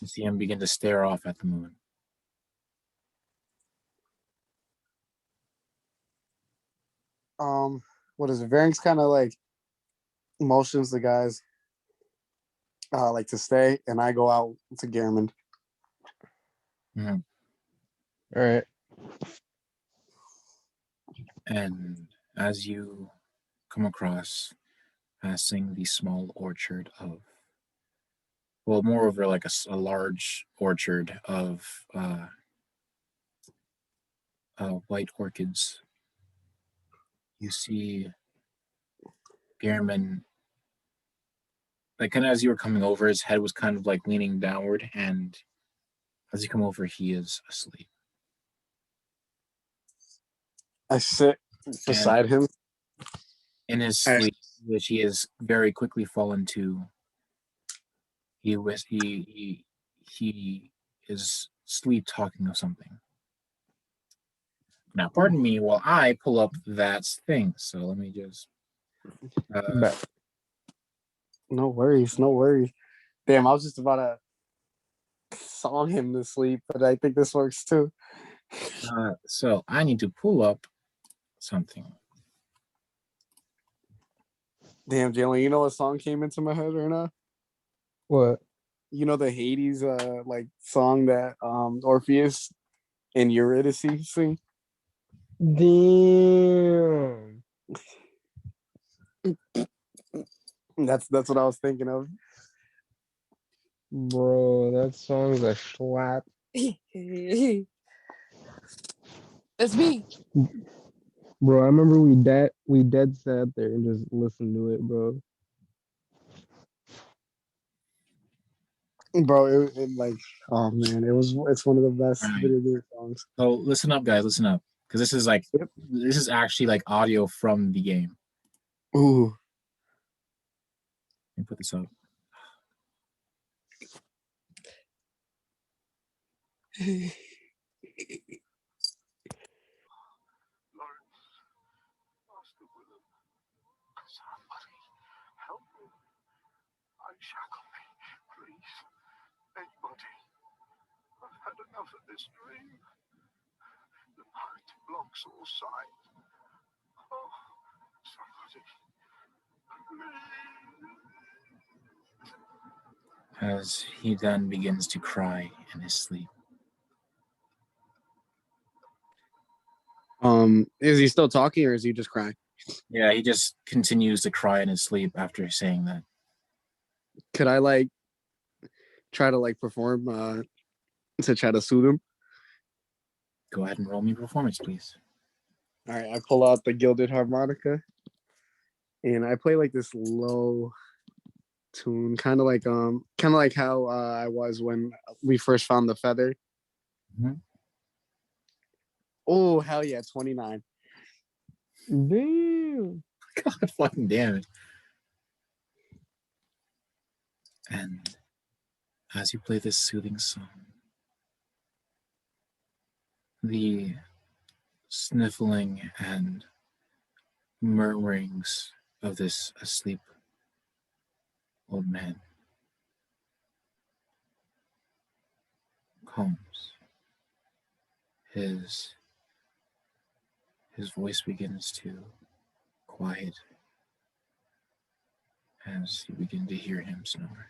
[SPEAKER 1] you see him begin to stare off at the moon.
[SPEAKER 5] What is it? Varink's kind of like motions the guys like to stay, and I go out to Gehrman.
[SPEAKER 1] Mm-hmm.
[SPEAKER 2] All right.
[SPEAKER 1] And as you come across, passing the small orchard of, well, moreover, like a large orchard of white orchids, you see Gehrman like kind of as you were coming over, his head was kind of like leaning downward, and as you come over, he is asleep.
[SPEAKER 5] I sit beside him.
[SPEAKER 1] In his sleep, which he has very quickly fallen to, he is sleep talking of something. Now, pardon me while I pull up that thing. So let me just.
[SPEAKER 2] But
[SPEAKER 5] No worries, no worries. Damn, I was just about to song him to sleep, but I think this works too.
[SPEAKER 1] So I need to pull up something.
[SPEAKER 5] Damn, Jalen, you know what song came into my head right now?
[SPEAKER 2] what?
[SPEAKER 5] You know the Hades like song that Orpheus and Eurydice sing?
[SPEAKER 2] Damn.
[SPEAKER 5] That's what I was thinking of.
[SPEAKER 2] Bro, that song's a slap.
[SPEAKER 5] It's me.
[SPEAKER 3] Bro, I remember we dead sat there and just listened to it, bro.
[SPEAKER 5] Bro, it like, oh man, it's one of the best video game songs.
[SPEAKER 1] So listen up, guys, listen up, because this is this is actually like audio from the game.
[SPEAKER 5] Ooh.
[SPEAKER 1] Let me put this up.
[SPEAKER 6] Unshackle me, please. Anybody. I've had enough of this dream. The mind blocks all sight. Oh, somebody. Please.
[SPEAKER 1] As he then begins to cry in his sleep.
[SPEAKER 5] Is he still talking or is he just crying?
[SPEAKER 1] Yeah, he just continues to cry in his sleep after saying that.
[SPEAKER 5] Could I like try to like perform to try to soothe him?
[SPEAKER 1] Go ahead and roll me performance, please.
[SPEAKER 5] All right, I pull out the gilded harmonica and I play like this low tune, kind of like how I was when we first found the feather.
[SPEAKER 1] Mm-hmm.
[SPEAKER 5] Oh hell yeah, 29.
[SPEAKER 2] Damn.
[SPEAKER 1] God fucking damn it. And as you play this soothing song, the sniffling and murmurings of this asleep old man calms. His voice begins to quiet as you begin to hear him snore.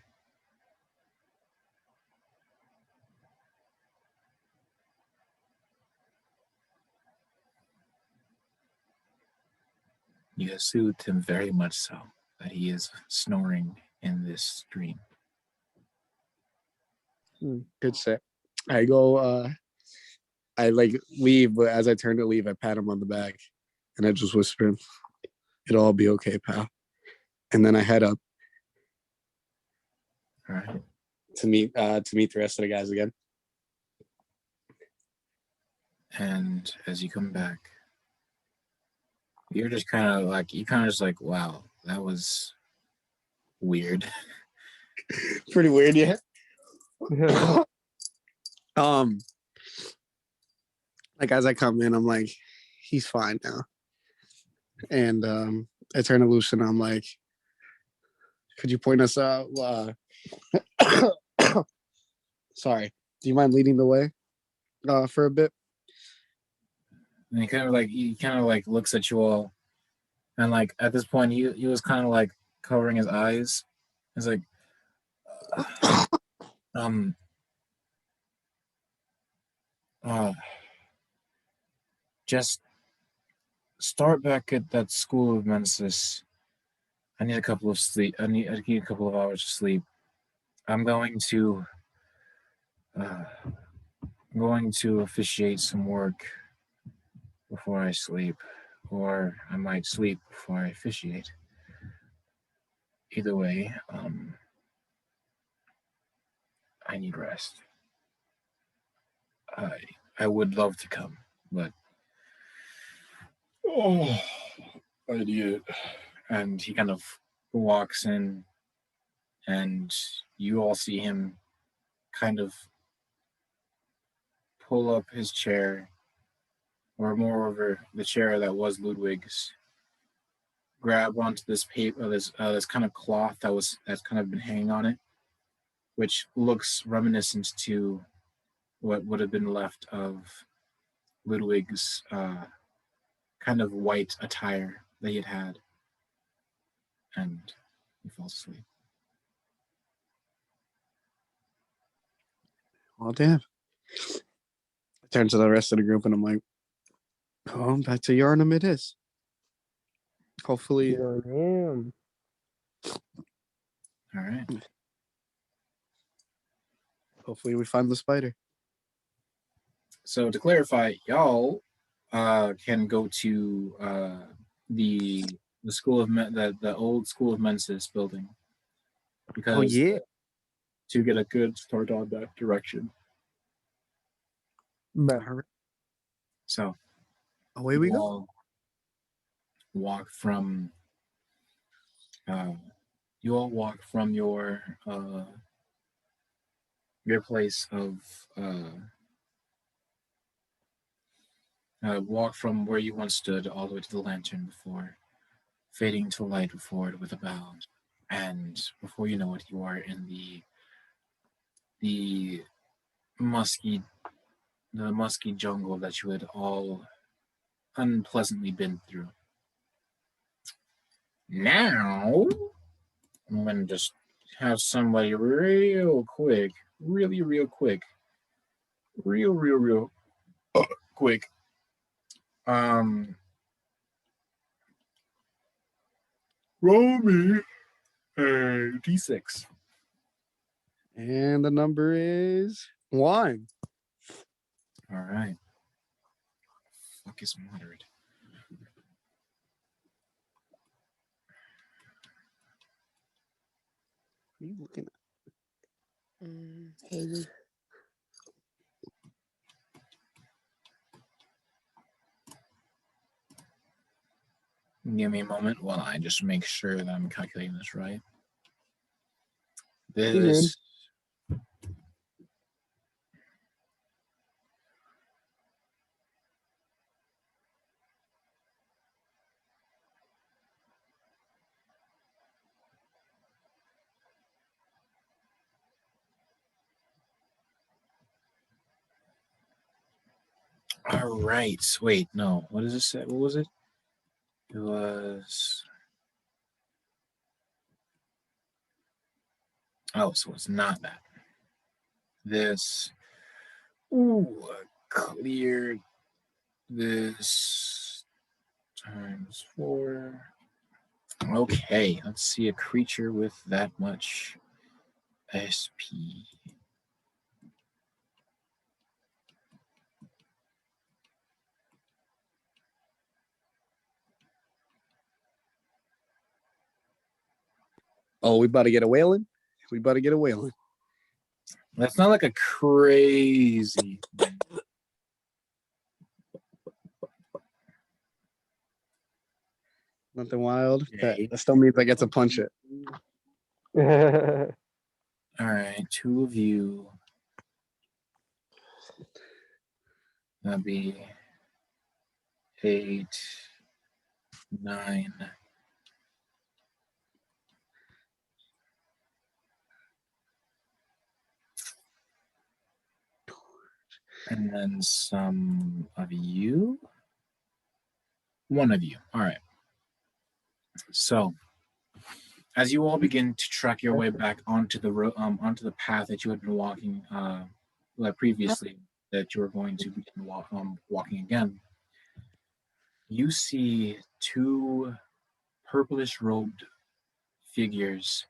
[SPEAKER 1] You have soothed him very much so that he is snoring in this dream.
[SPEAKER 5] Good shit. I go I like leave, but as I turn to leave, I pat him on the back and I just whisper, "It'll all be okay, pal." And then I head up.
[SPEAKER 1] All right.
[SPEAKER 5] To meet the rest of the guys again.
[SPEAKER 1] And as you come back, you're just kind of like, wow, that was weird.
[SPEAKER 5] Pretty weird, yeah. Like as I come in, I'm like, he's fine now. And I turn to Lucian, I'm like, could you point us out? Sorry. Do you mind leading the way for a bit?
[SPEAKER 1] And he kind of like looks at you all, and like at this point, he was kind of like covering his eyes. He's like, just start back at that school of Mensis. I need a couple of sleep. I need a couple of hours of sleep. I'm going to officiate some work before I sleep, or I might sleep before I officiate. either way, I need rest. I would love to come, but idiot. And he kind of walks in, and you all see him kind of pull up his chair, or moreover, the chair that was Ludwig's, grab onto this paper, this kind of cloth that's kind of been hanging on it, which looks reminiscent to what would have been left of Ludwig's kind of white attire that he had, and he falls asleep.
[SPEAKER 5] Well, damn. I turn to the rest of the group and I'm like, oh, back to Yarnum it is. Hopefully.
[SPEAKER 3] Here I am.
[SPEAKER 1] All right.
[SPEAKER 5] Hopefully we find the spider.
[SPEAKER 1] So to clarify, y'all can go to the school of the old school of Mensis building, because
[SPEAKER 5] Oh yeah.
[SPEAKER 1] to get a good start on that direction.
[SPEAKER 3] But
[SPEAKER 5] All right.
[SPEAKER 1] So
[SPEAKER 5] Away we
[SPEAKER 1] you
[SPEAKER 5] go.
[SPEAKER 1] all walk from your place of walk from where you once stood all the way to the lantern before fading to light before it with a bound. And before you know it, you are in the musky jungle that you had all unpleasantly been through. Now, I'm going to just have somebody real quick, real quick, real quick. Roll me a d6.
[SPEAKER 5] And the number is 1.
[SPEAKER 1] All right. Fuck is moderate.
[SPEAKER 5] What are you looking at?
[SPEAKER 1] Give me a moment while I just make sure that I'm calculating this right.
[SPEAKER 3] You good.
[SPEAKER 1] This. All right. Wait, no. What does it say? What was it? It was. Oh, so it's not that. This. Ooh, cleared this times 4. Okay, let's see a creature with that much SP.
[SPEAKER 5] Oh, we about to get a whaling? We about to get a whaling.
[SPEAKER 1] That's not like a crazy.
[SPEAKER 5] Nothing wild.
[SPEAKER 1] Okay.
[SPEAKER 5] That still means I get to punch it.
[SPEAKER 1] All right, 2 of you. That'd be 8, 9. And then some of you. 1 of you. All right. So, as you all begin to track your way back onto the path that you had been walking previously, that you were going to begin walking again, you see 2 purplish robed figures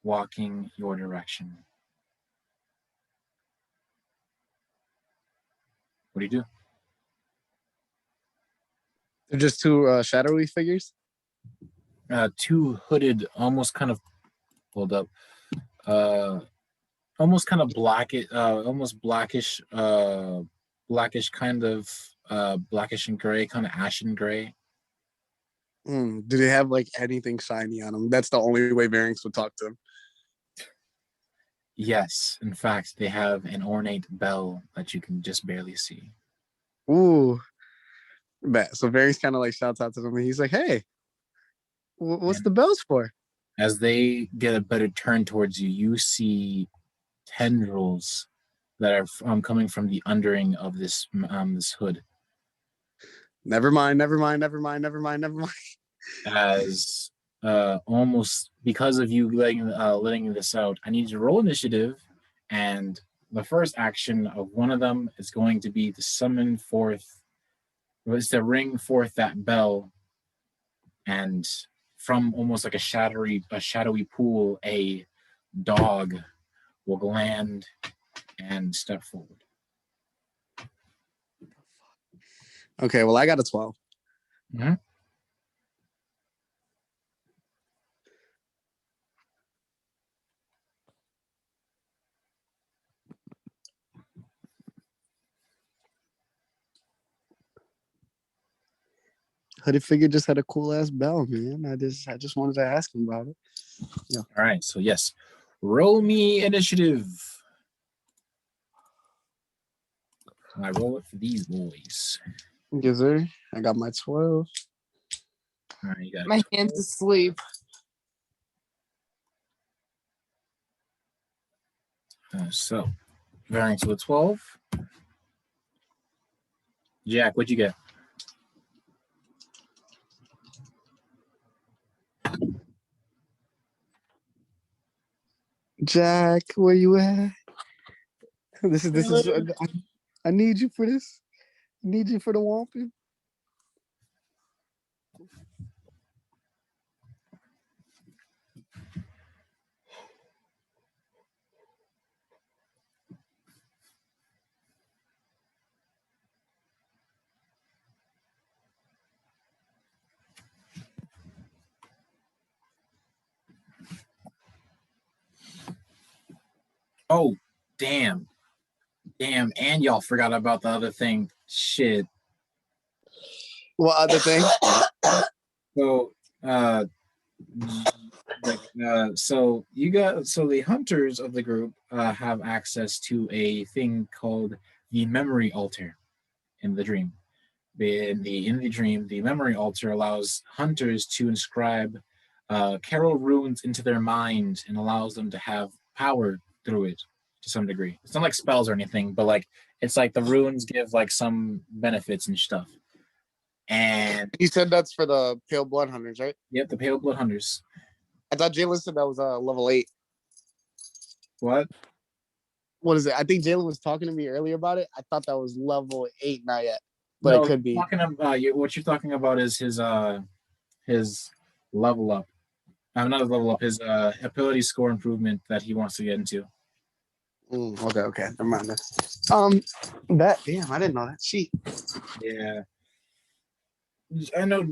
[SPEAKER 1] walking your direction. What do you do?
[SPEAKER 5] They're just 2 shadowy figures.
[SPEAKER 1] two hooded, almost kind of hold up, almost kind of almost blackish, blackish kind of blackish and gray, kind of ashen gray.
[SPEAKER 5] Do they have like anything shiny on them? That's the only way Varynx would talk to him.
[SPEAKER 1] Yes, in fact, they have an ornate bell that you can just barely see.
[SPEAKER 5] Ooh, bet. So Varynx kind of like shouts out to them, and he's like, "Hey, what's
[SPEAKER 1] And
[SPEAKER 5] the bells for?"
[SPEAKER 1] as they get a better turn towards you, you see tendrils that are coming from the undering of this this hood.
[SPEAKER 5] Never mind. Never mind. Never mind. Never mind. Never mind.
[SPEAKER 1] As almost because of you letting this out, I need you to roll initiative, and the first action of one of them is going to be to summon forth, was to ring forth that bell, and from almost like a shadowy pool, a dog will land and step forward.
[SPEAKER 5] Okay, well, I got a 12.
[SPEAKER 1] Mm-hmm.
[SPEAKER 5] Hooded figure just had a cool ass bell, man. I just wanted to ask him about it. Yeah.
[SPEAKER 1] All right, so yes, roll me initiative. I roll it for these boys.
[SPEAKER 5] Yes, sir. I got my 12.
[SPEAKER 1] All right, you got
[SPEAKER 4] My hand's asleep.
[SPEAKER 1] so Varynx with 12. Jack, what'd you get?
[SPEAKER 5] Jack, where you at? This is. I need you for this. I need you for the wamping.
[SPEAKER 1] Oh, damn, and y'all forgot about the other thing. Shit.
[SPEAKER 5] What other thing?
[SPEAKER 1] So, so the hunters of the group have access to a thing called the memory altar in the dream. In the dream, the memory altar allows hunters to inscribe Carol runes into their mind and allows them to have power through it to some degree. It's not like spells or anything, but like it's like the runes give like some benefits and stuff. And
[SPEAKER 5] You said that's for the Pale Blood Hunters, right?
[SPEAKER 1] Yep, the Pale Blood Hunters.
[SPEAKER 5] I thought Jalen said that was level 8.
[SPEAKER 1] What?
[SPEAKER 5] What is it? I think Jalen was talking to me earlier about it. I thought that was level 8, not yet, but
[SPEAKER 1] No,
[SPEAKER 5] it could be.
[SPEAKER 1] What you're talking about is his level up. Not his level up. His ability score improvement that he wants to get into.
[SPEAKER 5] Okay. Never mind that. Damn, I didn't know that. Sheet.
[SPEAKER 1] Yeah. I know.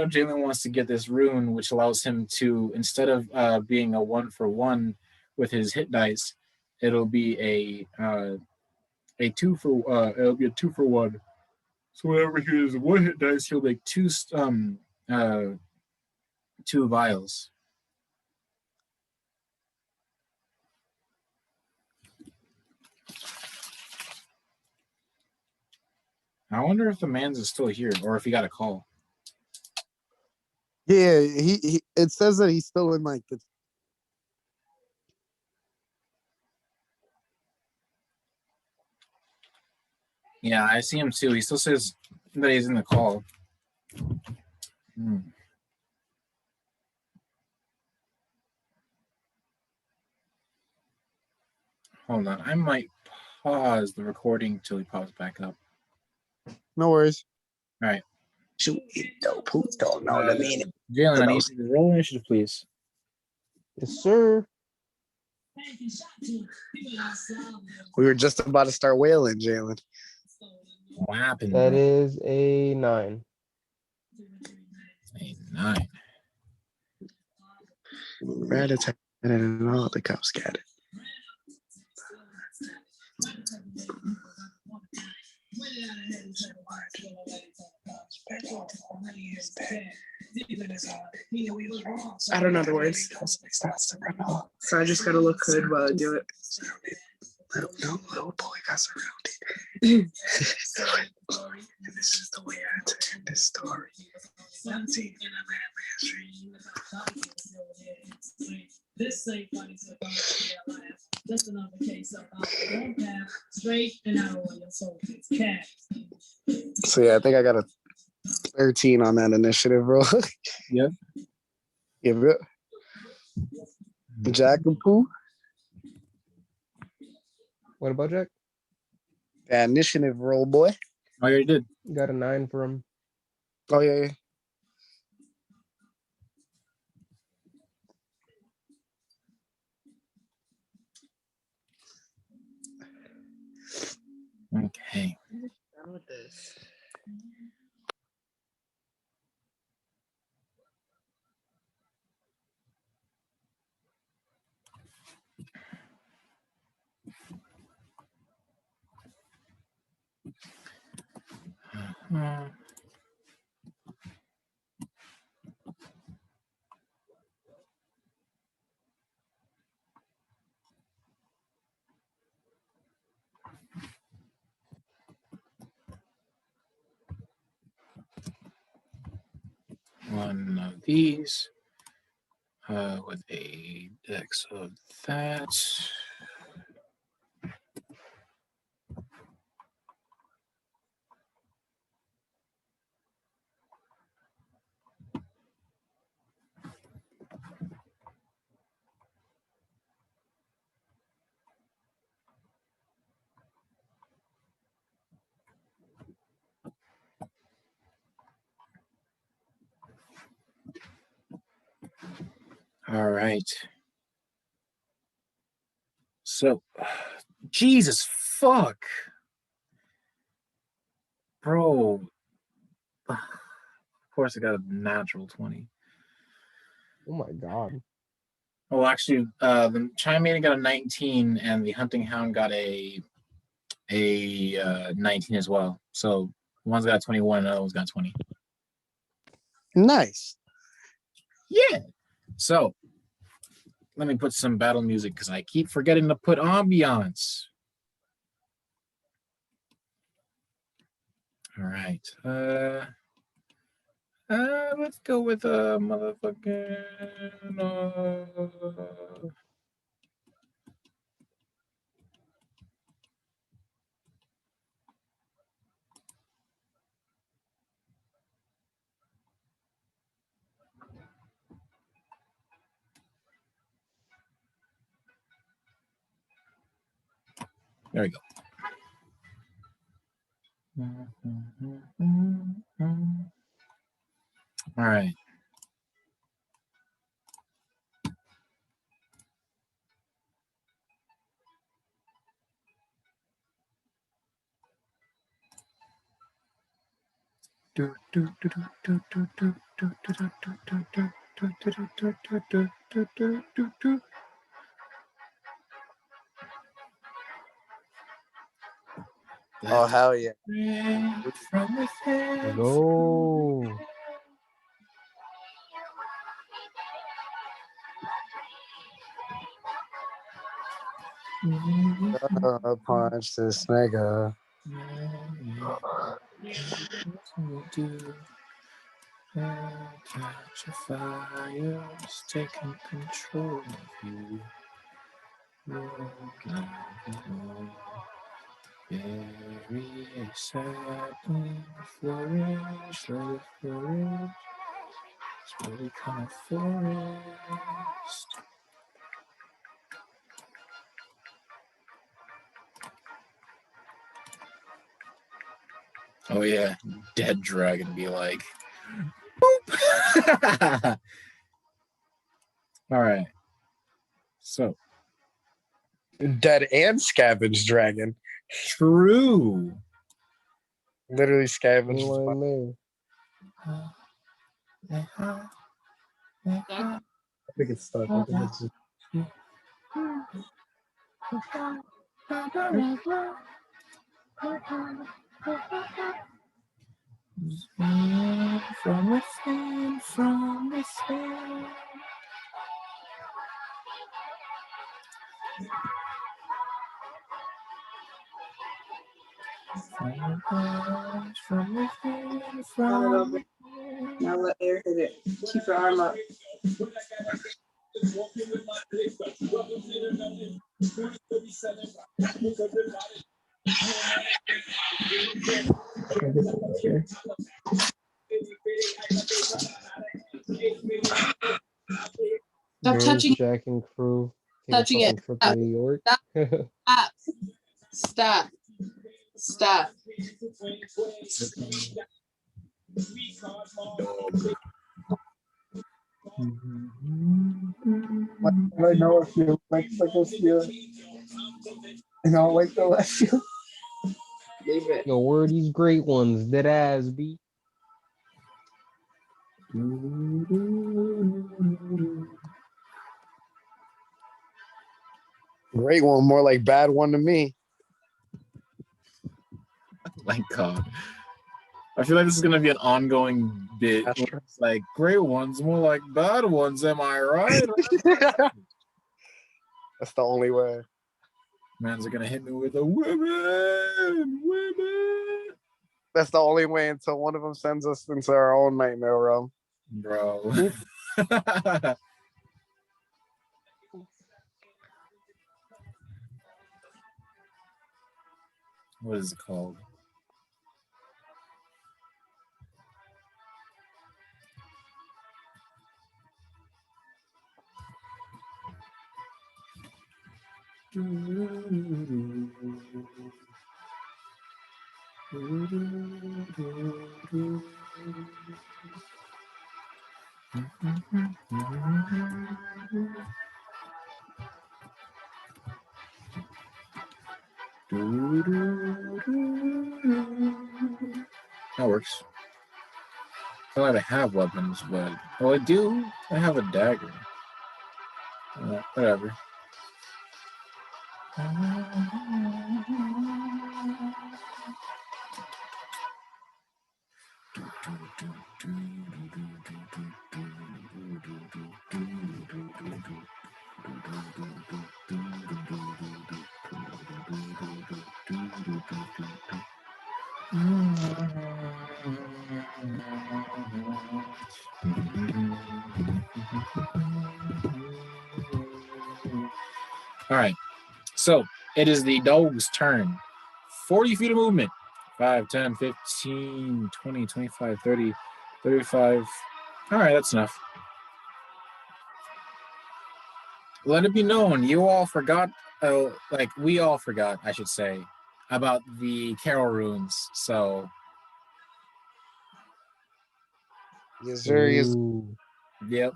[SPEAKER 1] Jalen wants to get this rune, which allows him to, instead of being a 1-for-1 with his hit dice, it'll be a 2-for-1. So whenever he has 1 hit dice, he'll make 2 vials. I wonder if the man's is still here or if he got a call.
[SPEAKER 5] Yeah, he it says that he's still in like the.
[SPEAKER 1] Yeah, I see him too. He still says that he's in the call. Hold on. I might pause the recording till he pops back up.
[SPEAKER 5] No worries.
[SPEAKER 1] All right.
[SPEAKER 5] Don't know the meaning.
[SPEAKER 1] Jalen, I need you to roll initiative, please.
[SPEAKER 2] Yes, sir.
[SPEAKER 5] We were just about to start wailing, Jalen.
[SPEAKER 1] What happened?
[SPEAKER 2] That
[SPEAKER 1] bro?
[SPEAKER 2] is a 9.
[SPEAKER 1] 29.
[SPEAKER 5] Rat-a-tat, and all the cops got it.
[SPEAKER 7] I don't know the words, so I just gotta look good while I do it.
[SPEAKER 5] Little boy got surrounded. And this is the way I tell this story. Unseen in a madman's dream.
[SPEAKER 8] This ain't funny to the laugh. Just another case of I don't have straight and I don't want your soul gets cat.
[SPEAKER 5] So yeah, I think I got a 13 on that initiative, bro.
[SPEAKER 1] Yeah.
[SPEAKER 5] Yeah, bro. Jack and Pooh.
[SPEAKER 2] What about Jack?
[SPEAKER 5] That initiative roll, boy.
[SPEAKER 1] Oh, you already did.
[SPEAKER 2] Got a 9 for him.
[SPEAKER 5] Oh yeah.
[SPEAKER 1] Okay.
[SPEAKER 7] Done with this.
[SPEAKER 1] Uh, one of these with a dex of that. All right. So, Jesus fuck. Bro. Of course, I got a natural 20.
[SPEAKER 2] Oh my god.
[SPEAKER 1] Well, actually, the Chime Maiden got a 19, and the Hunting Hound got a 19 as well. So one's got 21, and the other one's got 20.
[SPEAKER 5] Nice.
[SPEAKER 1] Yeah. So let me put some battle music because I keep forgetting to put ambiance. All right. Let's go with a motherfucking. There we go. All right.
[SPEAKER 5] Oh hell yeah.
[SPEAKER 1] From within.
[SPEAKER 2] Go.
[SPEAKER 5] Punch this nigga.
[SPEAKER 1] Catch a fire, it's taking control of you. Very exciting, flourish, let it flourish. It's really kind of forest. Oh yeah, dead dragon be like, boop. All right. So
[SPEAKER 5] Dead and scavenged dragon.
[SPEAKER 1] true.
[SPEAKER 5] Literally scavenged.
[SPEAKER 2] Anyone there?
[SPEAKER 5] I think it's stuck. I think it's just...
[SPEAKER 1] From within, from within. From within, from within.
[SPEAKER 7] Now let air hit it. Keep your arm up.
[SPEAKER 3] Okay.
[SPEAKER 7] Stop
[SPEAKER 2] There's
[SPEAKER 7] touching.
[SPEAKER 2] Jack and crew. Take a
[SPEAKER 7] Touching it.
[SPEAKER 2] fucking trip to New York.
[SPEAKER 7] Stop. Stop.
[SPEAKER 5] I know if you like this year. And I'll like the last year.
[SPEAKER 7] Leave it.
[SPEAKER 2] Yo, where are these great ones? Dead ass B.
[SPEAKER 5] Great one, more like bad one to me.
[SPEAKER 1] My God. I feel like this is gonna be an ongoing bit.
[SPEAKER 5] That's true.
[SPEAKER 1] It's like great ones, more like bad ones. Am I right?
[SPEAKER 5] That's the only way.
[SPEAKER 1] Mans are gonna hit me with a women.
[SPEAKER 5] That's the only way until one of them sends us into our own nightmare realm.
[SPEAKER 1] Bro. What is it called? That works. I don't have weapons, but well, I do. I have a dagger. Whatever. All right. So it is the dog's turn. 40 feet of movement. 5, 10, 15, 20, 25, 30, 35. All right, that's enough. Let it be known, you all forgot, we all forgot, I should say, about the Carol runes. So,
[SPEAKER 5] Yes, sir. Yes.
[SPEAKER 2] Ooh.
[SPEAKER 1] yep.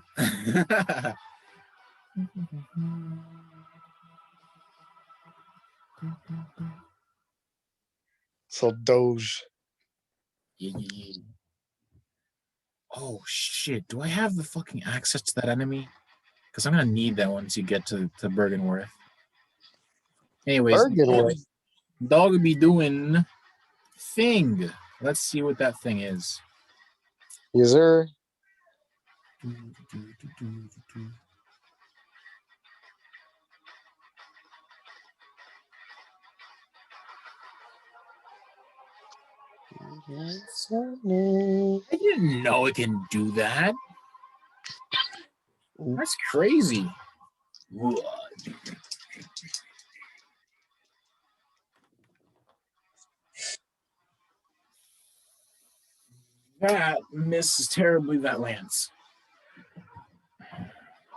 [SPEAKER 5] So Doge.
[SPEAKER 1] Yeah. Oh shit! Do I have the fucking access to that enemy? Because I'm gonna need that once you get to Bergenworth. Anyways,
[SPEAKER 5] Bergenworth.
[SPEAKER 1] dog would be doing thing. Let's see what that thing is.
[SPEAKER 5] Yes, sir.
[SPEAKER 1] I didn't know it can do that. That's crazy. That misses terribly. That lands.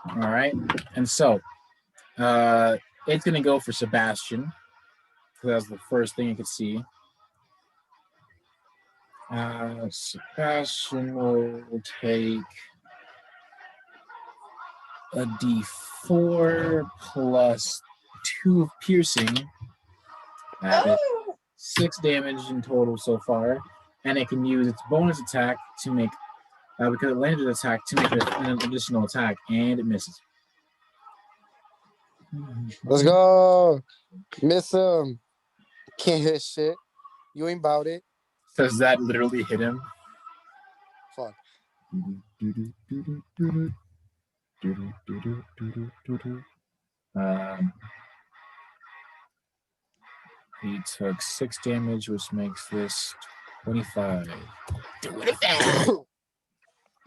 [SPEAKER 1] All right. And so it's going to go for Sebastian. That's the first thing you could see. Sebastian will take a d4 plus 2 of piercing. That is 6 damage in total so far. And it can use its bonus attack to make Because it landed an attack to make an additional attack, and it misses.
[SPEAKER 5] Let's go. Miss him. Can't hit shit. You ain't about it.
[SPEAKER 1] Does that literally hit him?
[SPEAKER 5] Fuck.
[SPEAKER 1] He took 6 damage, which makes this 25.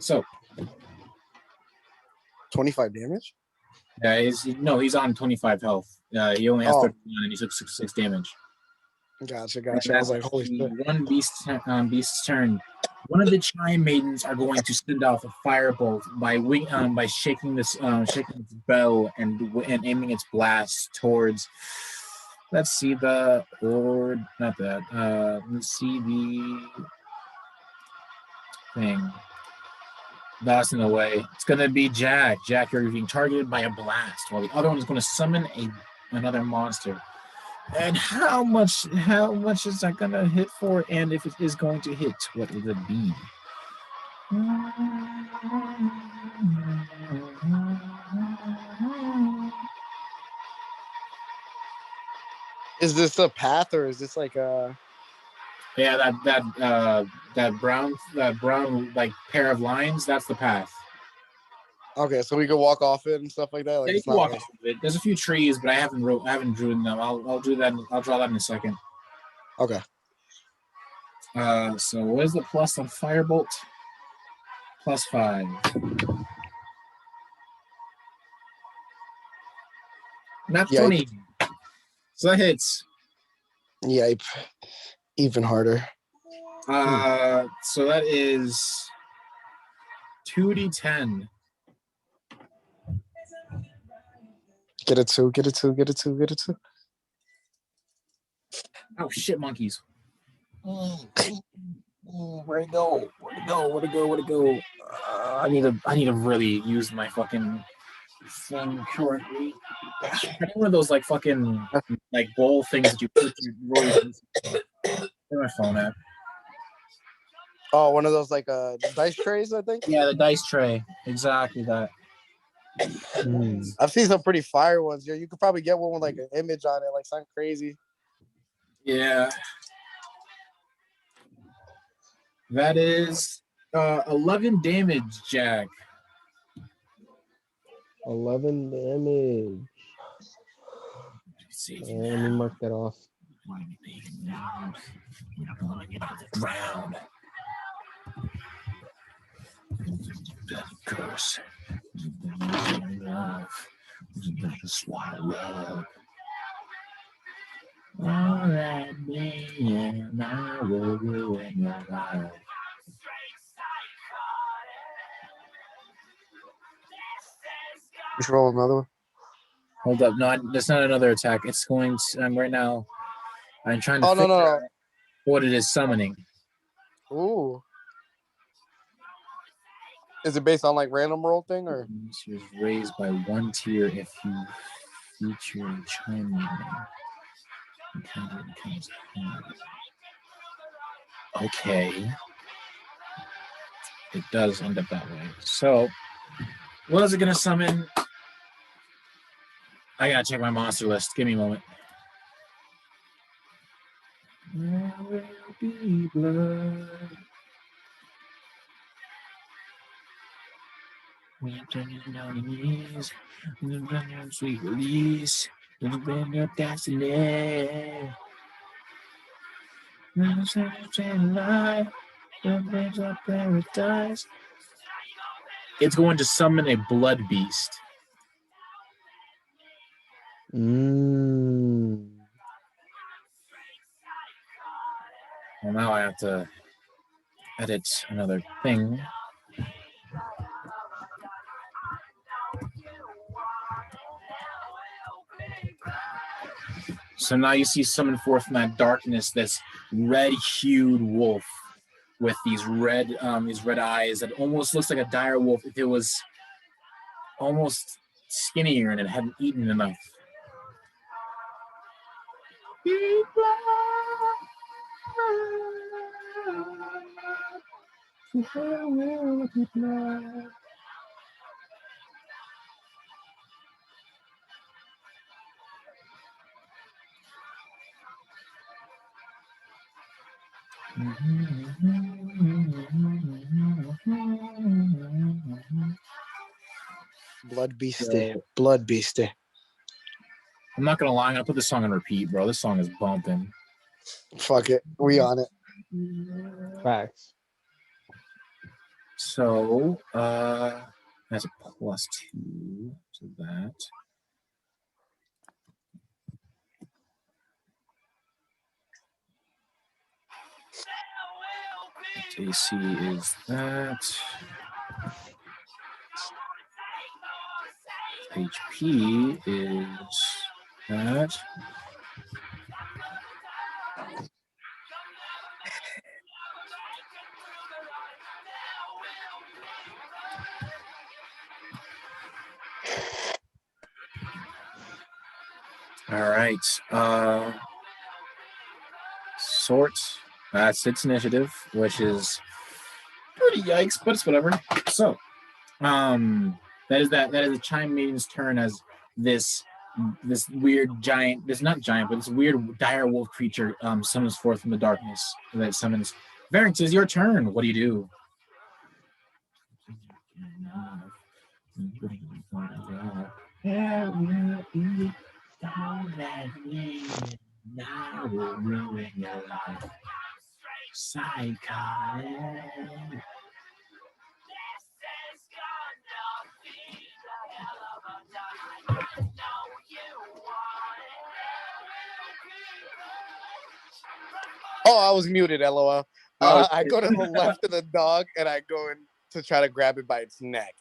[SPEAKER 1] So
[SPEAKER 5] 25 damage?
[SPEAKER 1] yeah, he's on 25 health. He only has 31 and he took 6 damage.
[SPEAKER 5] Gotcha. I was like, holy shit.
[SPEAKER 1] One beast's turn. One of the Chime Maidens are going to send off a firebolt by shaking this bell and aiming its blast towards. Let's see the thing. That's in the way. It's gonna be Jack. Jack, you're being targeted by a blast, while the other one is going to summon another monster. And how much is that gonna hit for? And if it is going to hit, what will it be?
[SPEAKER 5] Is this a path or is this like a?
[SPEAKER 1] Yeah, that brown like pair of lines. That's the path.
[SPEAKER 5] Okay, so we can walk off it and stuff like that. Like
[SPEAKER 1] Yeah, you
[SPEAKER 5] it's
[SPEAKER 1] can
[SPEAKER 5] not
[SPEAKER 1] walk
[SPEAKER 5] like...
[SPEAKER 1] off of it. There's a few trees, but I haven't drawn them. I'll do that. I'll draw that in a second.
[SPEAKER 5] Okay.
[SPEAKER 1] So what is the plus on Firebolt? +5. Not 20. So that hits.
[SPEAKER 5] Yipe. Even harder.
[SPEAKER 1] So that is 2d10.
[SPEAKER 5] Get it two.
[SPEAKER 1] Oh shit, monkeys. Where'd it go? I need to really use my fucking thing correctly. One of those like fucking like bowl things that you put your roll. Where's my phone at?
[SPEAKER 5] Oh, one of those like dice trays, I think.
[SPEAKER 1] Yeah, the dice tray. Exactly that.
[SPEAKER 5] I've seen some pretty fire ones here. You could probably get one with like an image on it, like something crazy.
[SPEAKER 1] Yeah. That is 11 damage, Jack.
[SPEAKER 3] 11 damage. Let me mark that off.
[SPEAKER 1] Ground. Curse. Swallow. All that me and I will ruin your life.
[SPEAKER 5] You should roll another one.
[SPEAKER 1] Hold up, no, that's not another attack. It's going to, right now. I'm trying to figure out what it is summoning.
[SPEAKER 5] Ooh. Is it based on like random roll thing or?
[SPEAKER 1] Is raised by 1 tier if you feature a Chime Maiden. Okay. It does end up that way. So, what is it going to summon? I got to check my monster list. Give me a moment. There will be blood. We are turning down the knees. We run your sweet release. We bring your destiny. Now stand alive. The flames of paradise. It's going to summon a blood beast.
[SPEAKER 3] Mm.
[SPEAKER 1] Well, now I have to edit another thing. So now you see summon forth from that darkness this red-hued wolf with these red eyes that almost looks like a dire wolf if it was almost skinnier and it hadn't eaten enough.
[SPEAKER 5] Blood beastie.
[SPEAKER 1] So-
[SPEAKER 5] Blood beastie.
[SPEAKER 1] I'm not gonna lie, I'm gonna put this song on repeat, bro. This song is bumping.
[SPEAKER 5] Fuck it. We on it.
[SPEAKER 2] Facts.
[SPEAKER 1] So that's a +2 to that. AC is that. HP is that. All right. Sort. That's its initiative, which is pretty yikes, but it's whatever. So, that is a chime maiden's turn as this weird giant, this not giant, but this weird dire wolf creature summons forth from the darkness. That summons. Varix, is your turn. What do you do? Now will ruin your life. Psychotic.
[SPEAKER 5] Oh, I was muted, LOL.
[SPEAKER 1] Oh,
[SPEAKER 5] I go to the left of the dog and I go in to try to grab it by its neck.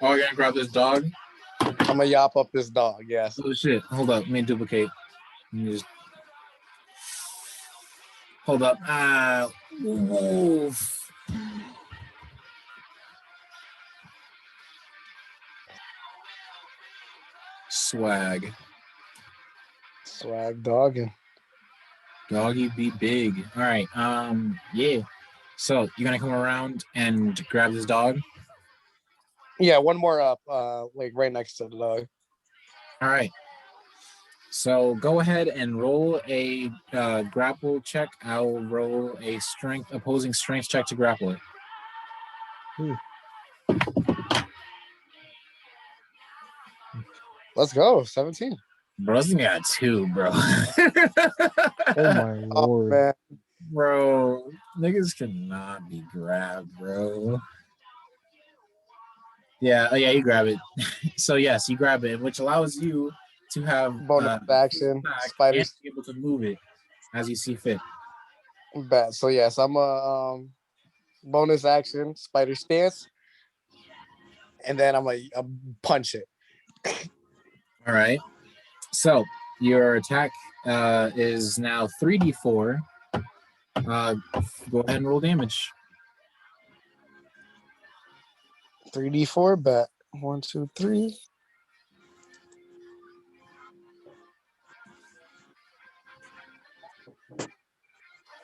[SPEAKER 1] Oh, you're gonna grab this dog?
[SPEAKER 5] I'm gonna yop up this dog, yes.
[SPEAKER 1] Oh shit! Hold up, let me duplicate. Let me just hold up. Wolf. Swag.
[SPEAKER 5] Swag dogging.
[SPEAKER 1] Doggy be big. All right. Yeah. So you're gonna come around and grab this dog.
[SPEAKER 5] Yeah, one more up, like right next to the dog.
[SPEAKER 1] All right. So go ahead and roll a grapple check. I'll roll a opposing strength check to grapple it.
[SPEAKER 5] Let's go, 17.
[SPEAKER 1] Bro's got 2, bro.
[SPEAKER 2] Oh my
[SPEAKER 5] Oh,
[SPEAKER 2] lord.
[SPEAKER 5] man.
[SPEAKER 1] Bro, niggas cannot be grabbed, bro. Yeah, you grab it. So yes, you grab it, which allows you to have
[SPEAKER 5] Bonus action, spider
[SPEAKER 1] and be able to move it as you see fit.
[SPEAKER 5] bat. So yes, I'm a bonus action, spider stance, and then I'm a punch it.
[SPEAKER 1] All right. So your attack is now 3d4. Go ahead and roll damage.
[SPEAKER 5] 3d4 bet. 1, 2, 3.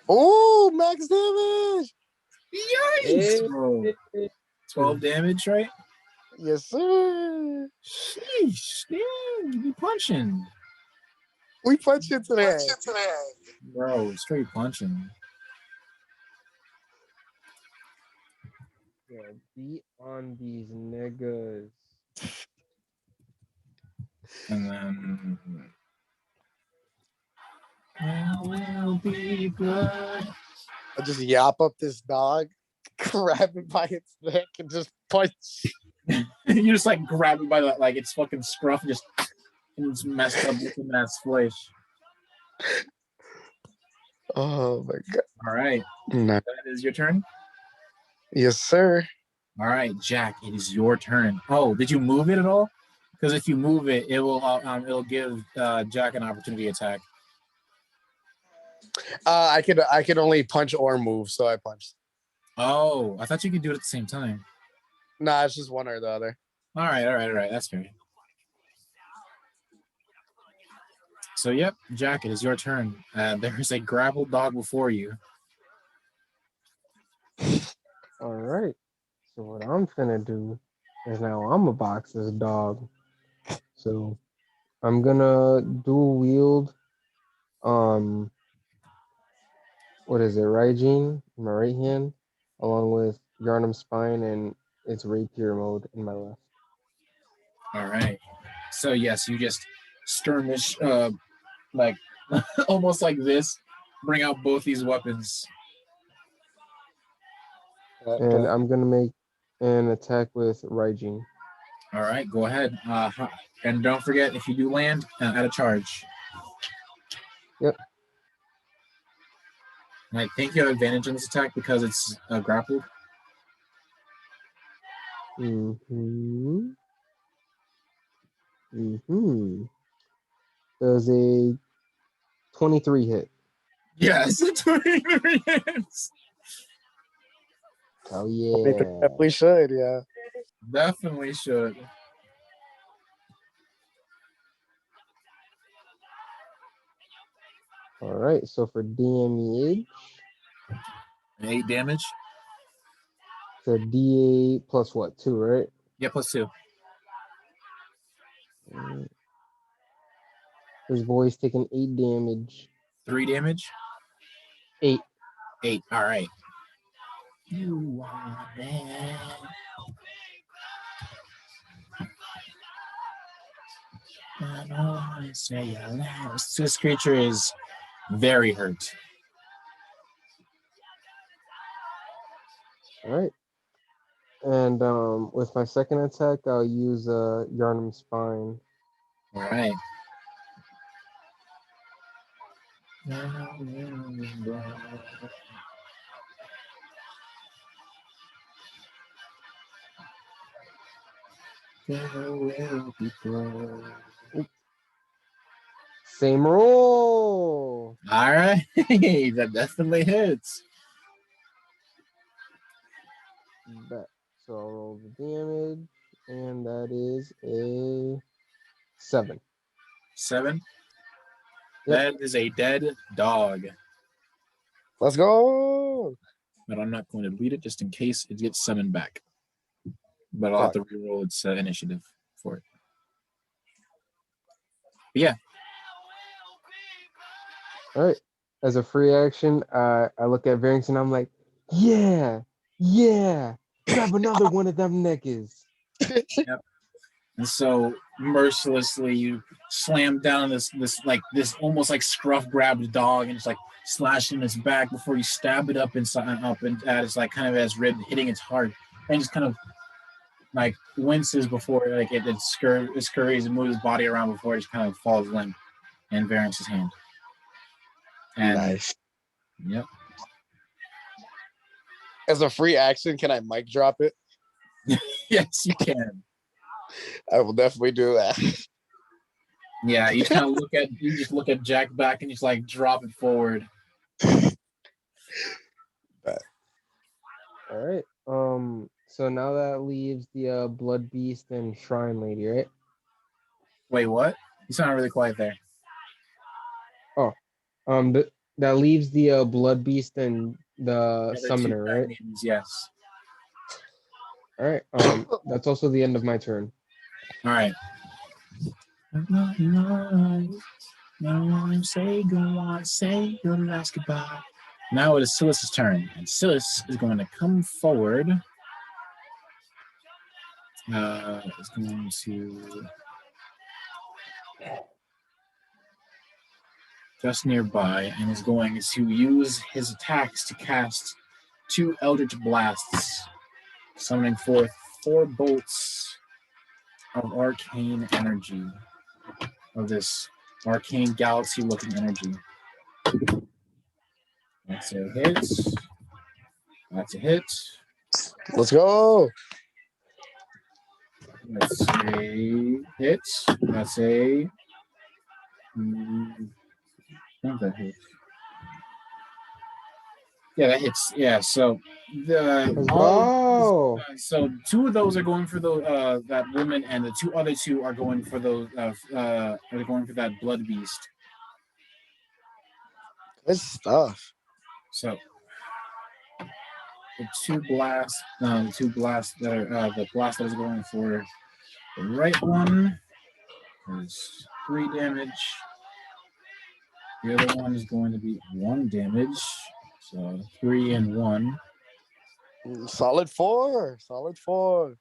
[SPEAKER 5] Oh, max damage!
[SPEAKER 1] Yikes, bro. 12 damage, right?
[SPEAKER 5] Yes, sir.
[SPEAKER 1] Sheesh, damn, you be punching.
[SPEAKER 5] We punch it today.
[SPEAKER 1] Bro, straight punching.
[SPEAKER 2] Yeah, beat on these niggas.
[SPEAKER 1] And then will be blood.
[SPEAKER 5] I just yap up this dog, grab it by its neck, and just punch.
[SPEAKER 1] You just like grab it by the, like its fucking scruff, and it's messed up in that splish.
[SPEAKER 5] Oh my god.
[SPEAKER 1] All right,
[SPEAKER 5] No.
[SPEAKER 1] that is your turn.
[SPEAKER 5] Yes, sir.
[SPEAKER 1] All right, Jack, it is your turn. Oh, did you move it at all? Because if you move it, it'll give Jack an opportunity attack.
[SPEAKER 5] I could only punch or move, so I punched.
[SPEAKER 1] Oh, I thought you could do it at the same time.
[SPEAKER 5] Nah, it's just one or the other.
[SPEAKER 1] All right. That's fair. So, yep, Jack, it is your turn. There is a grappled dog before you.
[SPEAKER 3] All right. So what I'm finna do is now I'm a box this dog. So I'm gonna dual wield what is it, Raijin in my right hand, along with Yarnum Spine and its rapier mode in my left.
[SPEAKER 1] All right. So yes, you just skirmish, like almost like this. Bring out both these weapons.
[SPEAKER 3] And I'm gonna make an attack with Raijin.
[SPEAKER 1] All right, go ahead. And don't forget, if you do land, add a charge.
[SPEAKER 3] Yep.
[SPEAKER 1] And I think you have advantage on this attack because it's grappled.
[SPEAKER 3] Mm-hmm. Mm-hmm. Does a 23 hit?
[SPEAKER 1] Yes, 23 hits.
[SPEAKER 3] Oh
[SPEAKER 5] Definitely
[SPEAKER 3] yeah.
[SPEAKER 5] should, yeah.
[SPEAKER 1] Definitely should.
[SPEAKER 3] All right. So for damage,
[SPEAKER 1] 8 damage.
[SPEAKER 3] it's a D8 plus what? 2, right?
[SPEAKER 1] Yeah, +2.
[SPEAKER 3] Alright. This boy's taking 8 damage.
[SPEAKER 1] 3 damage.
[SPEAKER 3] 8.
[SPEAKER 1] 8. All right. You want it. I know I say your last. This creature is very hurt.
[SPEAKER 3] All right. And with my second attack, I'll use Yarnum Spine.
[SPEAKER 1] All right.
[SPEAKER 3] Same roll.
[SPEAKER 1] All right. That definitely hits.
[SPEAKER 3] Bet. So I'll roll the damage, and that is a 7.
[SPEAKER 1] 7.
[SPEAKER 3] Yep.
[SPEAKER 1] That is a dead dog.
[SPEAKER 5] Let's go.
[SPEAKER 1] But I'm not going to read it just in case it gets summoned back. But I'll have to reroll its initiative for it. But yeah.
[SPEAKER 3] All right. As a free action, I look at Variance and I'm like, yeah, grab another one of them niggas.
[SPEAKER 1] Yep. And so mercilessly you slam down this almost like scruff grabbed dog and it's like slashing its back before you stab it up inside up and at its like kind of as rib hitting its heart and just kind of like winces before like it scurries and moves its body around before it just kind of falls limp in Variance's hand. And
[SPEAKER 5] nice.
[SPEAKER 1] Yep.
[SPEAKER 5] As a free action, can I mic drop it?
[SPEAKER 1] Yes, you can.
[SPEAKER 5] I will definitely do that.
[SPEAKER 1] Yeah, you kind of just look at Jack back and just like drop it forward.
[SPEAKER 3] All right. So now that leaves the Blood Beast and Shrine Lady, right?
[SPEAKER 1] Wait, what? You sound really quiet there.
[SPEAKER 3] Oh, that leaves the Blood Beast and the Summoner, right?
[SPEAKER 1] Names, yes.
[SPEAKER 3] All right. That's also the end of my turn.
[SPEAKER 1] All right. Say your last goodbye. Now it is Silas's turn, and Silas is going to come forward. Is going to just nearby, and is going to use his attacks to cast 2 Eldritch Blasts, summoning forth 4 bolts of arcane energy, of this arcane galaxy-looking energy. That's a hit. That's a hit.
[SPEAKER 5] Let's go.
[SPEAKER 1] That's a hit. That's a. Not that hit. Yeah, that hits. Yeah, so so 2 of those are going for the that woman, and the 2 other 2 are going for those are going for that blood beast.
[SPEAKER 5] Good stuff.
[SPEAKER 1] So the two blasts that are the blast that is going for the right one is 3 damage. The other one is going to be 1 damage. So 3 and 1.
[SPEAKER 5] Solid 4. Solid 4.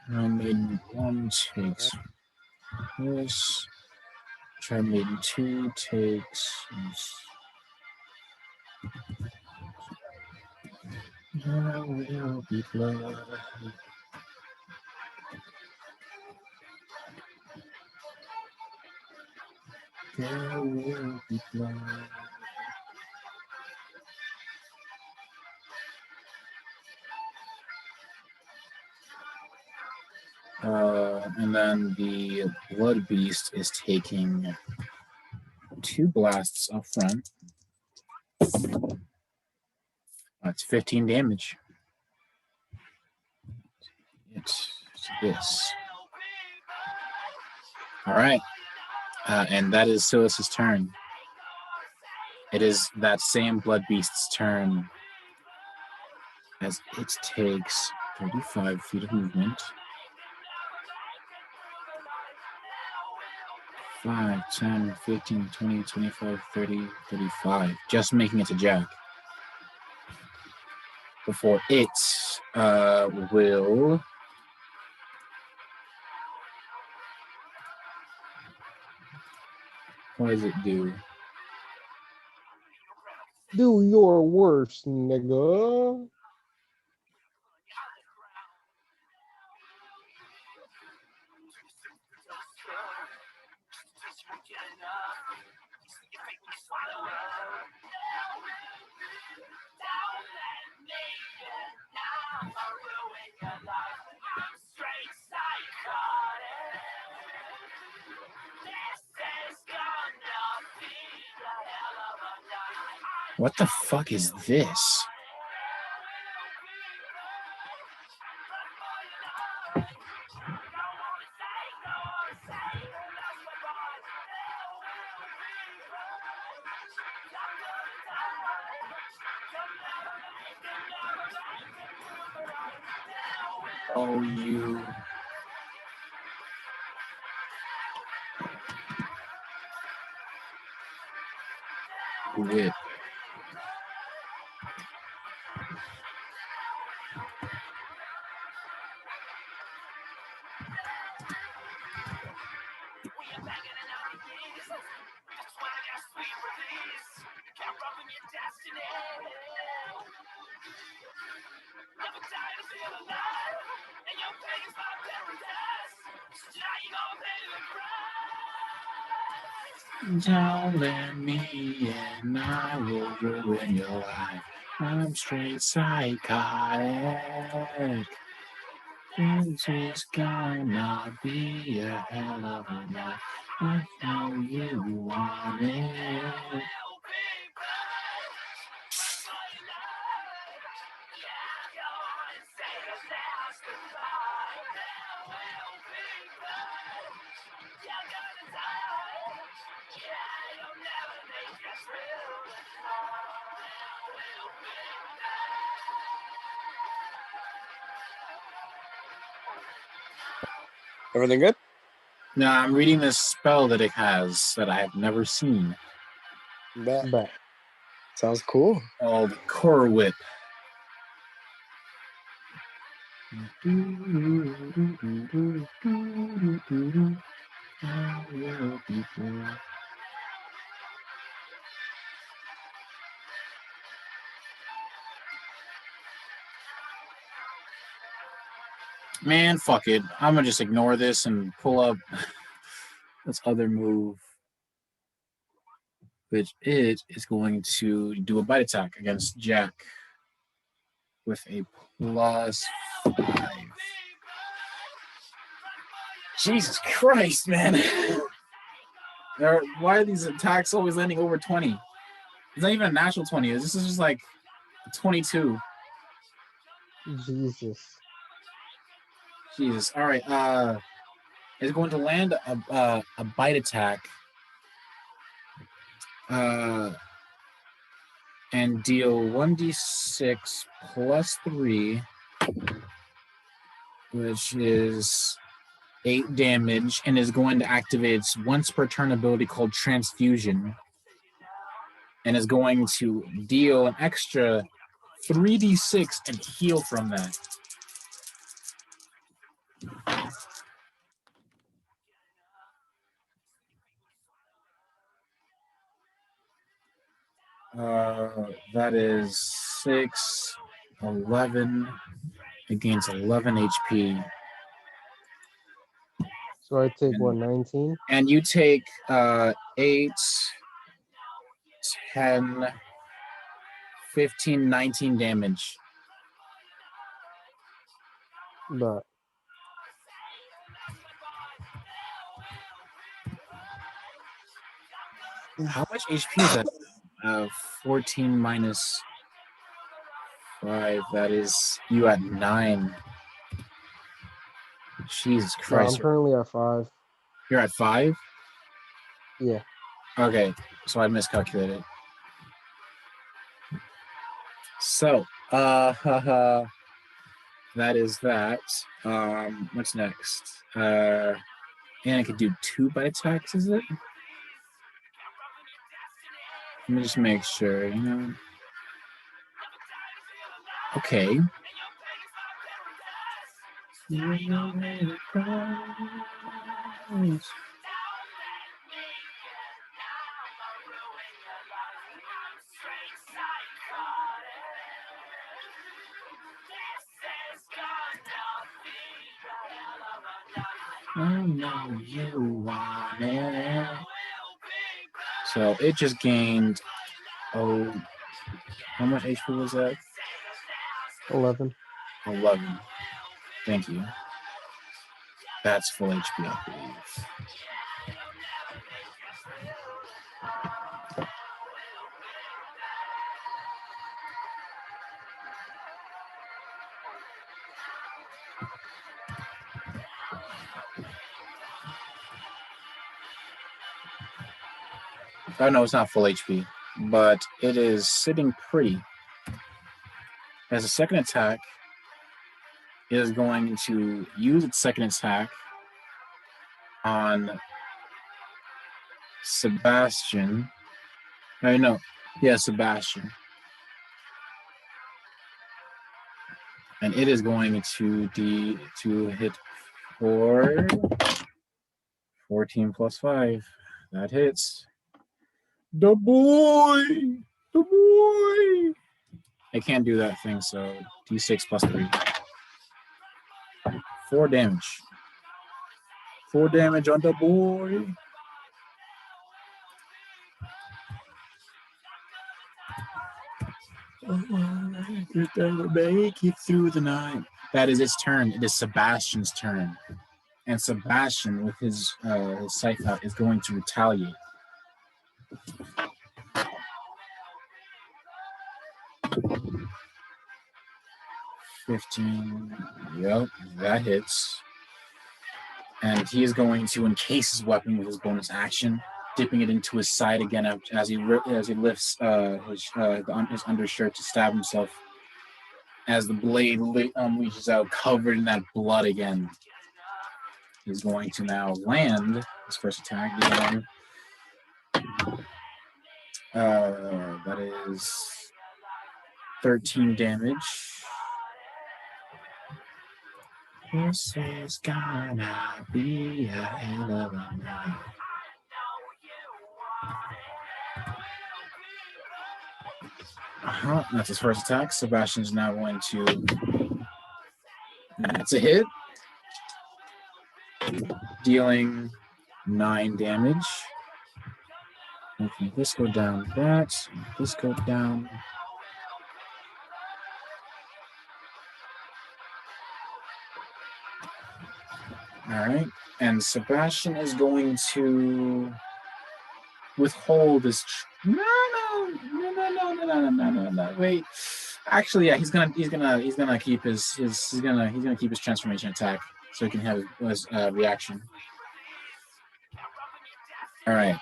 [SPEAKER 1] Maiden 1 takes this. Maiden 2 takes this. There will be blood. There will be blood. And then the Blood Beast is taking 2 blasts up front. That's 15 damage. It's this. All right. And that is Silas's turn. It is that same Blood Beast's turn as it takes 35 feet of movement. 5, 10, 15, 20, 25, 30, 35. Just making it to Jack. Before it will... What does it do?
[SPEAKER 3] Do your worst, nigga.
[SPEAKER 1] What the fuck is this? Oh, you... Whip. Don't let me in, I will ruin your life. I'm straight psychotic. This is gonna be a hell of a night. I know you want it.
[SPEAKER 5] Everything good?
[SPEAKER 1] No, I'm reading this spell that it has that I have never seen.
[SPEAKER 5] Bet. Sounds cool.
[SPEAKER 1] Called Core Whip. Man, fuck it. I'm gonna just ignore this and pull up this other move, which it is going to do a bite attack against Jack with a +5. Jesus Christ, man. Why are these attacks always landing over 20? It's not even a natural 20. This is just like 22.
[SPEAKER 3] Jesus.
[SPEAKER 1] All right. It's going to land a bite attack. and deal 1d6 plus 3, which is 8 damage, and is going to activate its once per turn ability called Transfusion, and is going to deal an extra 3d6 and heal from that. That is 6, 11. It gains 11 HP.
[SPEAKER 3] So I take what, 19?
[SPEAKER 1] And you take 8, 10, 15, 19 damage.
[SPEAKER 3] But
[SPEAKER 1] How much HP is that? 14 minus 5. That is you at 9. Jesus
[SPEAKER 3] no, I'm
[SPEAKER 1] Christ.
[SPEAKER 3] currently at 5.
[SPEAKER 1] You're at 5?
[SPEAKER 3] Yeah.
[SPEAKER 1] Okay, so I miscalculated. So, that is that. What's next? And I could do 2 bite attacks, is it? Let me just make sure, you know. Okay. I know you want it. So it just gained, how much HP was that?
[SPEAKER 3] 11.
[SPEAKER 1] 11. Thank you. That's full HP, I believe. Oh no, it's not full HP, but it is sitting pretty. As a second attack, it is going to use its second attack on Sebastian. Sebastian. And it is going to hit for 14 plus 5. That hits. The boy! The boy! I can't do that thing, so d6 plus 3. 4 damage. 4 damage on the boy. Make it through the night. That is its turn. It is Sebastian's turn. And Sebastian, with his scythe out, is going to retaliate. $15. Yep, that hits. And he is going to encase his weapon with his bonus action, dipping it into his side again as he lifts his undershirt to stab himself. As the blade reaches out, covered in that blood again. He's going to now land his first attack. That is 13 damage. This is gonna be a hell of a night. That's his first attack. Sebastian's now going to. That's a hit. Dealing 9 damage. Okay, this go down that. This go down. All right. And Sebastian is going to withhold his. No. Wait. Actually, yeah, he's gonna keep his transformation attack so he can have his reaction. All right.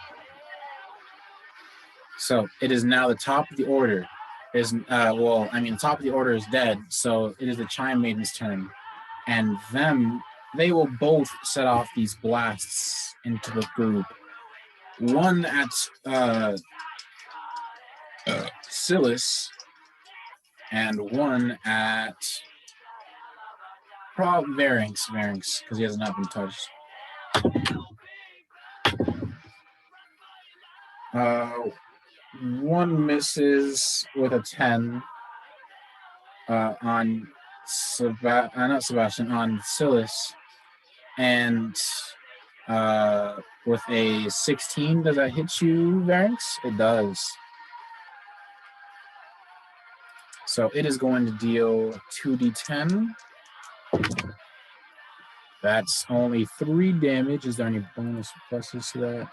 [SPEAKER 1] So it is now the top of the order. is well, I mean, top of the order is dead, so it is the Chime Maiden's turn, and they will both set off these blasts into the group. One at Silas, and one at Varynx, because he has not been touched. One misses with a 10 on not Sebastian, on Silas, and with a 16, does that hit you, Varynx? It does. So it is going to deal 2d10. That's only 3 damage. Is there any bonus pluses to that?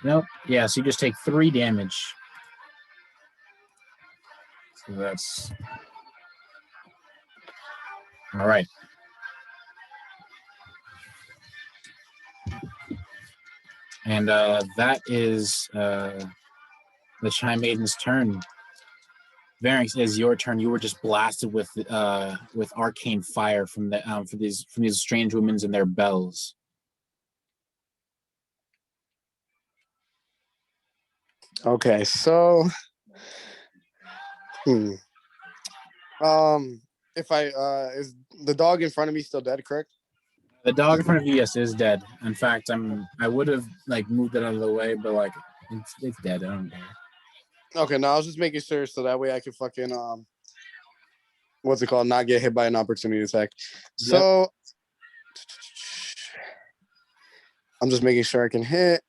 [SPEAKER 1] Nope. Yeah, so you just take 3 damage. So that's... All right. And that is the Chime Maiden's turn. Varynx, it is your turn. You were just blasted with arcane fire from these strange women and their bells.
[SPEAKER 5] Okay, so if I is the dog in front of me still dead, correct?
[SPEAKER 1] The dog in front of you, yes, is dead. In fact, I would have moved it out of the way, but it's dead. I don't care.
[SPEAKER 5] Okay, no, I was just making sure so that way I can fucking what's it called? Not get hit by an opportunity attack. So yep. I'm just making sure I can hit.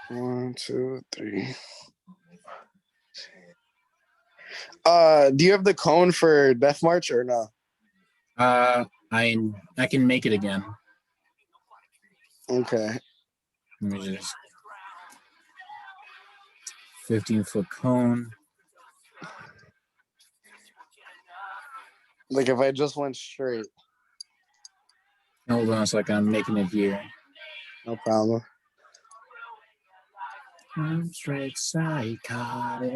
[SPEAKER 5] 1, 2, 3. Do you have the cone for Death March or no?
[SPEAKER 1] I can make it again.
[SPEAKER 5] Okay.
[SPEAKER 1] Let me just 15-foot cone.
[SPEAKER 5] Like if I just went straight.
[SPEAKER 1] Hold on a second, I'm making it here.
[SPEAKER 5] No problem.
[SPEAKER 1] I'm straight psychotic.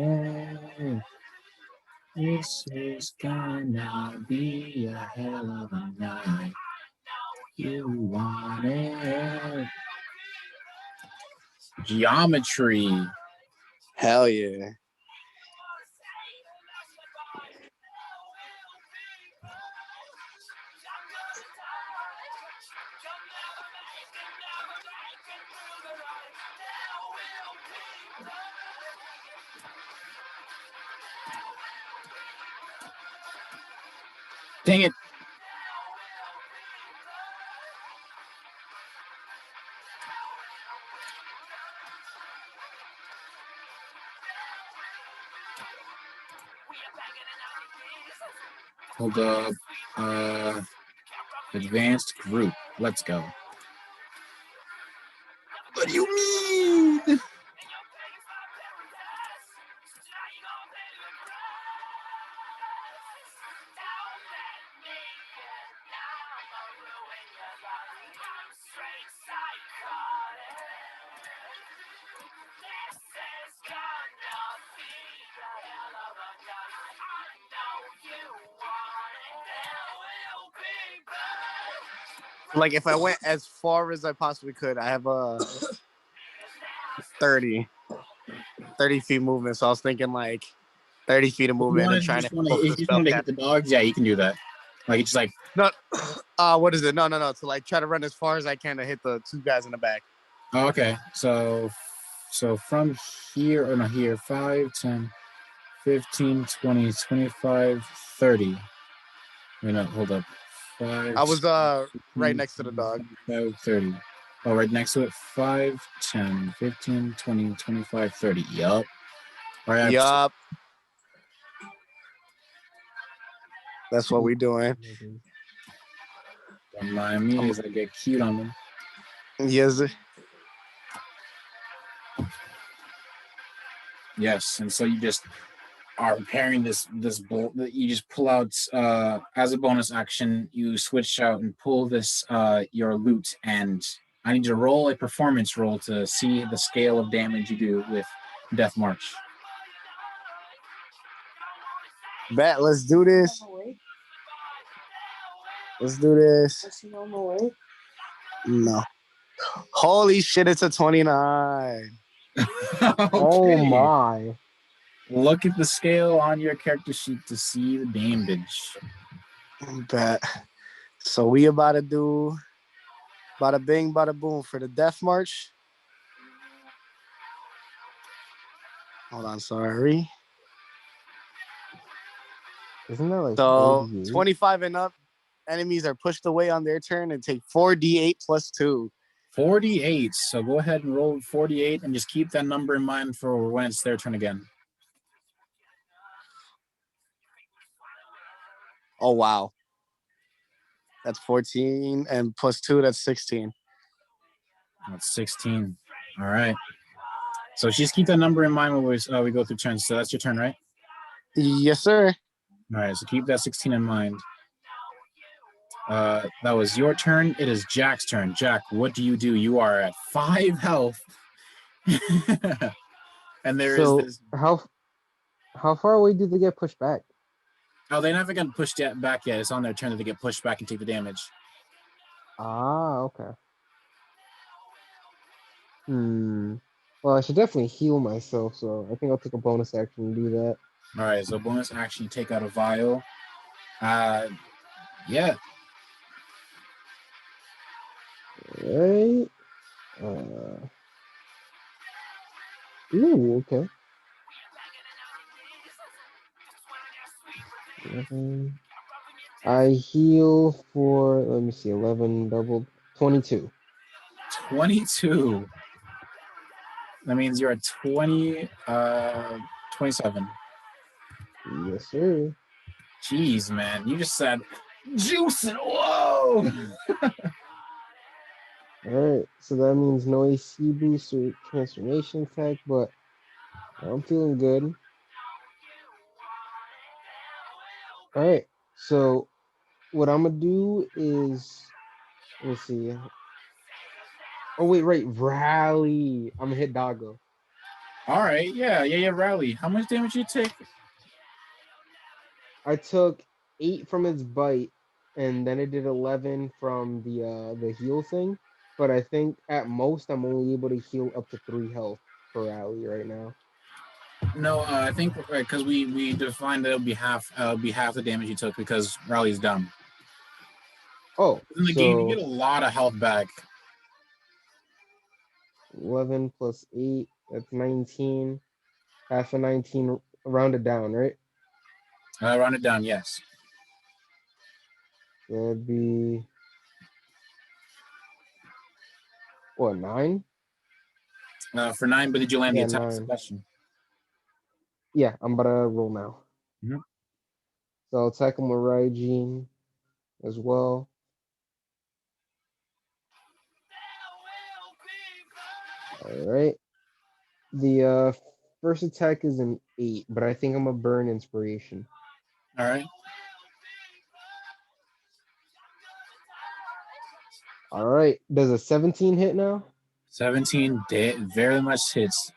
[SPEAKER 1] This is gonna be a hell of a night. You want it. Geometry.
[SPEAKER 5] Hell yeah.
[SPEAKER 1] Dang it. Hold up. Advanced group. Let's go. What do you mean?
[SPEAKER 5] Like if I went as far as I possibly could, I have a 30 feet movement. So I was thinking like 30 feet of movement and trying to
[SPEAKER 1] if you want to hit the dogs, yeah, you can do that. Like it's like
[SPEAKER 5] no, what is it? No. To like try to run as far as I can to hit the 2 guys in the back.
[SPEAKER 1] Oh, okay. So from here or no here 5, 10, 15, 20, 25, 30. Wait, no, hold up. 5.
[SPEAKER 5] I was right next to the dog.
[SPEAKER 1] 5, 30. Oh, right next to it. 5, 10, 15, 20, 25, 30. Yup. All right.
[SPEAKER 5] Yup. That's what we doing.
[SPEAKER 1] Don't mind me as I get cute on them.
[SPEAKER 5] Yes.
[SPEAKER 1] Yes, and so you just are preparing this bolt that you just pull out as a bonus action. You switch out and pull this your loot, and I need you to roll a performance roll to see the scale of damage you do with Death March.
[SPEAKER 5] Bet, let's do this. Let's do this. No. Holy shit, it's a 29.
[SPEAKER 3] Oh
[SPEAKER 1] Okay.
[SPEAKER 3] my.
[SPEAKER 1] Look at the scale on your character sheet to see the damage.
[SPEAKER 5] Bet. So we about to do bada bing, bada boom for the death march. Hold on, sorry.
[SPEAKER 3] Isn't that like
[SPEAKER 5] So
[SPEAKER 3] 38?
[SPEAKER 5] 25 and up, enemies are pushed away on their turn and take 4d8 plus 2.
[SPEAKER 1] 48. So go ahead and roll 48 and just keep that number in mind for when it's their turn again.
[SPEAKER 5] Oh, wow. That's 14 and plus 2, that's 16.
[SPEAKER 1] That's 16. All right. So just keep that number in mind when we go through turns. So that's your turn, right?
[SPEAKER 5] Yes, sir.
[SPEAKER 1] All right. So keep that 16 in mind. That was your turn. It is Jack's turn. Jack, what do? You are at 5 health. And there is
[SPEAKER 3] So
[SPEAKER 1] this.
[SPEAKER 3] how far away do they get pushed back?
[SPEAKER 1] Oh, they never got pushed back yet. It's on their turn that they get pushed back and take the damage.
[SPEAKER 3] Ah, okay. Well, I should definitely heal myself, so I think I'll take a bonus action and do that.
[SPEAKER 1] All right. So bonus action, take out a vial. Yeah.
[SPEAKER 3] Alright. Ooh, okay. 11. I heal for, let me see, 11 doubled, 22.
[SPEAKER 1] 22. That means you're at 27.
[SPEAKER 3] Yes, sir.
[SPEAKER 1] Jeez, man. You just said juicing. Whoa.
[SPEAKER 3] Alright, so that means no AC boost or transformation attack, but I'm feeling good. Alright, so what I'm gonna do is, let me see. Oh, wait, right, rally. I'm gonna hit Doggo.
[SPEAKER 1] All right. Yeah. Rally. How much damage you take?
[SPEAKER 3] I took 8 from its bite, and then it did 11 from the heal thing. But I think at most I'm only able to heal up to 3 health per rally right now.
[SPEAKER 1] No, I think because we defined that it'll be half the damage you took because Rally's dumb.
[SPEAKER 3] Oh,
[SPEAKER 1] In the game, you get a lot of health back.
[SPEAKER 3] 11 plus 8, that's 19. Half of 19 rounded down, right?
[SPEAKER 1] Round it down, yes.
[SPEAKER 3] That'd be what, 9?
[SPEAKER 1] For 9, but did you land the
[SPEAKER 3] Yeah,
[SPEAKER 1] attack?
[SPEAKER 3] 9.
[SPEAKER 1] Question.
[SPEAKER 3] Yeah, I'm about to roll now.
[SPEAKER 1] Mhm.
[SPEAKER 3] So I'll attack him with Raijin as well. All right. The first attack is an 8, but I think I'm gonna burn inspiration.
[SPEAKER 1] All right.
[SPEAKER 3] All right. Does a 17 hit now?
[SPEAKER 1] 17 very much hits.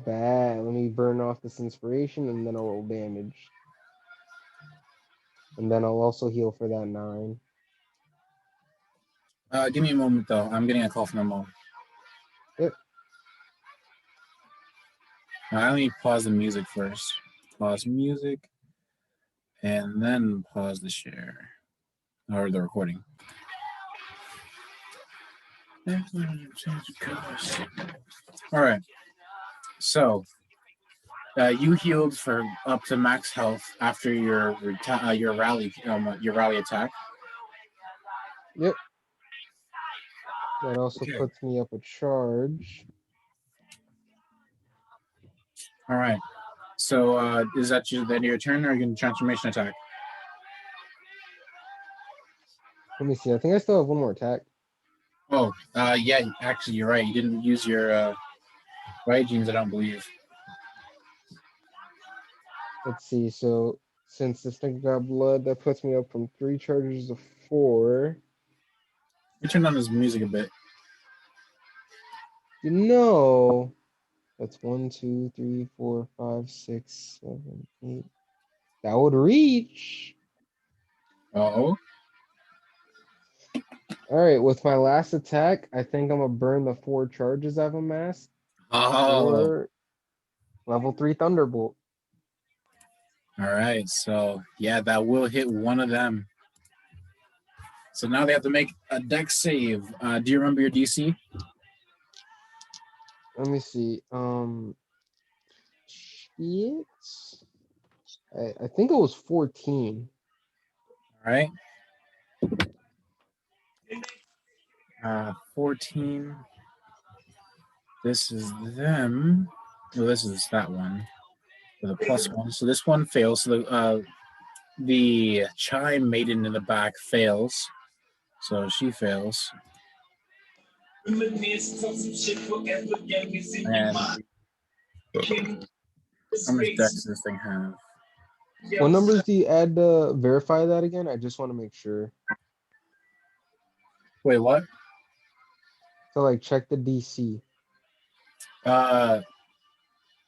[SPEAKER 3] Bad. Let me burn off this inspiration and then I'll roll damage. And then I'll also heal for that 9.
[SPEAKER 1] Give me a moment though. I'm getting a call from my mom.
[SPEAKER 3] Yep.
[SPEAKER 1] Let me pause the music first. Pause music, and then pause the share or the recording. All right. So you healed for up to max health after your rally attack.
[SPEAKER 3] Yep. That also puts me up a charge.
[SPEAKER 1] All right. So is that the end of your turn, or are you going to transformation attack?
[SPEAKER 3] Let me see. I think I still have one more attack.
[SPEAKER 1] Oh, yeah. Actually, you're right. You didn't use your right genes, I don't believe.
[SPEAKER 3] Let's see. So since this thing got blood, that puts me up from 3 charges to 4.
[SPEAKER 1] You turned on this music a bit.
[SPEAKER 3] You know, that's 1, 2, 3, 4, 5, 6, 7, 8. That would reach.
[SPEAKER 1] Oh.
[SPEAKER 3] All right, with my last attack, I think I'm gonna burn the 4 charges I've amassed
[SPEAKER 1] Oh.
[SPEAKER 3] for level 3 Thunderbolt.
[SPEAKER 1] All right. So yeah, that will hit one of them. So now they have to make a dex save. Do you remember your DC?
[SPEAKER 3] Let me see. Shit. I think it was 14.
[SPEAKER 1] All right. 14. This is them. Well, this is that one with a +1. So this one fails. So the chime maiden in the back fails. So she fails. And how much dex does this thing have?
[SPEAKER 3] What numbers do you add to verify that again? I just want to make sure.
[SPEAKER 1] Wait, what?
[SPEAKER 3] So like check the DC.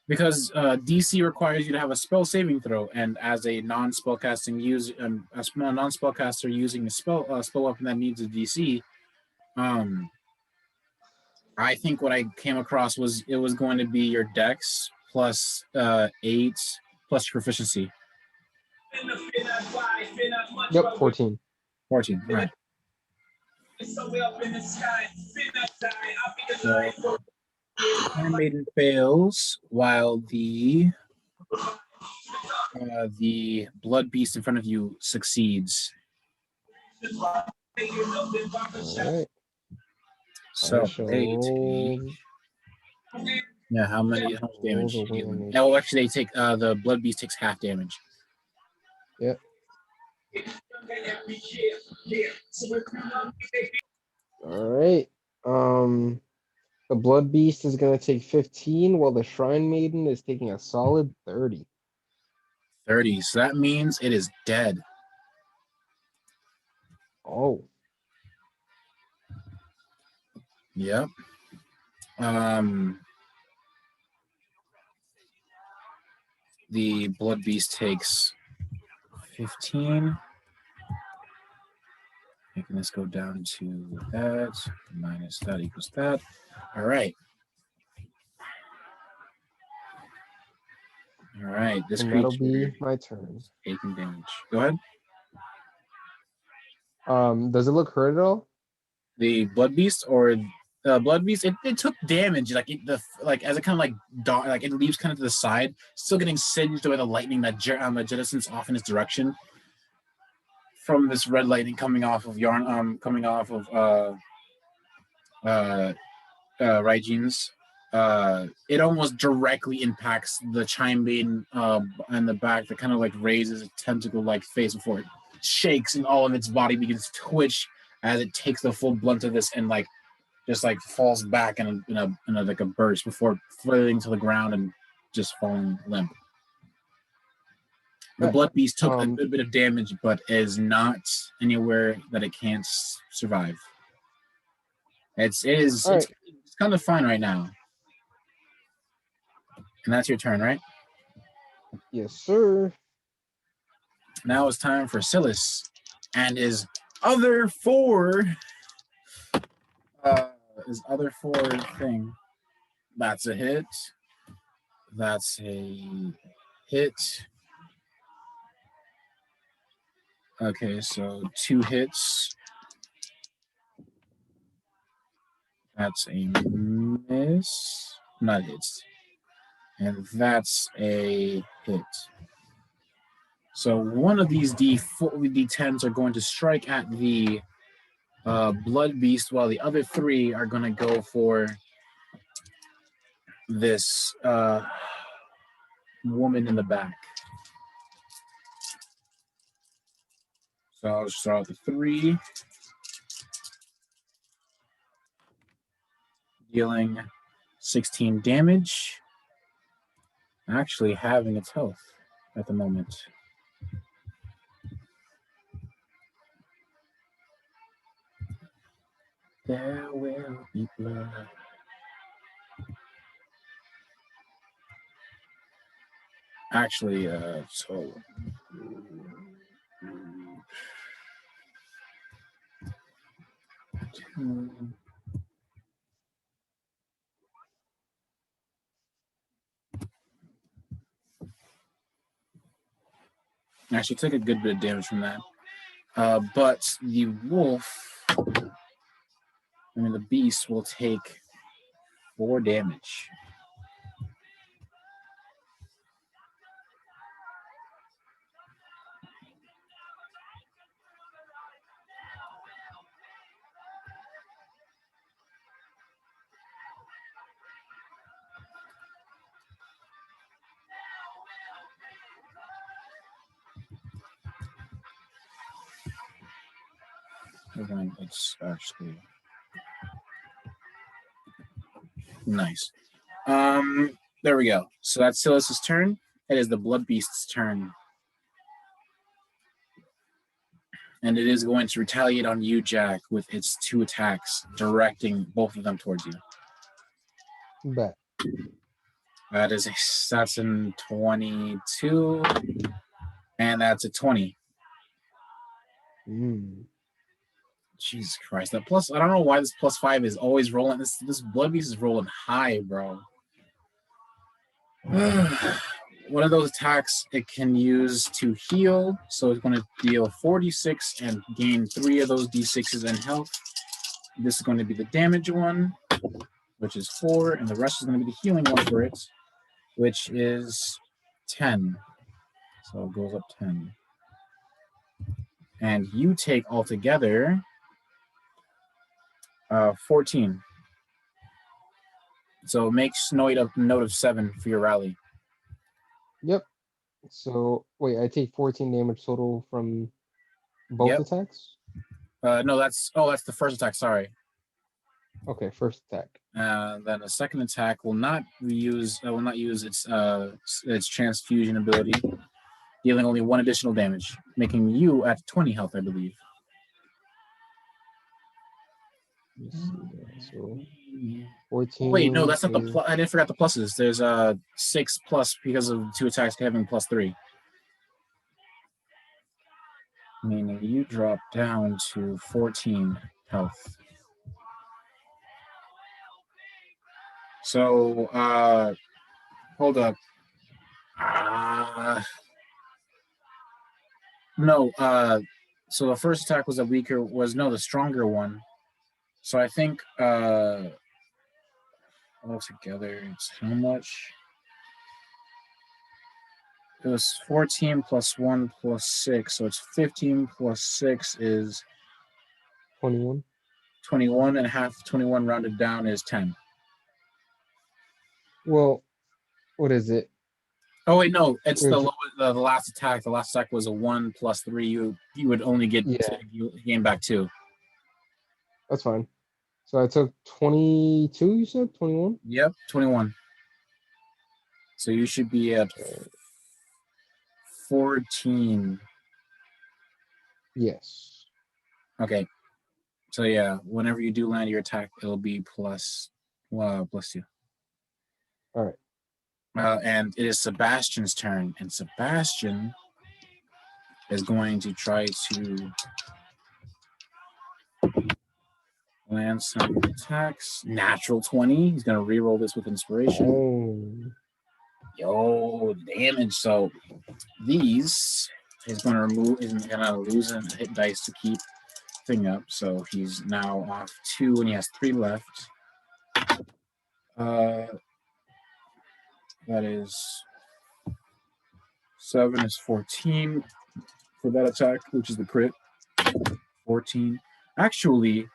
[SPEAKER 1] Because DC requires you to have a spell saving throw, and as a non-spellcaster using a spell weapon that needs a DC, I think what I came across was it was going to be your Dex plus 8 plus your proficiency.
[SPEAKER 3] Yep, 14.
[SPEAKER 1] 14, right. So, Handmaiden fails while the blood beast in front of you succeeds.
[SPEAKER 3] All right.
[SPEAKER 1] So they take. Yeah, how much damage? Oh, actually, they take the blood beast takes half damage.
[SPEAKER 3] Yep. All right. The blood beast is gonna take 15, while the shrine maiden is taking a solid 30.
[SPEAKER 1] 30. So that means it is dead.
[SPEAKER 3] Oh.
[SPEAKER 1] Yep. The blood beast takes 15. Making this go down to that minus that equals that. All right. All right. This
[SPEAKER 3] and
[SPEAKER 1] creature
[SPEAKER 3] that'll be my turn.
[SPEAKER 1] taking damage. Go ahead.
[SPEAKER 3] Does it look hurt at all?
[SPEAKER 1] The blood beast or blood beast, it took damage. Like as it kind of like it leaves kind of to the side, still getting singed by the lightning that jettisons off in its direction from this red lightning coming off of Raijin's. It almost directly impacts the chime maiden in the back that kind of like raises a tentacle-like face before it shakes and all of its body begins to twitch as it takes the full blunt of this and like just like falls back in a like a burst before falling to the ground and just falling limp. The blood beast took a good bit of damage, but is not anywhere that it can't survive. It's kind of fine right now. And that's your turn, right?
[SPEAKER 3] Yes, sir.
[SPEAKER 1] Now it's time for Silas and his other 4 thing. That's a hit. That's a hit. Okay, so 2 hits. That's a miss. Not hits. And that's a hit. So one of these D10s are going to strike at the blood beast, while the other 3 are going to go for this woman in the back. So I'll just throw out the 3. Dealing 16 damage. Actually having its health at the moment. There will be blood. Actually, so actually took a good bit of damage from that. But the wolf, the beast will take 4 damage. It's actually nice. There we go. So that's Silas's turn. It is the Blood Beast's turn. And it is going to retaliate on you, Jack, with its 2 attacks, directing both of them towards you.
[SPEAKER 3] Bet.
[SPEAKER 1] That's in 22, and that's a 20. Jesus Christ. That plus, I don't know why this +5 is always rolling. This Blood Beast is rolling high, bro. One of those attacks it can use to heal, so it's going to deal 46 and gain 3 of those d6s in health. This is going to be the damage one, which is 4, and the rest is going to be the healing one for it, which is 10. So it goes up 10. And you take altogether 14. So make note of 7 for your rally.
[SPEAKER 3] Yep. So wait, I take 14 damage total from both attacks?
[SPEAKER 1] No, that's the first attack, sorry.
[SPEAKER 3] Okay, first attack.
[SPEAKER 1] Then the second attack will not use its transfusion ability, dealing only 1 additional damage, making you at 20 health, I believe.
[SPEAKER 3] So 14.
[SPEAKER 1] Wait, no, that's not the plus. I didn't forget the pluses. There's 6 plus because of 2 attacks having +3. Meaning you drop down to 14 health. So, hold up. No, so the first attack was the stronger one. So I think altogether it's how much? It was 14 plus 1 plus 6, so it's 15 plus 6 is
[SPEAKER 3] 21.
[SPEAKER 1] 21, and half 21 rounded down is 10.
[SPEAKER 3] Well, what is it?
[SPEAKER 1] Oh wait, no, it's the last attack. The last attack was a 1 plus 3. You would only get you gain back 2.
[SPEAKER 3] That's fine. So I took 22, you said? 21?
[SPEAKER 1] Yep, 21. So you should be at 14.
[SPEAKER 3] Yes.
[SPEAKER 1] Okay. So yeah, whenever you do land your attack, it'll be plus 2.
[SPEAKER 3] All right.
[SPEAKER 1] And it is Sebastian's turn, and Sebastian is going to try to land some attacks. Natural 20. He's going to reroll this with inspiration.
[SPEAKER 3] Oh.
[SPEAKER 1] Yo, damage. So these he's going to remove. He's going to lose a hit dice to keep thing up. So he's now off 2, and he has 3 left. That is 7 is 14 for that attack, which is the crit. 14. Actually,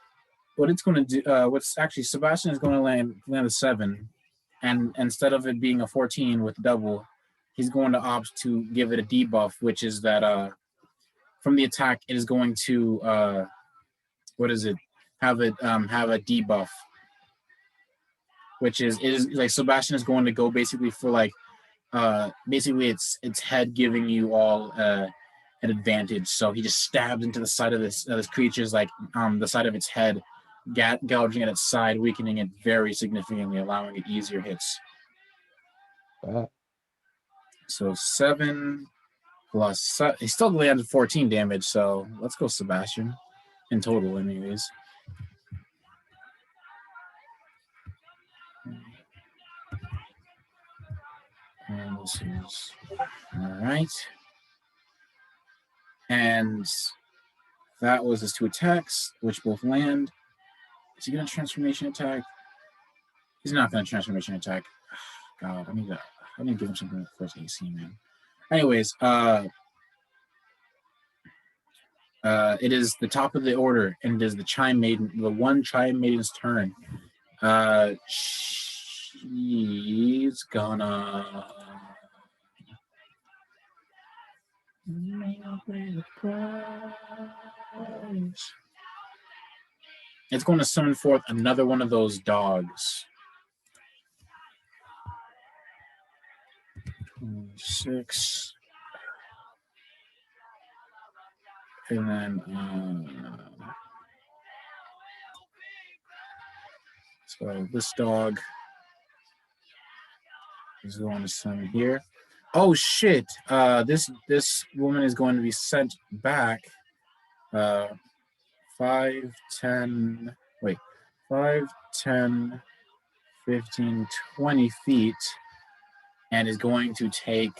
[SPEAKER 1] what it's going to do, Sebastian is going to land a 7, and instead of it being a 14 with double, he's going to opt to give it a debuff, which is that from the attack, it is going to have a debuff, which is like Sebastian is going to go basically for like basically its head giving you all an advantage. So he just stabs into the side of this creature's like the side of its head, gouging at its side, weakening it very significantly, allowing it easier hits. So 7 plus he still landed 14 damage. So let's go Sebastian in total, anyways. And this is all right. And that was his 2 attacks, which both land. Is he gonna transformation attack? He's not gonna transformation attack. God, I need to give him something for his AC, man. Anyways, it is the top of the order, and it is the Chime Maiden, the one Chime Maiden's turn. She's gonna it's going to summon forth another one of those dogs. 6. And then so this dog is going to summon here. Oh shit! This woman is going to be sent back. 5, 10. Wait, 5, 10, 15, 20 feet, and is going to take.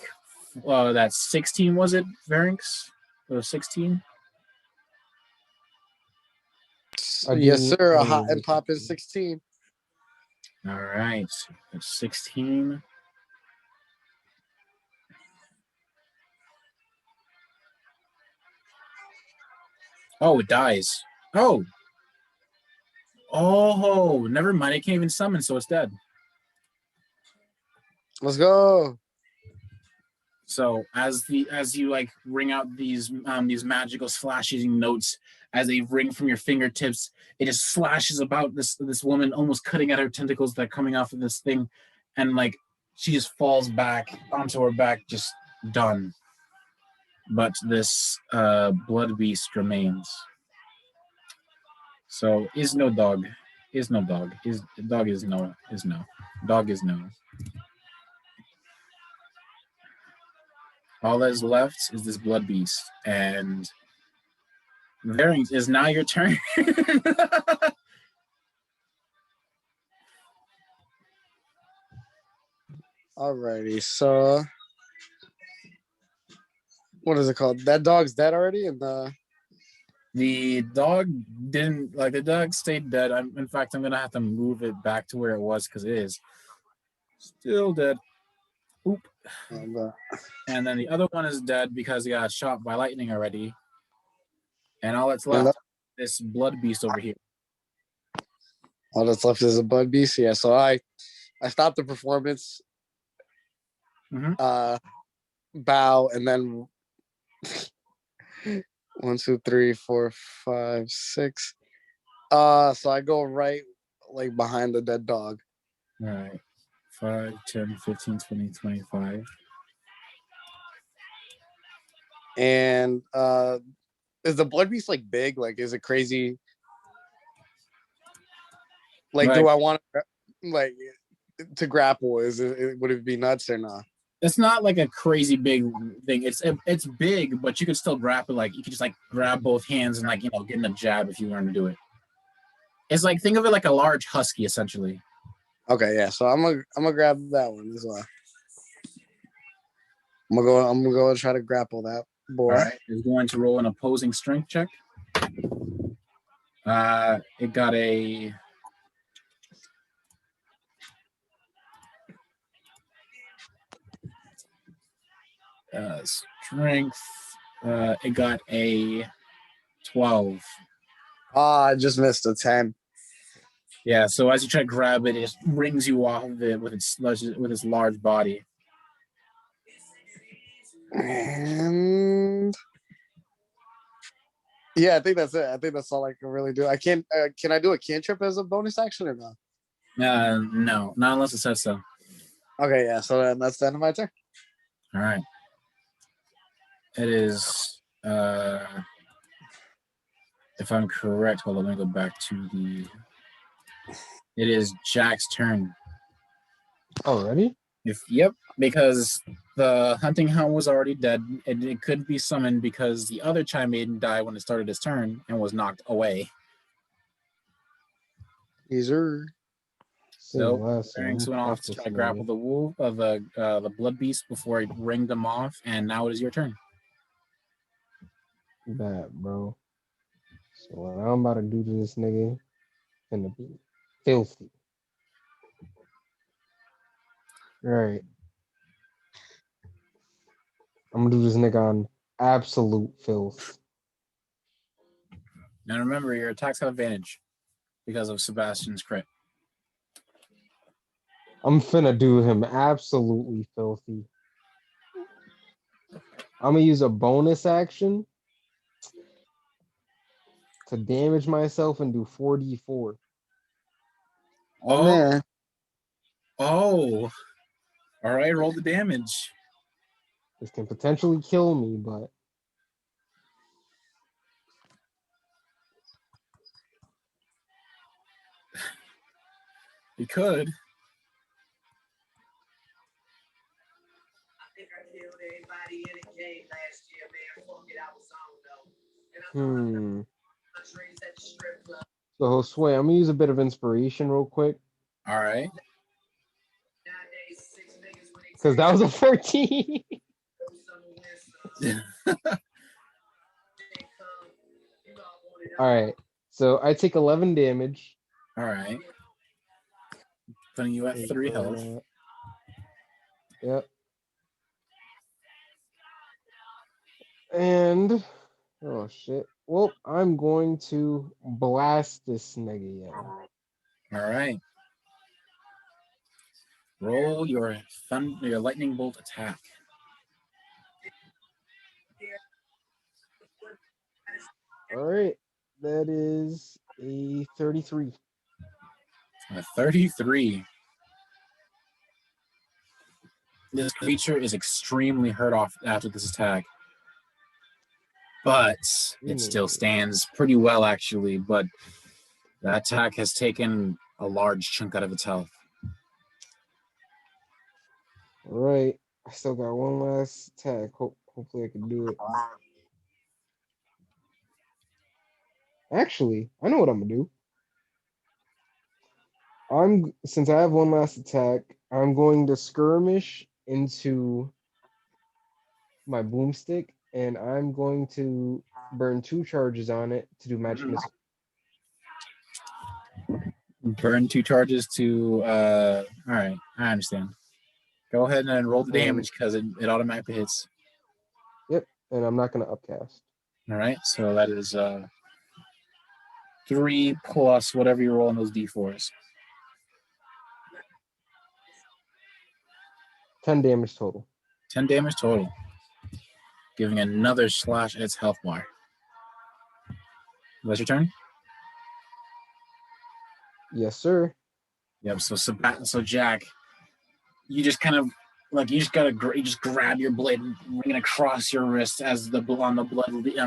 [SPEAKER 1] That's 16. Was it Varynx? 16.
[SPEAKER 5] Yes, sir. A hot and pop is 16.
[SPEAKER 1] All right, it's 16. Oh, it dies. Oh, never mind. It can't even summon, so it's dead.
[SPEAKER 5] Let's go.
[SPEAKER 1] So as you like ring out these magical slashing notes, as they ring from your fingertips, it just slashes about this woman, almost cutting at her tentacles that are coming off of this thing, and like she just falls back onto her back, just done. But this blood beast remains. So dog is no. All that is left is this blood beast, and Varynx, is now your turn.
[SPEAKER 5] Alrighty, so what is it called? That dog's dead already, and
[SPEAKER 1] the dog didn't like the dog stayed dead. In fact, I'm gonna have to move it back to where it was because it is still dead. Oop. And then the other one is dead because he got shot by lightning already. And all that's left is this blood beast over here.
[SPEAKER 5] All that's left is a blood beast. Yeah, so I stopped the performance. Bow, and then 1, 2, 3, 4, 5, 6. So I go right like behind the dead dog.
[SPEAKER 1] All right. 5, 10, 15, 20, 25.
[SPEAKER 5] And is the blood beast like big? Like, is it crazy? Like, do I want to grapple? Would it be nuts or not?
[SPEAKER 1] It's not like a crazy big thing. It's big, but you could still grapple. Like you could just like grab both hands and like get in a jab if you want to do it. It's like, think of it like a large husky essentially.
[SPEAKER 5] Okay, yeah. So I'm gonna grab that one as well. I'm gonna go and try to grapple that boy.
[SPEAKER 1] All right, is going to roll an opposing strength check. It got a strength. It got a 12.
[SPEAKER 5] I just missed a 10.
[SPEAKER 1] Yeah, so as you try to grab it, it just rings you off of it with its large body.
[SPEAKER 5] And yeah, I think that's it. I think that's all I can really do. I can't. Can I do a cantrip as a bonus action or not?
[SPEAKER 1] No, not unless it says so.
[SPEAKER 5] Okay, yeah. So then that's the end of my turn.
[SPEAKER 1] All right. It is. If I'm correct, hold on. Let me go back to the. It is Jack's turn.
[SPEAKER 2] Already?
[SPEAKER 1] Yep, because the hunting hound was already dead, and it could be summoned because the other Chai Maiden died when it started its turn and was knocked away.
[SPEAKER 5] Yes, sir.
[SPEAKER 1] So
[SPEAKER 3] last
[SPEAKER 1] Pharynx
[SPEAKER 3] one.
[SPEAKER 1] went off to try to grapple the wolf of the blood beast before it ringed them off, and now it is your turn.
[SPEAKER 3] Bad, bro. So what I'm about to do to this nigga gonna be filthy. All right. I'm gonna do this nigga on absolute filth.
[SPEAKER 1] Now remember, your attacks have advantage because of Sebastian's crit.
[SPEAKER 3] I'm finna do him absolutely filthy. I'm gonna use a bonus action to damage myself and do 4d4.
[SPEAKER 5] Oh man.
[SPEAKER 1] Oh. All right, roll the damage.
[SPEAKER 3] This can potentially kill me, but
[SPEAKER 1] You could.
[SPEAKER 8] I think I killed everybody in the game last year, man. Fuck it, I was on though. And I'm countries at the strip club.
[SPEAKER 3] So Josue, I'm gonna use a bit of inspiration real quick.
[SPEAKER 1] All right.
[SPEAKER 8] Nowadays, 6 niggas when they
[SPEAKER 3] Because that was a 14. All right. So I take 11 damage.
[SPEAKER 1] All right. Putting you at 3 health.
[SPEAKER 3] Yep. And oh shit. Well, I'm going to blast this nigga, yeah.
[SPEAKER 1] All right. Roll your lightning bolt attack.
[SPEAKER 3] All right. That is a 33.
[SPEAKER 1] A 33. This creature is extremely hurt off after this attack. But it still stands pretty well, actually. But the attack has taken a large chunk out of its health.
[SPEAKER 3] All right. I still got one last attack. Hopefully I can do it. Actually, I know what I'm gonna do. Since I have one last attack, I'm going to skirmish into my boomstick, and I'm going to burn 2 charges on it to do magic missile.
[SPEAKER 1] Burn 2 charges to all right, I understand. Go ahead and roll the damage because it automatically hits.
[SPEAKER 3] Yep, and I'm not gonna upcast.
[SPEAKER 1] All right, so that is 3 plus whatever you roll on those d4s.
[SPEAKER 3] 10 damage total.
[SPEAKER 1] 10 damage total. Giving another slash at its health bar. That's your turn?
[SPEAKER 3] Yes, sir.
[SPEAKER 1] Yep, so Jack, you just kind of like you just grab your blade and bring it across your wrist as the blood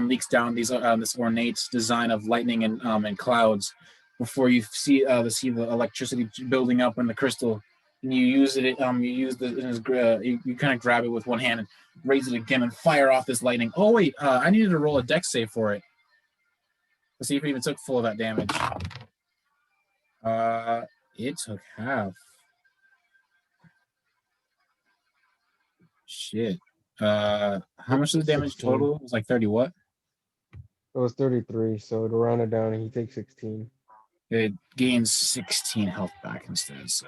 [SPEAKER 1] leaks down this ornate design of lightning and clouds before you see the electricity building up in the crystal. And you use it. You kind of grab it with one hand and raise it again and fire off this lightning. Oh wait, I needed to roll a dex save for it to see if it even took full of that damage. It took half. Shit. How much is the damage
[SPEAKER 3] 16.
[SPEAKER 1] total? It was like 30 what?
[SPEAKER 3] It was 33, so to round it down, he takes 16.
[SPEAKER 1] It gains 16 health back instead, so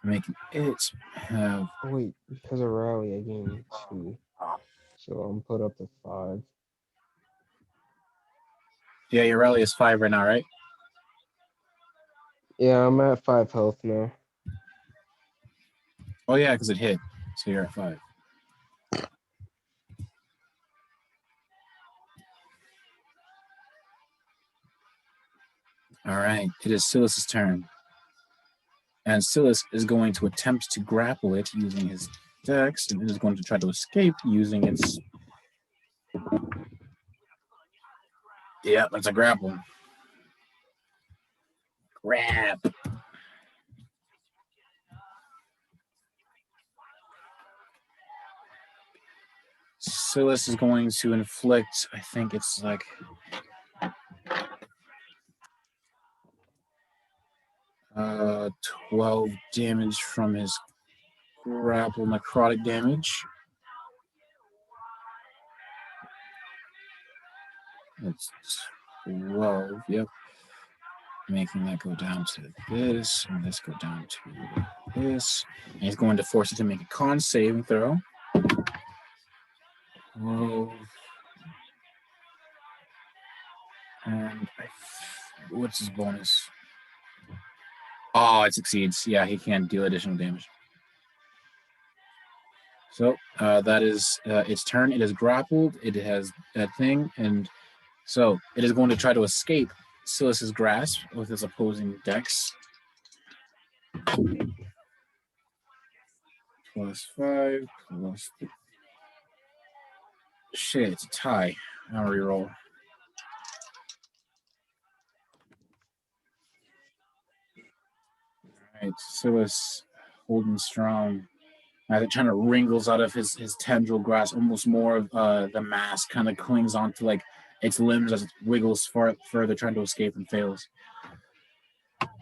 [SPEAKER 1] making it have
[SPEAKER 3] Oh, wait, because of rally, I gained 2. So I'm put up to 5.
[SPEAKER 1] yeah, your rally is 5 right now, right?
[SPEAKER 3] Yeah, I'm at 5 health now.
[SPEAKER 1] Oh yeah, because it hit. So you're at 5. All right, it is Silas' turn. And Silas is going to attempt to grapple it using his dex, and it is going to try to escape using its. Yeah, that's a grapple. Grab. Silas is going to inflict, I think it's like 12 damage from his grapple necrotic damage. That's 12, yep. Making that go down to this, and this go down to this. And he's going to force it to make a con saving throw. 12. And what's his bonus? Oh, it succeeds. Yeah, he can't deal additional damage. So that is its turn. It is grappled. It has that thing, and so it is going to try to escape Silas's grasp with its opposing dex. +5, plus... Shit, it's a tie. I'll reroll. Alright, Silas holding strong. As it kind of wriggles out of his tendril grasp, almost more of the mask kind of clings onto like its limbs as it wiggles further, trying to escape and fails.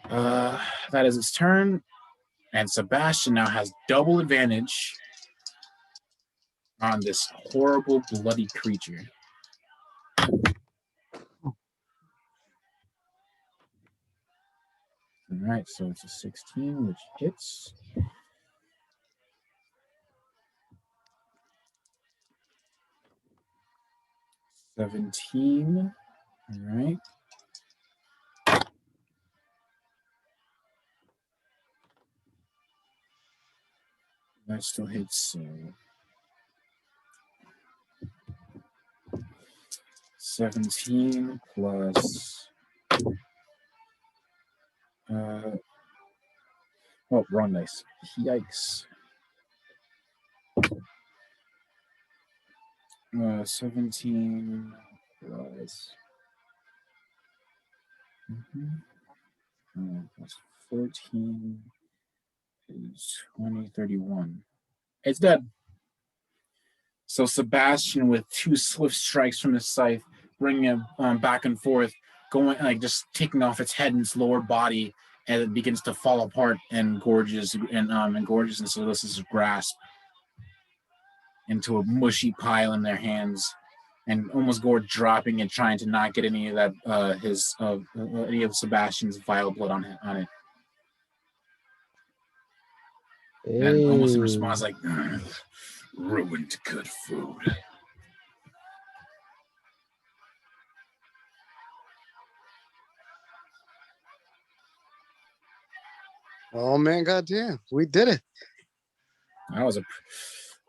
[SPEAKER 1] That is its turn, and Sebastian now has double advantage on this horrible, bloody creature. All right, so it's a 16, which hits. $17. All right. That still hits. 17 plus. Oh, wrong dice. Yikes. 17 plus. Plus 14 is 20, 31. It's dead. So Sebastian, with two swift strikes from his scythe, bringing him back and forth, going like just taking off its head and its lower body, and it begins to fall apart and gorges and Silas's grasp into a mushy pile in their hands, and almost Gord dropping and trying to not get any of that any of Sebastian's vile blood on it. And almost in response, like, ruined good food.
[SPEAKER 5] Oh man, goddamn, we did it.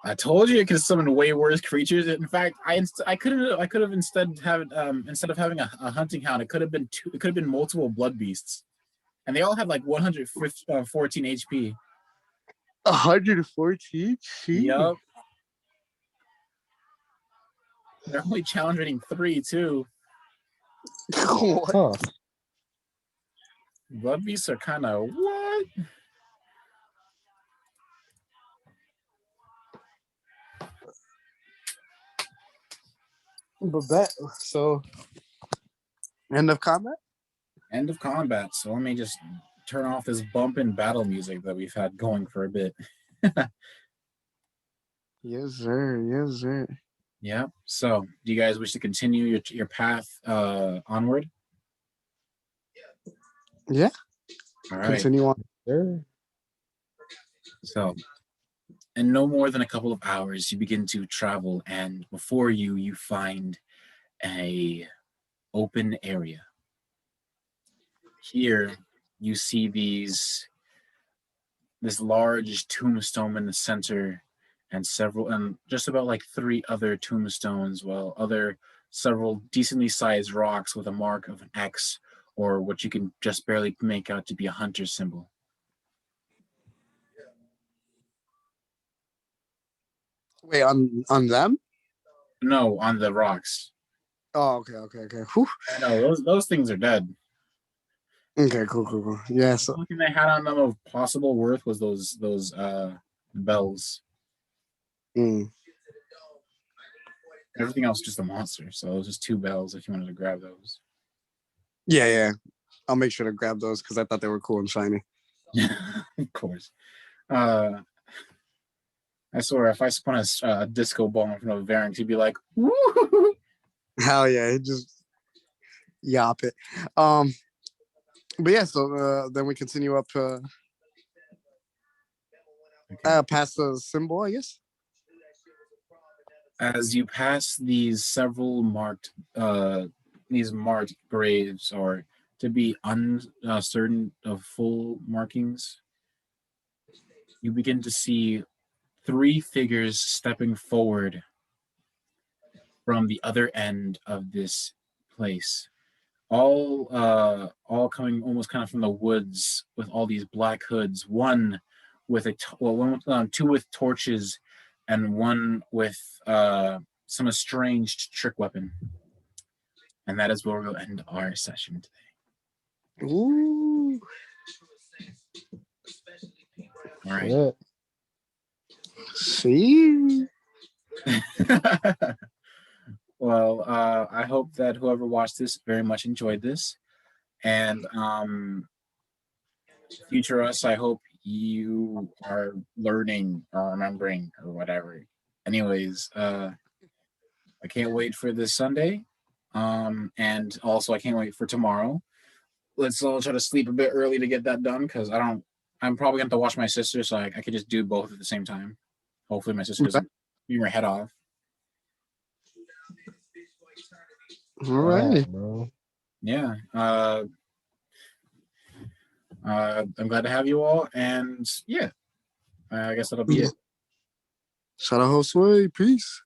[SPEAKER 1] I told you it could summon way worse creatures. In fact, I could have instead of having a hunting hound, it could have been multiple blood beasts, and they all had like 114 HP.
[SPEAKER 5] 114?
[SPEAKER 1] Yup. They're only challenge rating 3 too.
[SPEAKER 5] What?
[SPEAKER 2] Huh.
[SPEAKER 1] Blood beasts are kind of what?
[SPEAKER 5] But bet. So, end of combat?
[SPEAKER 1] End of combat. So let me just turn off this bump in battle music that we've had going for a bit.
[SPEAKER 5] Yes, sir. Yes, sir.
[SPEAKER 1] Yeah. So, do you guys wish to continue your path onward?
[SPEAKER 5] Yeah.
[SPEAKER 1] All right.
[SPEAKER 5] Continue on.
[SPEAKER 2] Sure.
[SPEAKER 1] So, in no more than a couple of hours, you begin to travel, and before you find a open area. Here, you see this large tombstone in the center, and just about like 3 other tombstones, while several decently sized rocks with a mark of an X, or what you can just barely make out to be a hunter's symbol.
[SPEAKER 5] Wait, on them?
[SPEAKER 1] No, on the rocks.
[SPEAKER 5] Oh, okay. Whew.
[SPEAKER 1] No, those things are dead.
[SPEAKER 5] Okay, cool. Yeah, so
[SPEAKER 1] The only thing they had on them of possible worth was those bells. Everything else is just a monster. So it was just 2 bells if you wanted to grab those.
[SPEAKER 5] Yeah. I'll make sure to grab those because I thought they were cool and shiny.
[SPEAKER 1] Yeah, of course. I swear, if I spun a disco ball in front of Varynx, he'd be like, woo!
[SPEAKER 5] Hell yeah, just yop it. But yeah, so then we continue up past the symbol, I guess.
[SPEAKER 1] As you pass these several marked graves, or to be uncertain of full markings, you begin to see 3 figures stepping forward from the other end of this place. All coming almost kind of from the woods with all these black hoods. One with 2 with torches, and one with some estranged trick weapon. And that is where we'll end our session today.
[SPEAKER 5] Ooh.
[SPEAKER 1] All right.
[SPEAKER 3] Yeah.
[SPEAKER 5] See.
[SPEAKER 1] Well, I hope that whoever watched this very much enjoyed this. And future us, I hope you are learning or remembering or whatever. Anyways, I can't wait for this Sunday. And also I can't wait for tomorrow. Let's all try to sleep a bit early to get that done, because I'm probably going to watch my sister, so I could just do both at the same time. Hopefully my sister doesn't beat her head off.
[SPEAKER 5] All right.
[SPEAKER 3] Bro.
[SPEAKER 1] Yeah. I'm glad to have you all, and yeah, I guess that'll be it.
[SPEAKER 5] Shout out Josue. Peace.